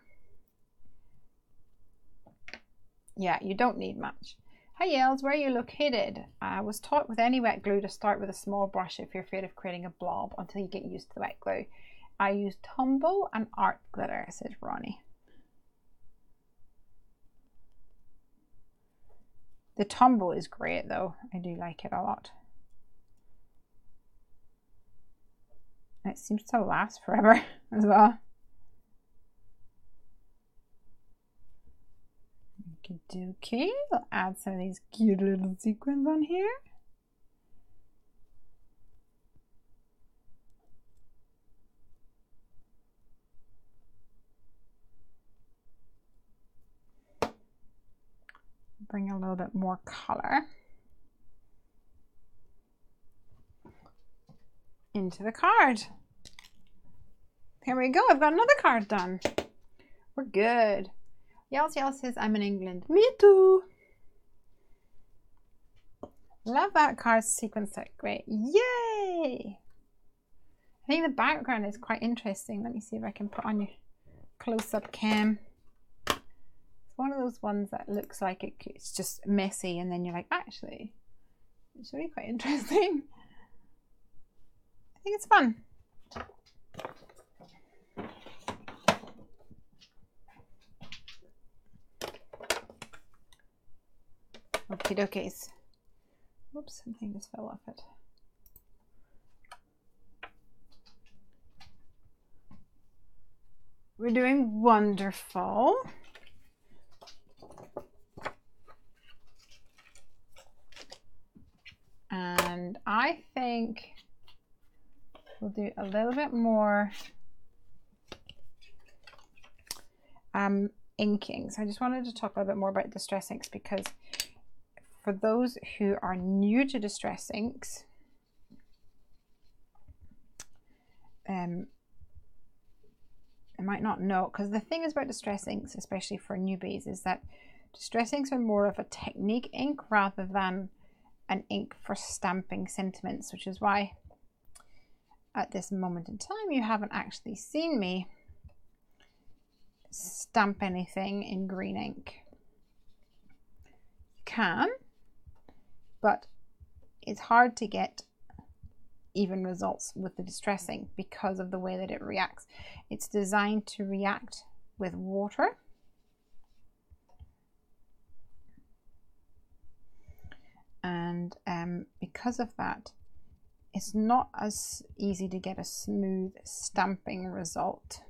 [SPEAKER 1] Yeah, you don't need much. Hi Yels, where are you located? I was taught with any wet glue to start with a small brush if you're afraid of creating a blob until you get used to the wet glue. I use Tombow and art glitter, says Ronnie. The Tombow is great though. I do like it a lot. And it seems to last forever as well. Okay, we'll add some of these cute little sequins on here. Bring a little bit more color. into the card. Here we go. I've got another card done. We're good. Yell says, I'm in England. Me too. Love that card sequence. Great. Yay! I think the background is quite interesting. Let me see if I can put on your close-up cam. It's one of those ones that looks like it's just messy, and then you're like, actually, it's really quite interesting. I think it's fun. Okie dokies. Oops, something just fell off it. We're doing wonderful. And I think we'll do a little bit more inking. So I just wanted to talk a little bit more about distress inks, because for those who are new to distress inks, I might not know, because the thing is about distress inks, especially for newbies, is that distress inks are more of a technique ink rather than an ink for stamping sentiments, which is why at this moment in time you haven't actually seen me stamp anything in green ink. You can, but it's hard to get even results with the distress ink because of the way that it reacts. It's designed to react with water. And because of that, it's not as easy to get a smooth stamping result.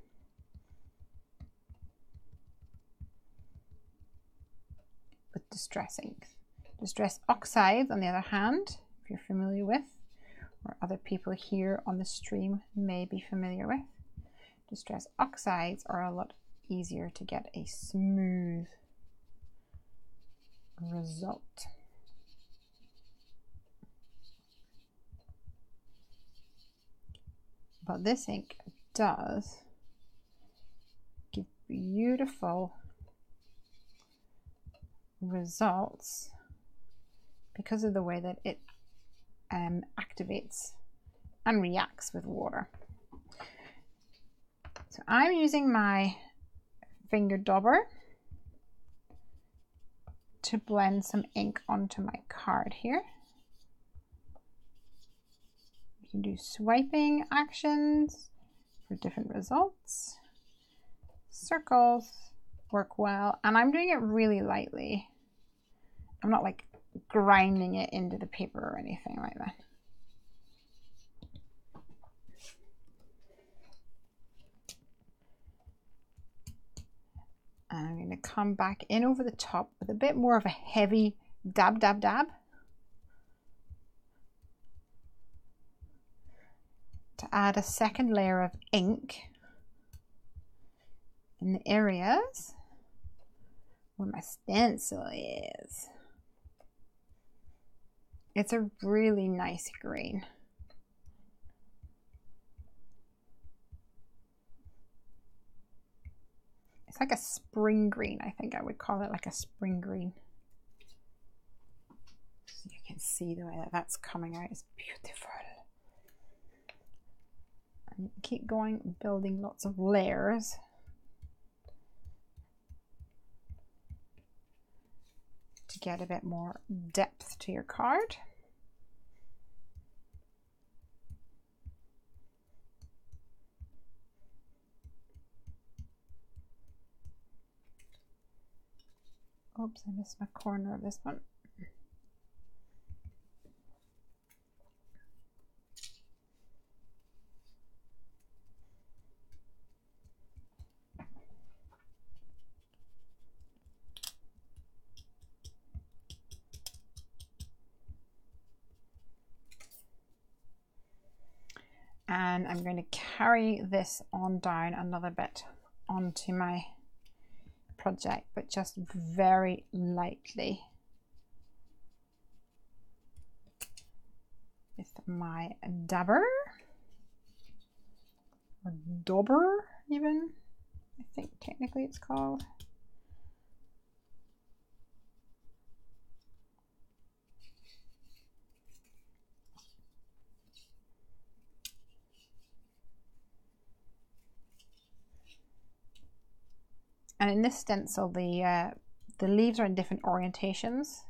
[SPEAKER 1] With distress inks. Distress oxides, on the other hand, if you're familiar with, or other people here on the stream may be familiar with, distress oxides are a lot easier to get a smooth result. But this ink does give beautiful results because of the way that it activates and reacts with water. So I'm using my finger dauber to blend some ink onto my card here. You can do swiping actions for different results. Circles work well, and I'm doing it really lightly. I'm not like grinding it into the paper or anything like that. And I'm going to come back in over the top with a bit more of a heavy dab, dab, dab to add a second layer of ink in the areas where my stencil is. It's a really nice green. It's like a spring green. I think I would call it like a spring green. So you can see the way that that's coming out. It's beautiful. And keep going, building lots of layers. To get a bit more depth to your card. Oops, I missed my corner of this one. And I'm going to carry this on down another bit onto my project, but just very lightly with my dabber. or dauber even, I think technically it's called. And in this stencil, the leaves are in different orientations.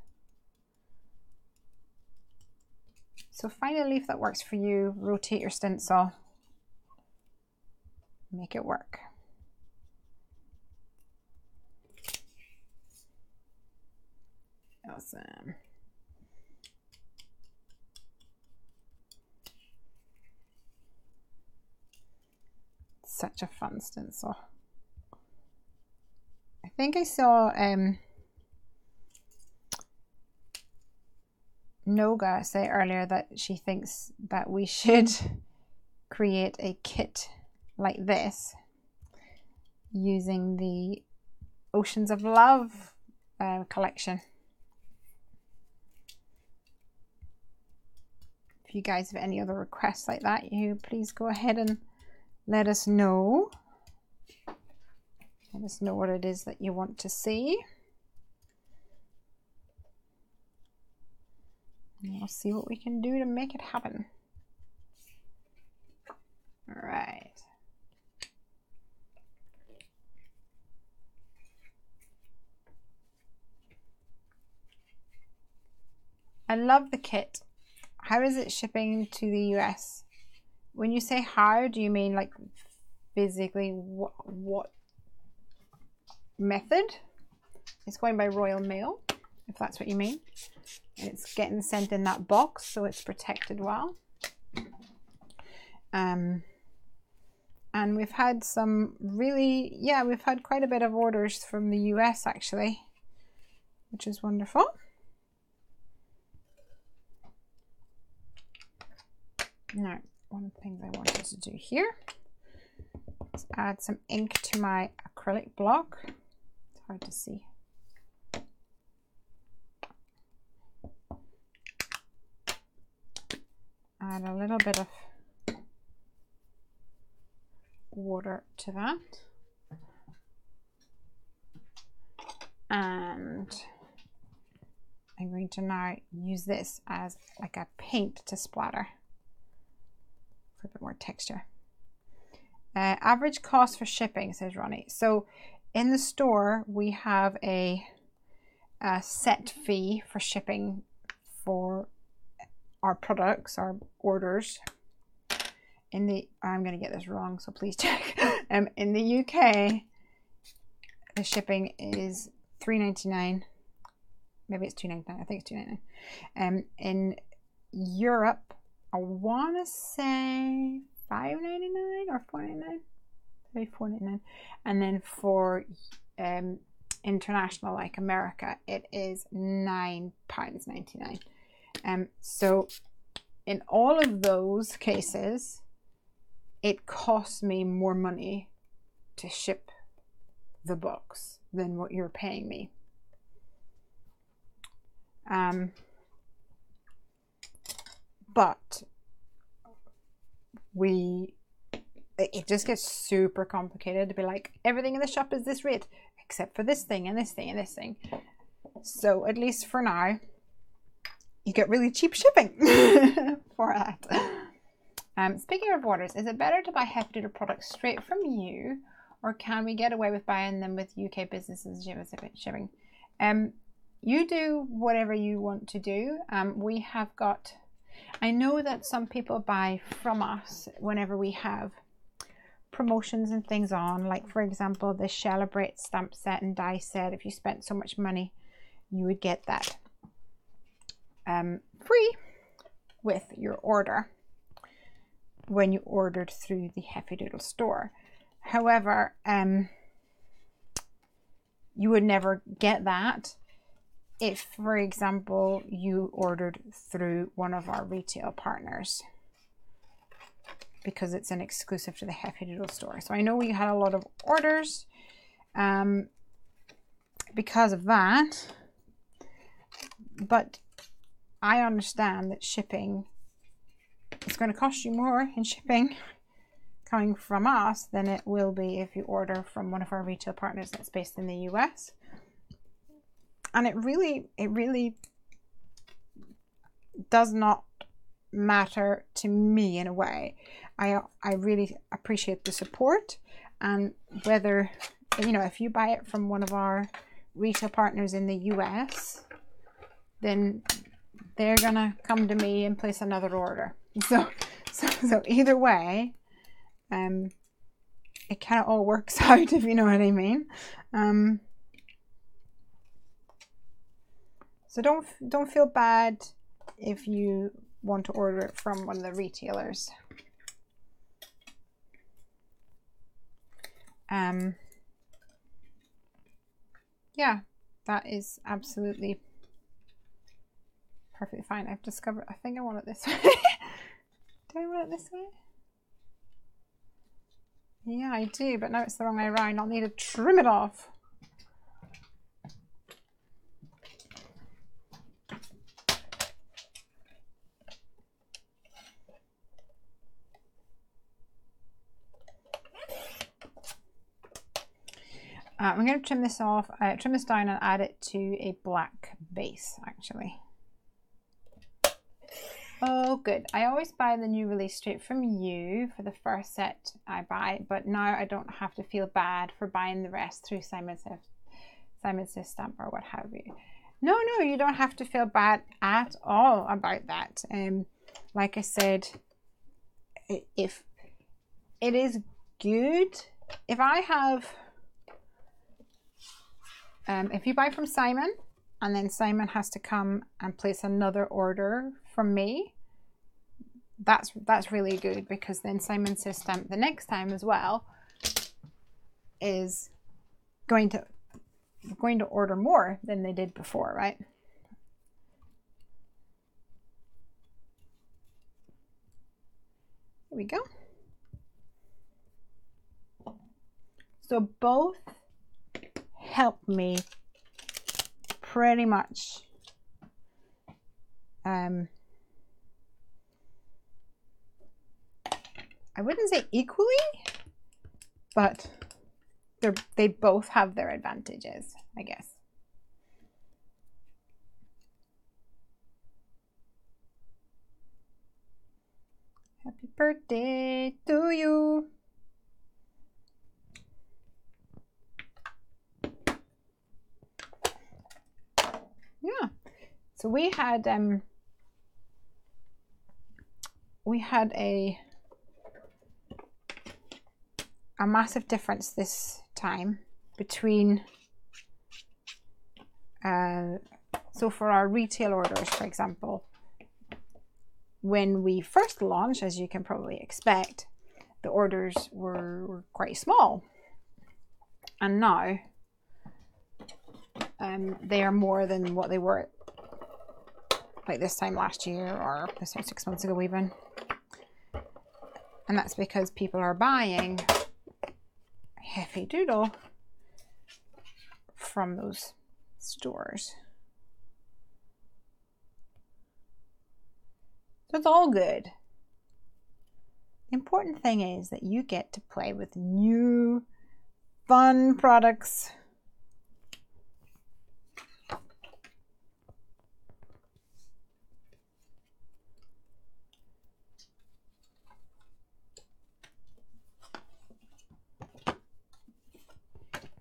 [SPEAKER 1] So find a leaf that works for you, rotate your stencil, make it work. Awesome. Such a fun stencil. I think I saw Noga say earlier that she thinks that we should create a kit like this using the Oceans of Love collection. If you guys have any other requests like that, you please go ahead and let us know. Let us know what it is that you want to see. And we'll see what we can do to make it happen. All right. I love the kit. How is it shipping to the US? When you say how, do you mean like physically what method? It's going by Royal Mail, if that's what you mean. And it's getting sent in that box, so it's protected well. And we've had some really, yeah, we've had quite a bit of orders from the US actually, which is wonderful. Now, one of the things I wanted to do here is add some ink to my acrylic block. It's hard to see. Add a little bit of water to that. And I'm going to now use this as like a paint to splatter for a bit more texture. Average cost for shipping, says Ronnie. So in the store we have a set fee for shipping for our products, our orders. In the, I'm going to get this wrong, so please check. In the UK, the shipping is $3.99. Maybe it's $2.99. I think it's $2.99. In Europe, I want to say $5.99 or $4.99. Maybe $4.99. And then for international, like America, it is £9.99. So in all of those cases, it costs me more money to ship the books than what you're paying me. But it just gets super complicated to be like, everything in the shop is this rate, except for this thing and this thing and this thing. So at least for now, you get really cheap shipping for that. Speaking of orders, is it better to buy Heffy Doodle products straight from you, or can we get away with buying them with UK businesses shipping? You do whatever you want to do. We have got, I know that some people buy from us whenever we have promotions and things on, like for example the Celebrate stamp set and die set. If you spent so much money, you would get that free with your order when you ordered through the Heffy Doodle store. However, you would never get that if, for example, you ordered through one of our retail partners, because it's an exclusive to the Heffy Doodle store. So I know we had a lot of orders because of that, but I understand that shipping is going to cost you more in shipping coming from us than it will be if you order from one of our retail partners that's based in the US. And it really does not matter to me in a way. I really appreciate the support, and whether, you know, if you buy it from one of our retail partners in the US, then they're gonna come to me and place another order. So either way, it kind of all works out, if you know what I mean. So don't feel bad if you want to order it from one of the retailers. Yeah, that is absolutely perfectly fine. I've discovered, I think I want it this way. Do I want it this way? Yeah, I do, but now it's the wrong way around. I'll need to trim it off. I'm going to trim this off, trim this down and add it to a black base, actually. Oh, good. I always buy the new release straight from you for the first set I buy, but now I don't have to feel bad for buying the rest through Simon Says Stamp or what have you. No, you don't have to feel bad at all about that. Like I said, if it is good, if I have... if you buy from Simon and then Simon has to come and place another order from me, that's really good, because then Simon Says Stamp the next time as well is going to order more than they did before, right? Here we go. So both help me pretty much I wouldn't say equally, but they both have their advantages, I guess. Happy birthday to you. Yeah, so we had a massive difference this time between so for our retail orders, for example, when we first launched, as you can probably expect, the orders were quite small, and now they are more than what they were like this time last year, or this time 6 months ago even. And that's because people are buying Heffy Doodle from those stores. So it's all good. The important thing is that you get to play with new, fun products.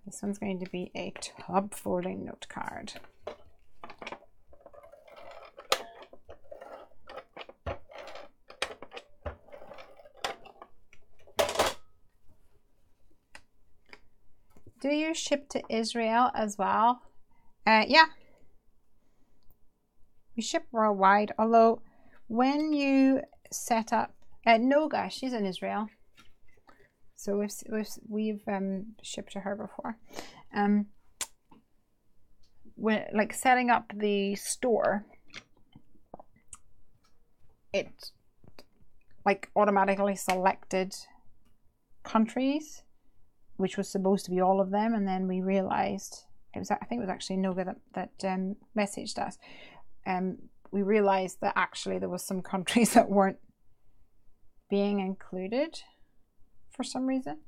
[SPEAKER 1] This one's going to be a tub folding note card. Do you ship to Israel as well? Yeah. We ship worldwide, although when you set up... Noga, she's in Israel. So we've shipped to her before. When like setting up the store, it like automatically selected countries, which was supposed to be all of them, and then we realized I think it was actually Noga that messaged us. We realized that actually there was some countries that weren't being included. for some reason.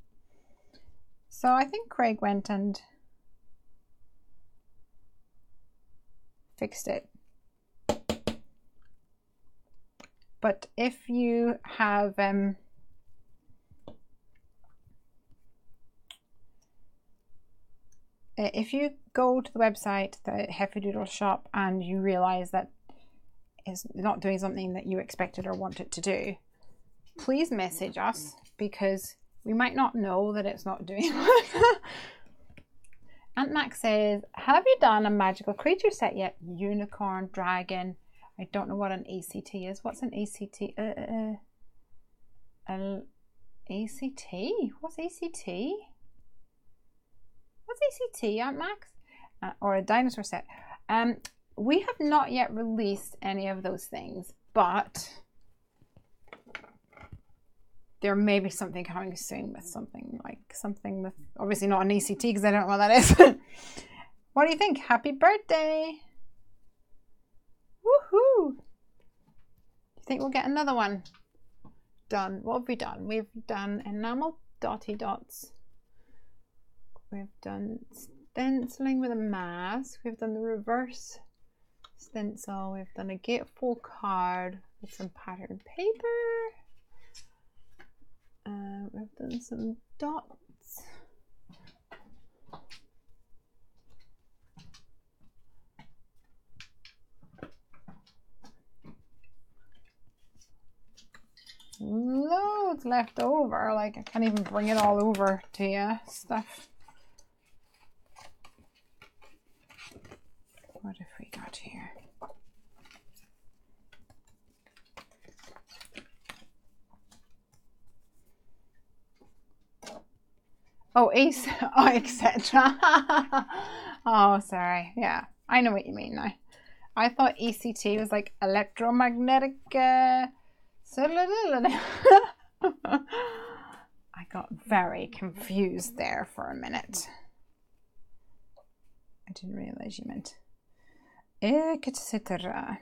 [SPEAKER 1] So I think Craig went and fixed it. But if you have if you go to the website, the Heffy Doodle shop, and you realize that it's not doing something that you expected or wanted to do, please message us, because we might not know that it's not doing it. Aunt Max says, have you done a magical creature set yet? Unicorn, dragon. I don't know what an ACT is. What's an ACT? ACT? What's ACT? What's ACT, Aunt Max? Or a dinosaur set. We have not yet released any of those things, but there may be something coming soon with something with, obviously not an ACT because I don't know what that is. What do you think? Happy birthday! Woohoo! Do you think we'll get another one done? What have we done? We've done enamel dotty dots. We've done stenciling with a mask. We've done the reverse stencil. We've done a gatefold card with some patterned paper. We've done some dots. Loads left over. Like, I can't even bring it all over to you. Stuff. What have we got here? Oh, Ace, oh, etc. Oh, sorry. Yeah, I know what you mean now. I thought ECT was like electromagnetic. I got very confused there for a minute. I didn't realize you meant etc.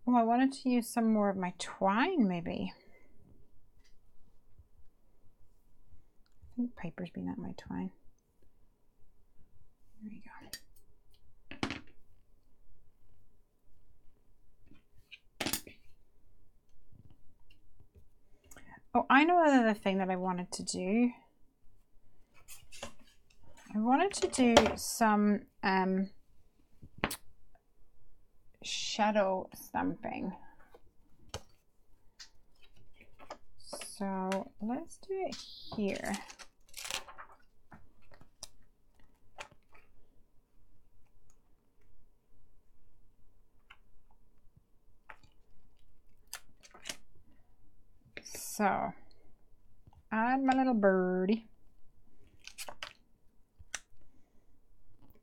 [SPEAKER 1] Oh, I wanted to use some more of my twine, maybe. I think Piper's been at my twine. There we go. Oh, I know another thing that I wanted to do. I wanted to do some shadow stamping. So let's do it here. So add my little birdie.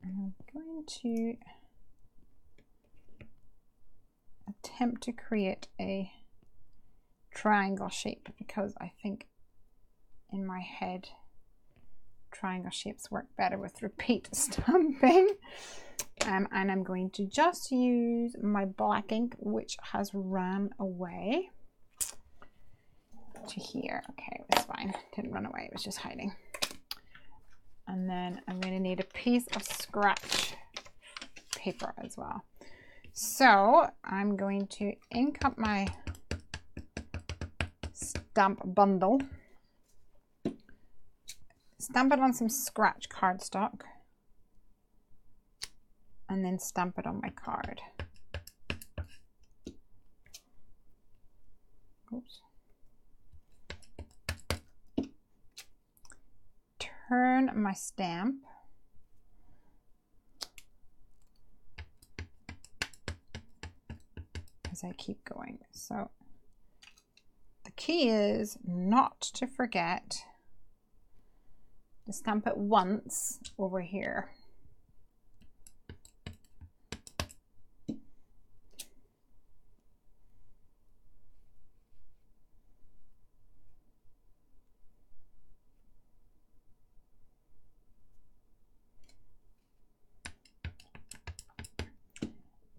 [SPEAKER 1] I'm going to attempt to create a triangle shape, because I think in my head triangle shapes work better with repeat stamping. And I'm going to just use my black ink, which has ran away to here. Okay, it was fine. Didn't run away, it was just hiding. And then I'm going to need a piece of scratch paper as well. So I'm going to ink up my stamp bundle, stamp it on some scratch cardstock, and then stamp it on my card. Oops. Turn my stamp as I keep going. So the key is not to forget to stamp it once over here.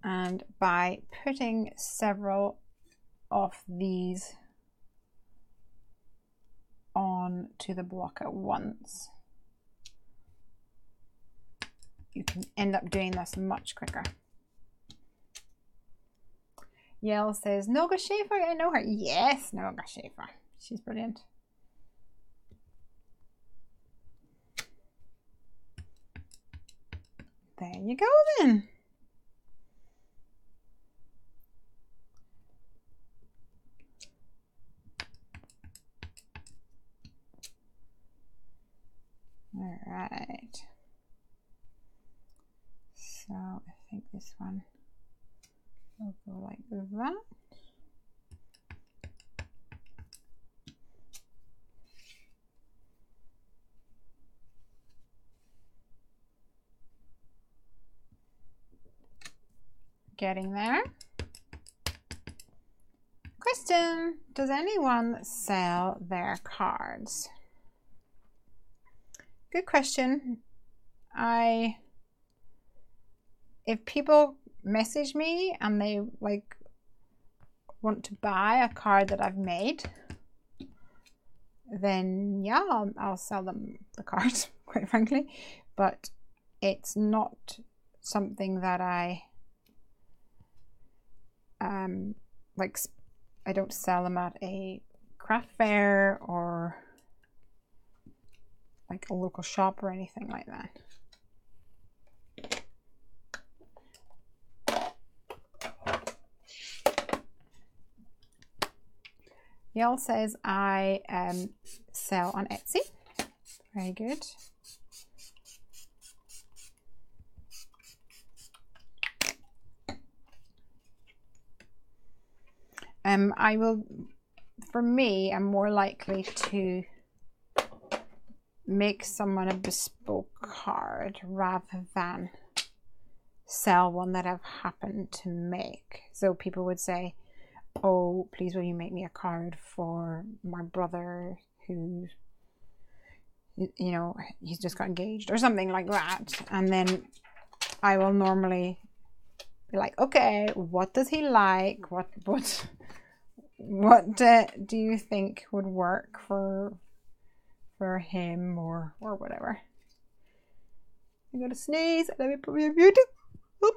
[SPEAKER 1] And by putting several of these on to the block at once, you can end up doing this much quicker. Yell says, Noga Schaefer, I know her. Yes, Noga Schaefer. She's brilliant. There you go then. All right. So I think this one will go like that. Getting there. Question: does anyone sell their cards? Good question. If people message me and they like want to buy a card that I've made, then yeah, I'll sell them the card, quite frankly. But it's not something that I like. I don't sell them at a craft fair or like a local shop or anything like that. Y'all says I sell on Etsy. Very good. I will, for me, I'm more likely to make someone a bespoke card rather than sell one that I've happened to make. So people would say, oh, please will you make me a card for my brother who, you know, he's just got engaged or something like that. And then I will normally be like, okay, what does he like? What do you think would work for him or whatever? I'm gonna sneeze. Let me put me on mute. Oop.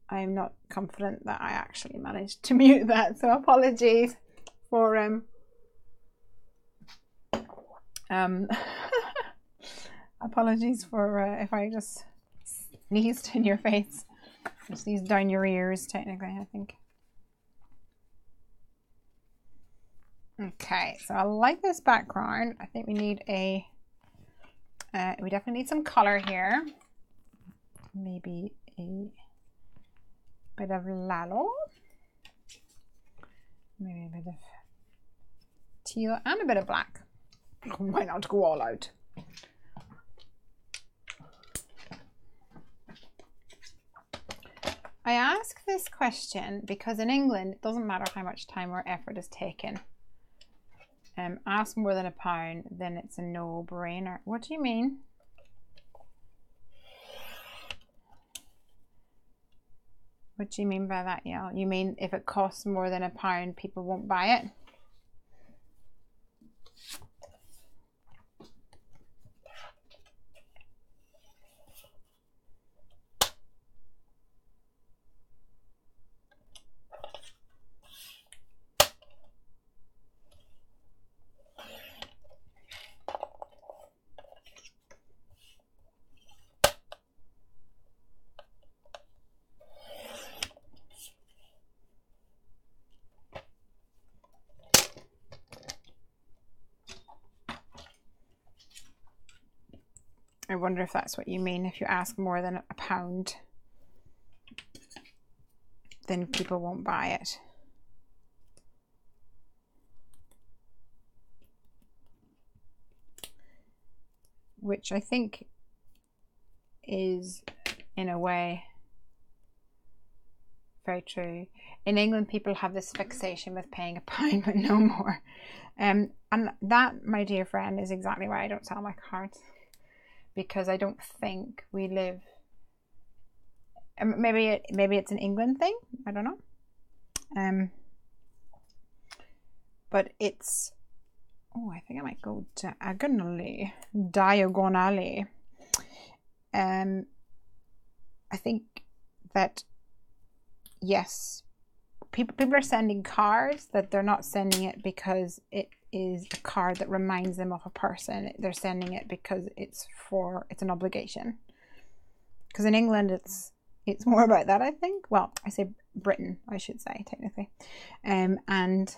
[SPEAKER 1] I am not confident that I actually managed to mute that, so apologies for apologies for if I just sneezed in your face. I sneezed down your ears, technically, I think. Okay, so I like this background. I think we need a, we definitely need some color here. Maybe a bit of Lalo. Maybe a bit of teal and a bit of black. Why not go all out? I ask this question because in England, it doesn't matter how much time or effort is taken. Ask more than £1, then it's a no-brainer. What do you mean? What do you mean by that, yeah? You mean if it costs more than £1, people won't buy it? I wonder if that's what you mean. If you ask more than £1, then people won't buy it. Which I think is, in a way, very true. In England, people have this fixation with paying £1 but no more. And that, my dear friend, is exactly why I don't sell my cards. because I don't think we live. Maybe it's an England thing. I don't know. But it's. Oh, I think I might go diagonally. I think that yes, people are sending cards, that they're not sending it because it is a card that reminds them of a person. They're sending it because it's an obligation. Because in England, it's more about that, I think. Well, I say Britain, I should say, technically. And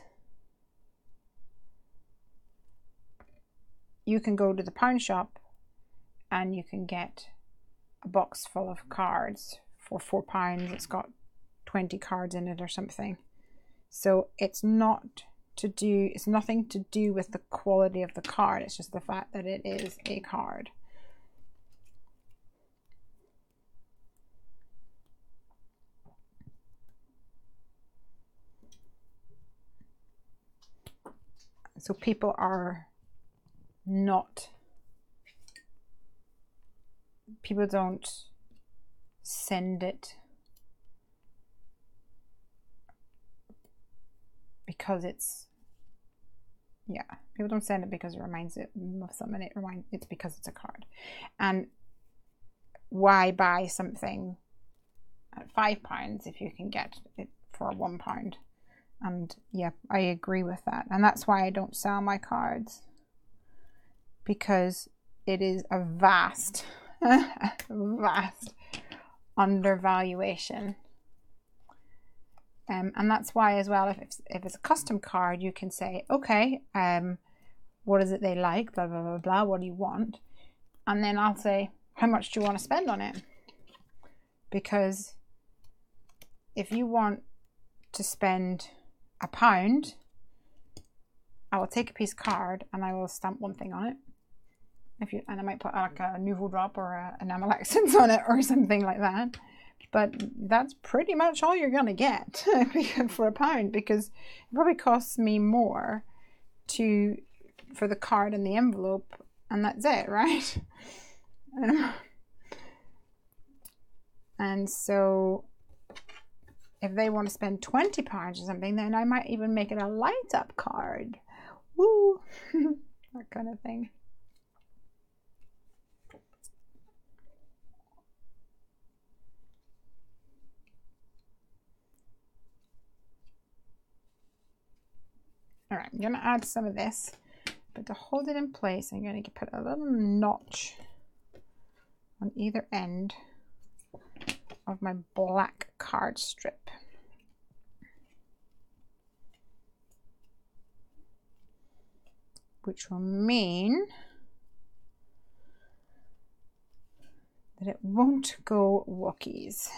[SPEAKER 1] you can go to the pound shop and you can get a box full of cards for £4. It's got 20 cards in it or something. So it's nothing to do with the quality of the card. It's just the fact that it is a card. So people don't send it because people don't send it because it reminds them of something. It's because it's a card. And why buy something at £5 if you can get it for £1? And yeah, I agree with that. And that's why I don't sell my cards, because it is a vast undervaluation. And that's why as well, if it's a custom card, you can say, okay, what is it they like, blah, blah, blah, blah, what do you want? And then I'll say, how much do you want to spend on it? Because if you want to spend £1, I will take a piece of card and I will stamp one thing on it. And I might put like a Nouveau Drop or an enamel accents on it or something like that. But that's pretty much all you're going to get for £1, because it probably costs me more for the card and the envelope, and that's it, right? And so if they want to spend £20 or something, then I might even make it a light up card. Woo! That kind of thing. All right, I'm going to add some of this, but to hold it in place, I'm going to put a little notch on either end of my black card strip. Which will mean that it won't go wookies.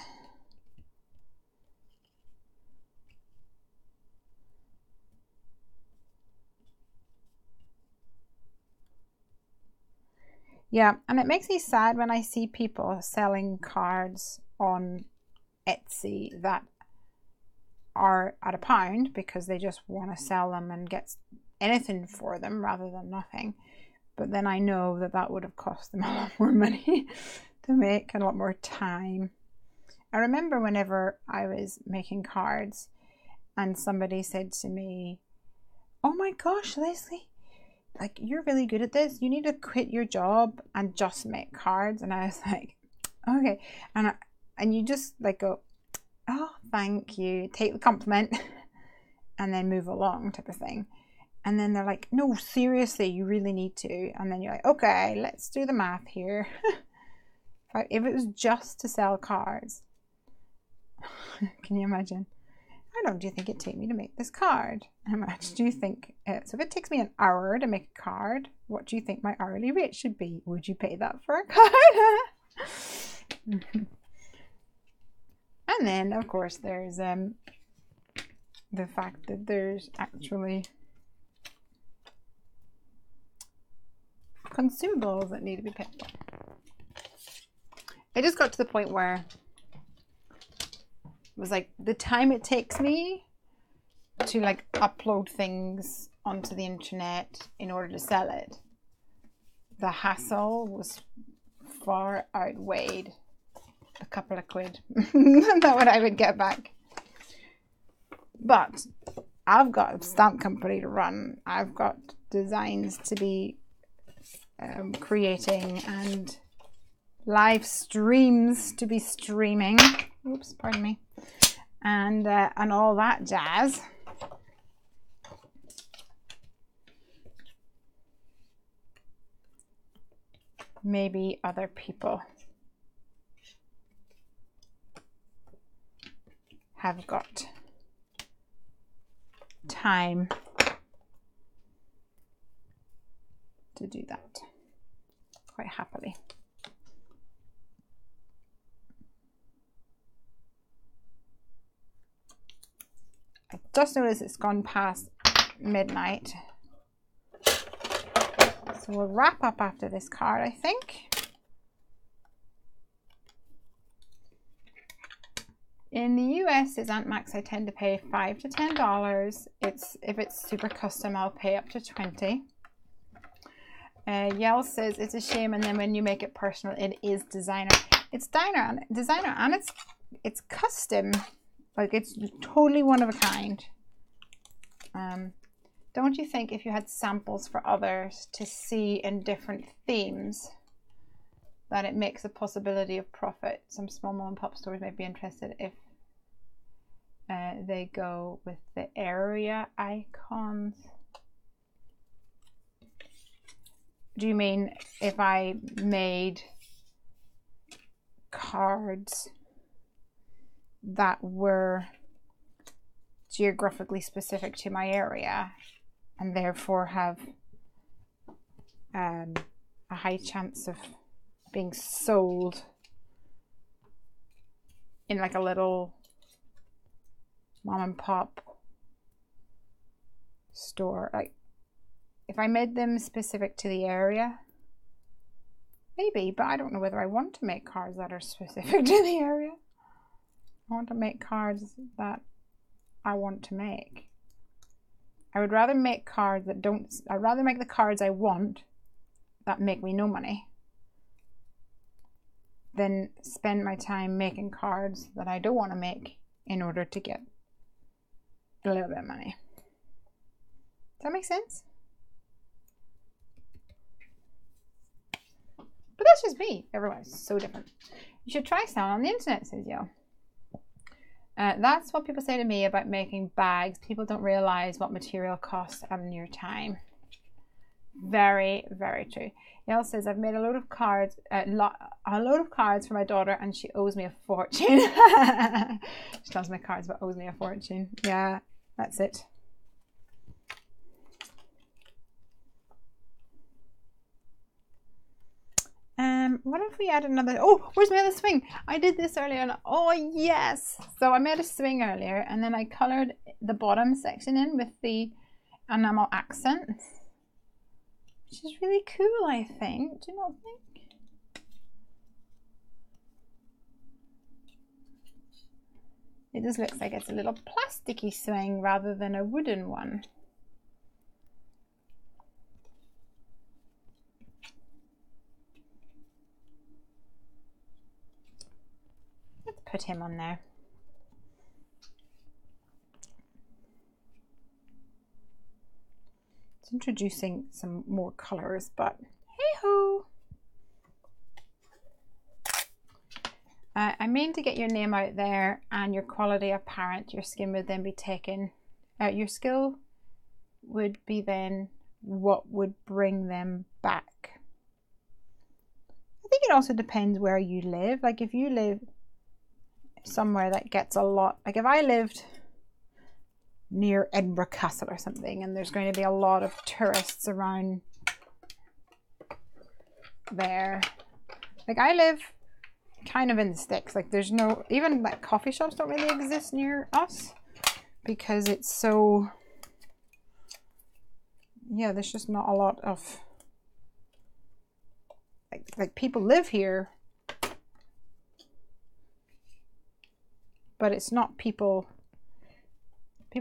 [SPEAKER 1] Yeah, and it makes me sad when I see people selling cards on Etsy that are at £1 because they just want to sell them and get anything for them rather than nothing. But then I know that would have cost them a lot more money to make and a lot more time. I remember whenever I was making cards and somebody said to me, oh my gosh, Lesley, like, you're really good at this. You need to quit your job and just make cards. And I was like, okay. And you just like go, oh, thank you. Take the compliment and then move along, type of thing. And then they're like, no, seriously, you really need to. And then you're like, okay, let's do the math here. If it was just to sell cards, can you imagine? How long do you think it'd take me to make this card? How much do you think? So if it takes me an hour to make a card, what do you think my hourly rate should be? Would you pay that for a card? And then, of course, there's the fact that there's actually consumables that need to be paid for. I just got to the point where it was like the time it takes me to like upload things onto the internet in order to sell it, the hassle was far outweighed a couple of quid. Not what I would get back. But I've got a stamp company to run. I've got designs to be creating and live streams to be streaming. Oops, pardon me. And all that jazz. Maybe other people have got time to do that quite happily. I just noticed it's gone past midnight. So we'll wrap up after this card, I think. In the US, says Aunt Max, I tend to pay $5 to $10. If it's super custom, I'll pay up to $20. Yell says it's a shame, and then when you make it personal, it is designer. It's designer, and it's custom. Like, it's totally one of a kind. Don't you think if you had samples for others to see in different themes, that it makes a possibility of profit? Some small mom and pop stores may be interested if they go with the area icons. Do you mean if I made cards that were geographically specific to my area and therefore have a high chance of being sold in like a little mom and pop store? Like, if I made them specific to the area, maybe, but I don't know whether I want to make cards that are specific to the area. I want to make cards that I want to make. I would rather make cards that don't, I'd rather make the cards I want that make me no money than spend my time making cards that I don't want to make in order to get a little bit of money. Does that make sense? But that's just me. Everyone's so different. You should try selling on the internet, says Yo. That's what people say to me about making bags. People don't realize what material costs and your time. Very, very true. Yael says, I've made a load of cards, for my daughter, and she owes me a fortune. She loves my cards, but owes me a fortune. Yeah, that's it. What if we add another? Oh, where's my other swing? I did this earlier, and oh yes! So I made a swing earlier, and then I colored the bottom section in with the enamel accent, which is really cool, I think. Do you not think? It just looks like it's a little plasticky swing rather than a wooden one. Put him on there. It's introducing some more colors, but hey ho! I mean to get your name out there and your quality apparent. Your skin would then be taken. Your skill would be then what would bring them back. I think it also depends where you live. Like if you live somewhere that gets a lot, like if I lived near Edinburgh Castle or something and there's going to be a lot of tourists around there, like I live kind of in the sticks, like there's no, even like coffee shops don't really exist near us because it's so, yeah, there's just not a lot of like people live here, but it's not people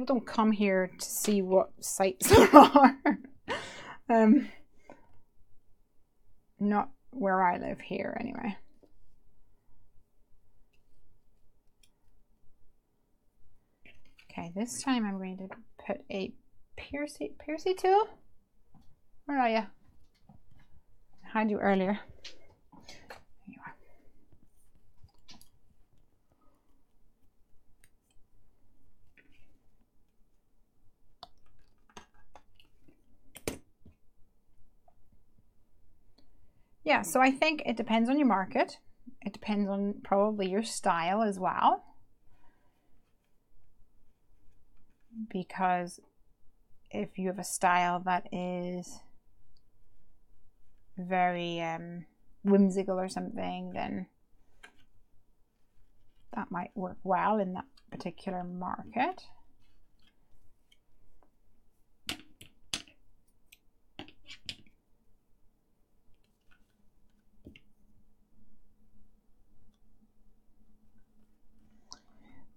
[SPEAKER 1] don't come here to see what sites there are. Not where I live here anyway. Okay, this time I'm going to put a piercy tool. Where are you? I had you earlier. There you are. Yeah, so I think it depends on your market. It depends on probably your style as well. Because if you have a style that is very whimsical or something, then that might work well in that particular market.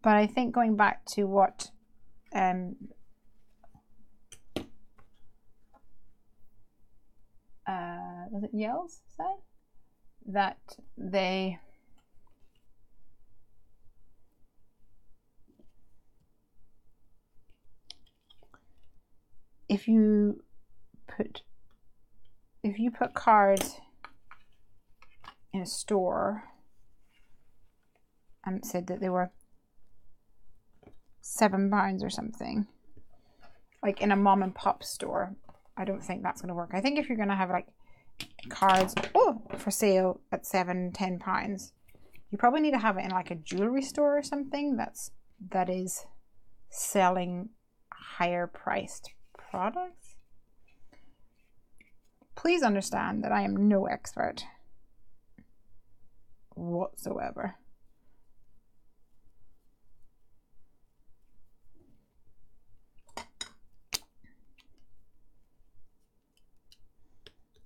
[SPEAKER 1] But I think going back to what was it Yells said? That they if you put cards in a store and said that they were £7 or something, like in a mom and pop store, I don't think that's going to work. I think if you're going to have like cards for sale at £7-10, you probably need to have it in like a jewelry store or something that is selling higher priced products. Please understand that I am no expert whatsoever.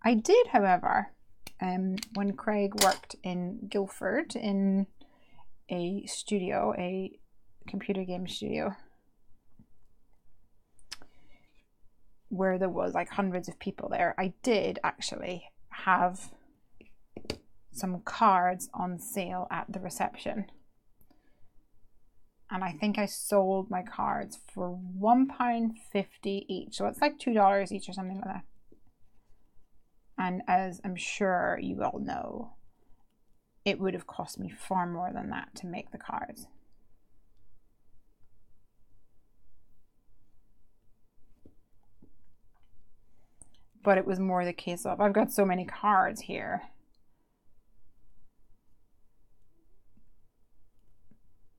[SPEAKER 1] I did, however, when Craig worked in Guildford in a studio, a computer game studio, where there was like hundreds of people there, I did actually have some cards on sale at the reception. And I think I sold my cards for £1.50 each. So it's like $2 each or something like that. And as I'm sure you all know, it would have cost me far more than that to make the cards. But it was more the case of, I've got so many cards here.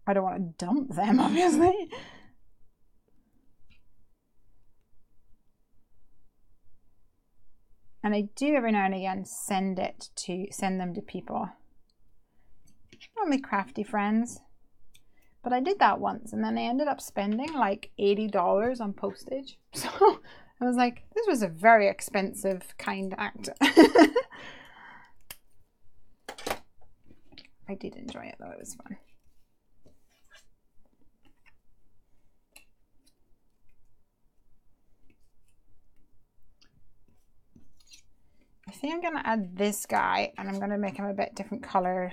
[SPEAKER 1] I don't want to dump them, obviously. And I do every now and again send them to people. Only crafty friends. But I did that once and then I ended up spending like $80 on postage. So I was like, this was a very expensive kind act. I did enjoy it though, it was fun. I think I'm going to add this guy and I'm going to make him a bit different color,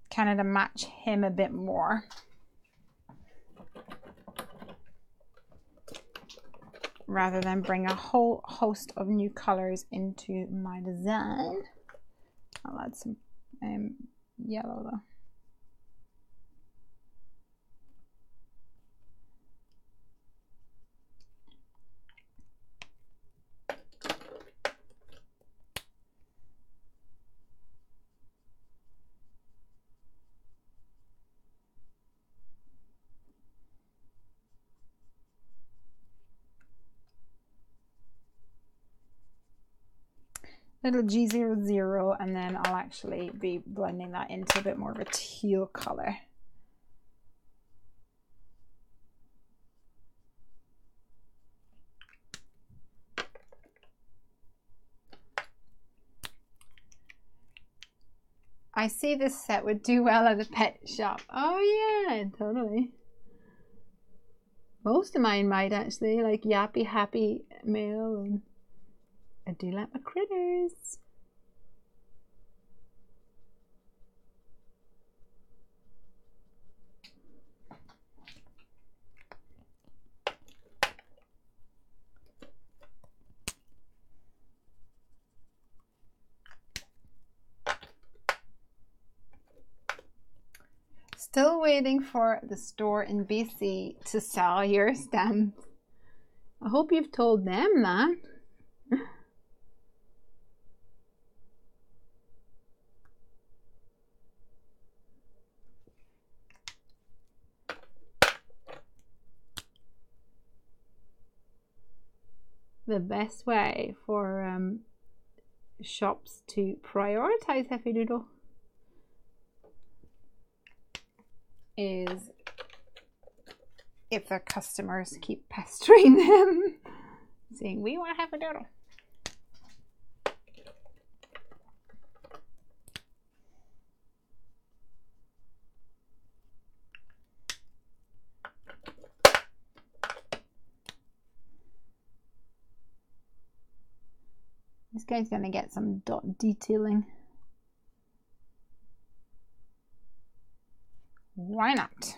[SPEAKER 1] kind of to match him a bit more. Rather than bring a whole host of new colors into my design. I'll add some yellow though. Little G00, and then I'll actually be blending that into a bit more of a teal color. I see this set would do well at a pet shop. Oh yeah, totally. Most of mine might actually, like Yappy Happy Mail, and I do like my critters. waiting for the store in BC to sell your stamps. I hope you've told them that. The best way for shops to prioritize Heffy Doodle is if their customers keep pestering them, saying, we want to have a doodle. This guy's going to get some dot detailing. Why not?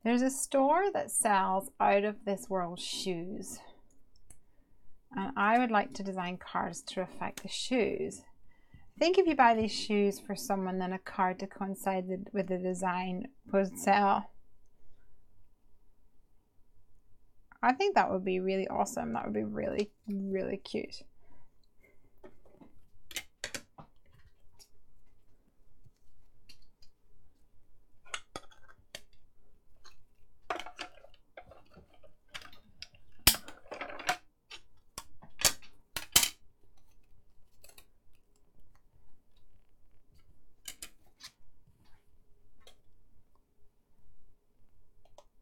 [SPEAKER 1] There's a store that sells out of this world shoes. And I would like to design cards to reflect the shoes. I think if you buy these shoes for someone, then a card to coincide with the design would sell. I think that would be really awesome. That would be really, really cute.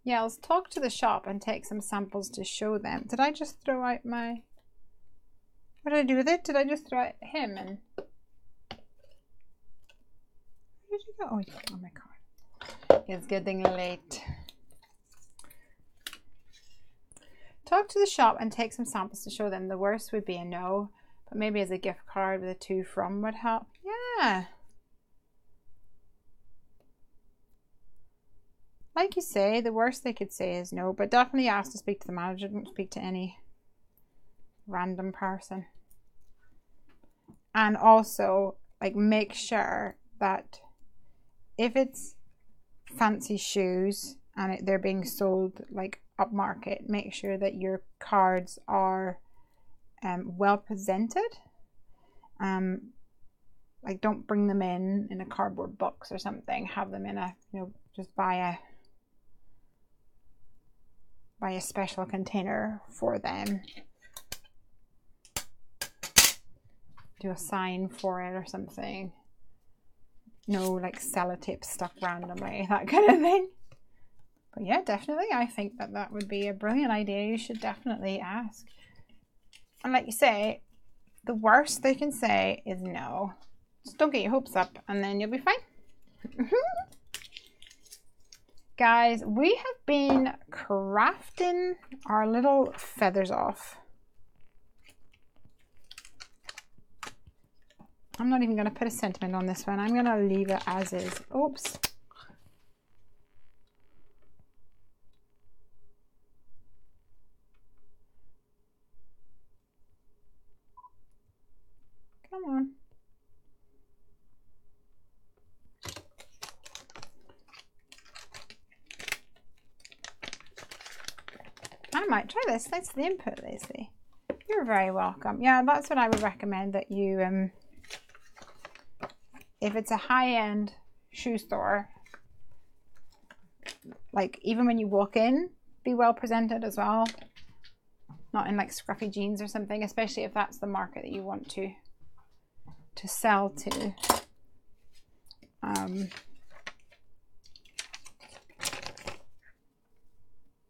[SPEAKER 1] Yeah, let's talk to the shop and take some samples to show them. Did I just throw out my... What did I do with it? Did I just throw out him and... Where did you go? Oh my god. It's getting late. Talk to the shop and take some samples to show them. The worst would be a no, but maybe as a gift card with a to from would help. Yeah. Like you say, the worst they could say is no, but definitely ask to speak to the manager. Don't speak to any random person. And also, like, make sure that if it's fancy shoes and they're being sold like upmarket, make sure that your cards are well presented. Like, don't bring them in a cardboard box or something. Have them in a, you know, just buy a special container for them. Do a sign for it or something. No, like sellotape stuck randomly, that kind of thing. But yeah, definitely, I think that that would be a brilliant idea. You should definitely ask. And like you say, the worst they can say is no. Just don't get your hopes up and then you'll be fine. Guys, we have been crafting our little feathers off. I'm not even going to put a sentiment on this one. I'm going to leave it as is. Oops. Come on. I might try this. Thanks for the input, Lesley. You're very welcome. Yeah, that's what I would recommend, that you, if it's a high-end shoe store, like even when you walk in, be well presented as well. Not in like scruffy jeans or something, especially if that's the market that you want to sell to.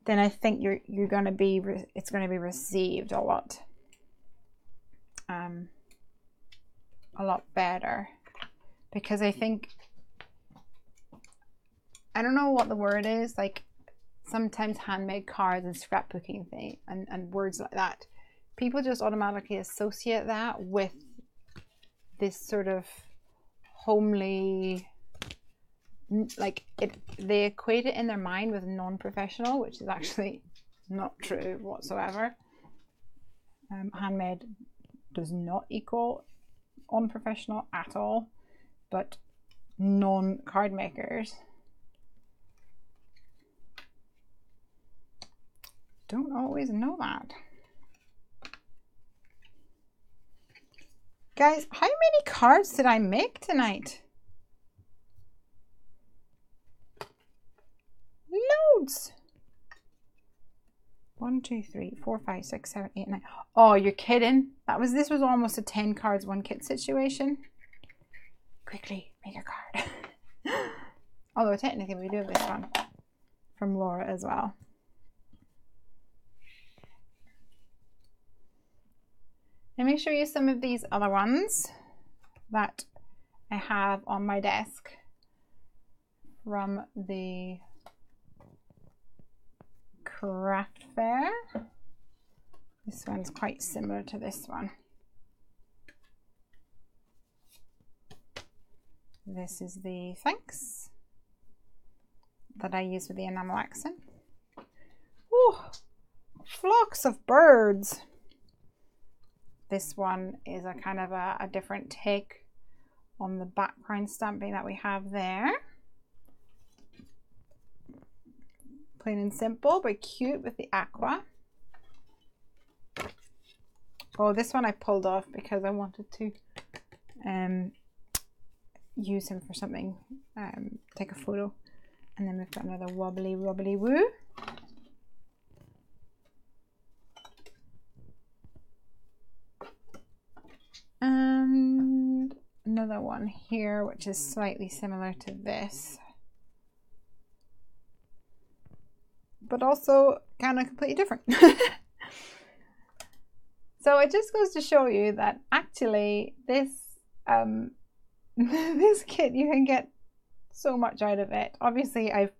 [SPEAKER 1] Then I think you're going to be, it's going to be received a lot better, because I think, I don't know what the word is, like sometimes handmade cards and scrapbooking thing and words like that, people just automatically associate that with this sort of homely, like they equate it in their mind with non-professional, which is actually not true whatsoever. Handmade does not equal unprofessional at all, but non-card makers don't always know that. Guys, how many cards did I make tonight? Loads. 1, 2, 3, 4, 5, 6, 7, 8, 9. Oh, you're kidding. This was almost a 10 cards, 1 kit situation. Quickly, make a card. Although technically we do have this one from Laura as well. Let me show you some of these other ones that I have on my desk from the craft fair. This one's quite similar to this one. This is the thanks that I use with the enamel accent. Oh, flocks of birds. This one is a kind of a different take on the background stamping that we have there. Plain and simple, but cute with the aqua. Oh, this one I pulled off because I wanted to use him for something, take a photo. And then we've got another wobbly wobbly woo. And another one here, which is slightly similar to this, but also kind of completely different. So it just goes to show you that actually this this kit, you can get so much out of it. Obviously, I've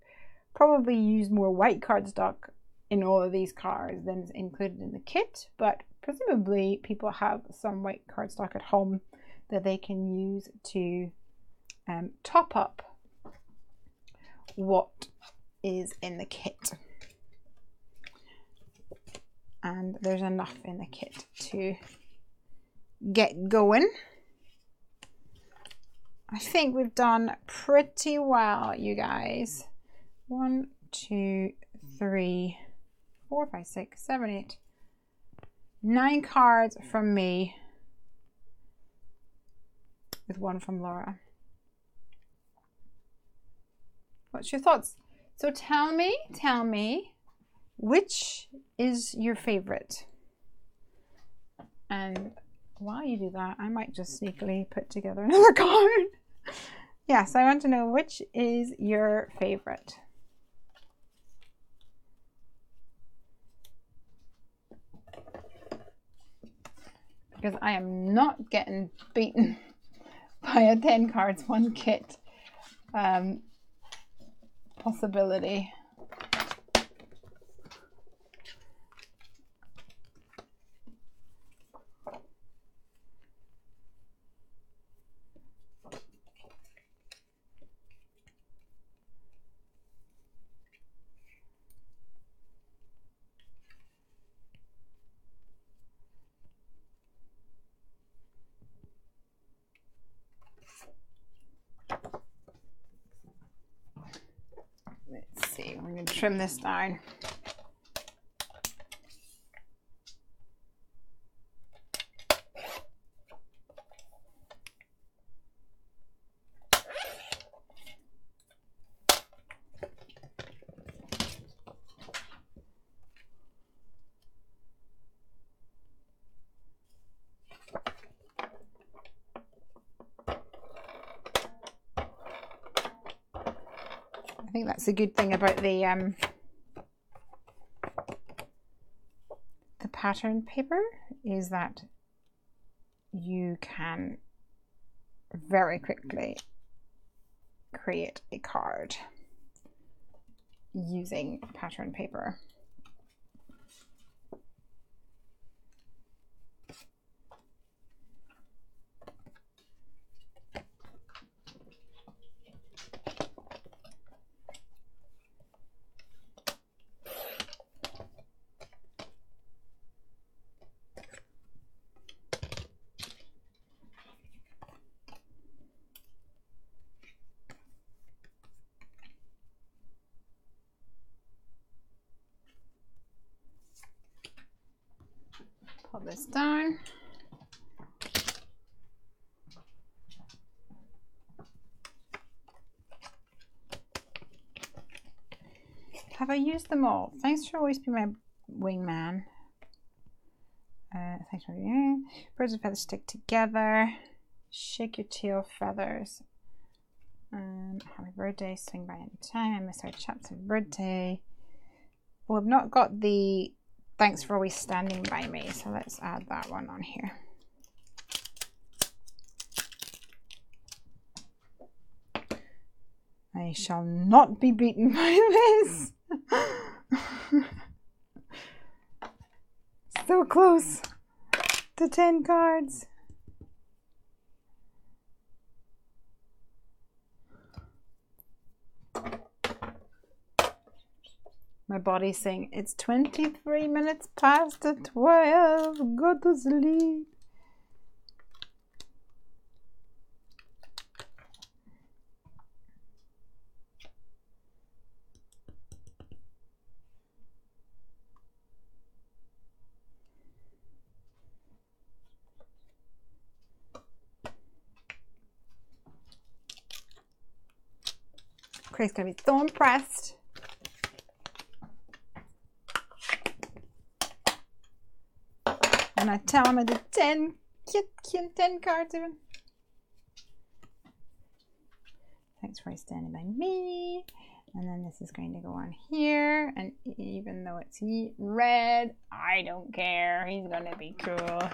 [SPEAKER 1] probably used more white cardstock in all of these cards than is included in the kit, but presumably people have some white cardstock at home that they can use to top up what is in the kit. And there's enough in the kit to get going. I think we've done pretty well, you guys. 1, 2, 3, 4, 5, 6, 7, 8, 9 cards from me with 1 from Laura. What's your thoughts? So tell me, which is your favorite? And while you do that, I might just sneakily put together another card. Yes, I want to know which is your favorite. Because I am not getting beaten by a 10 cards 1 kit possibility. Let's see, we're going to trim this down. I think that's a good thing about the pattern paper, is that you can very quickly create a card using pattern paper. put this down. Have I used them all? Thanks for always being my wingman. Thanks for you. Birds and feathers stick together. Shake your tail feathers. Happy birthday, swing by any time. I miss our chats of birthday. Well, I've not got the thanks for always standing by me, so let's add that one on here. I shall not be beaten by this. So close to 10 cards. My body's saying it's 23 minutes past 12. Go to sleep. Craig's gonna be so impressed. And I tell him I did 10 cards even. Thanks for standing by me. And then this is going to go on here. And even though it's red, I don't care. He's gonna be cool.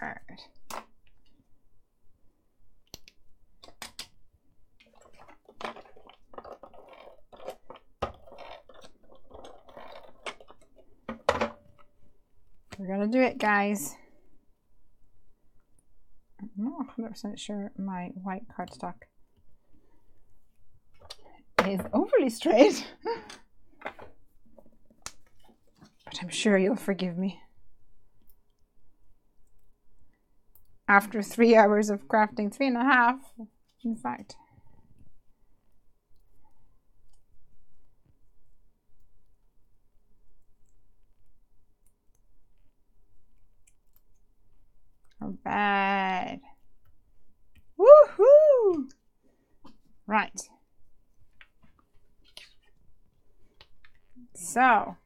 [SPEAKER 1] Alright. We're gonna do it, guys. I'm not 100% sure my white cardstock is overly straight, but I'm sure you'll forgive me. After 3 hours of crafting, 3.5, in fact. All right. Woohoo! Right. So,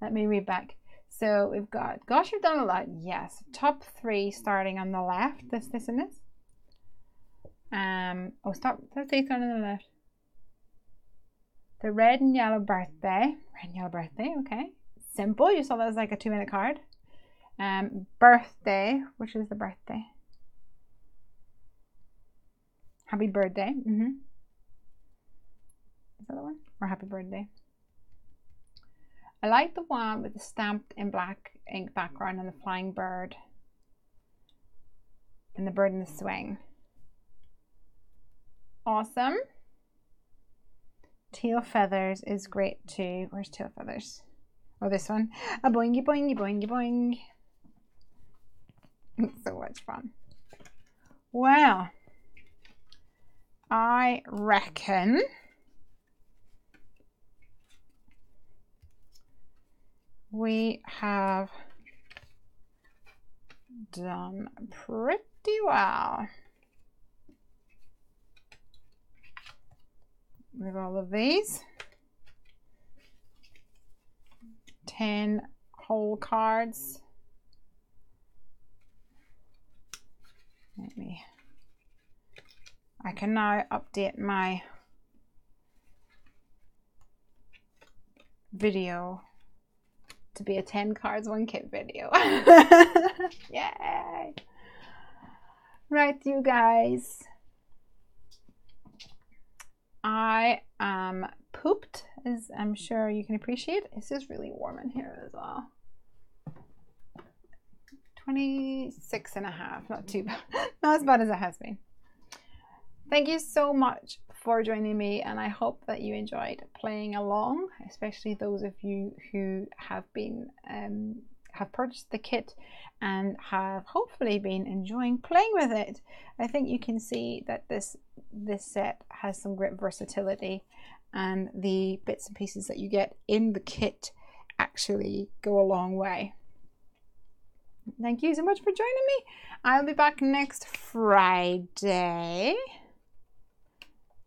[SPEAKER 1] let me read back. So we've got, gosh, we've done a lot. Yes, top 3 starting on the left. This, and this. Oh, stop. Let's take on the left. The red and yellow birthday. Red and yellow birthday. Okay. Simple. You saw that as like a 2-minute card. Birthday. Which is the birthday? Happy birthday. Is that the one? Or happy birthday? I like the one with the stamped in black ink background and the flying bird. And the bird in the swing. Awesome. Tail feathers is great too. Where's tail feathers? Oh, this one. A boingy boingy boingy boing. It's so much fun. Well, I reckon we have done pretty well with all of these. 10 whole cards. I can now update my video to be a 10 cards 1 kit video. Yay! Right, you guys. I am pooped, as I'm sure you can appreciate. This is really warm in here as well. 26.5. Not too bad. Not as bad as it has been. Thank you so much for joining me, and I hope that you enjoyed playing along, especially those of you who have been have purchased the kit and have hopefully been enjoying playing with it. I think you can see that this set has some great versatility, and the bits and pieces that you get in the kit actually go a long way. Thank you so much for joining me. I'll be back next Friday.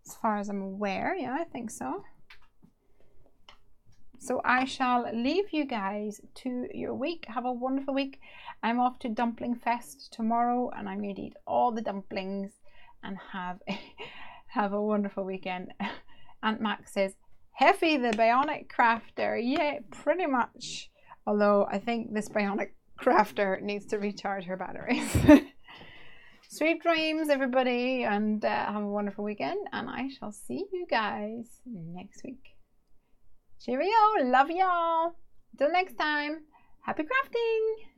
[SPEAKER 1] As far as I'm aware, yeah, I think so. So I shall leave you guys to your week. Have a wonderful week. I'm off to Dumpling Fest tomorrow, and I'm going to eat all the dumplings and have a wonderful weekend. Aunt Max says, Heffy the Bionic Crafter. Yeah, pretty much. Although I think this Bionic Crafter needs to recharge her batteries. Sweet dreams, everybody, and have a wonderful weekend, and I shall see you guys next week. Cheerio, love y'all. Till next time, happy crafting.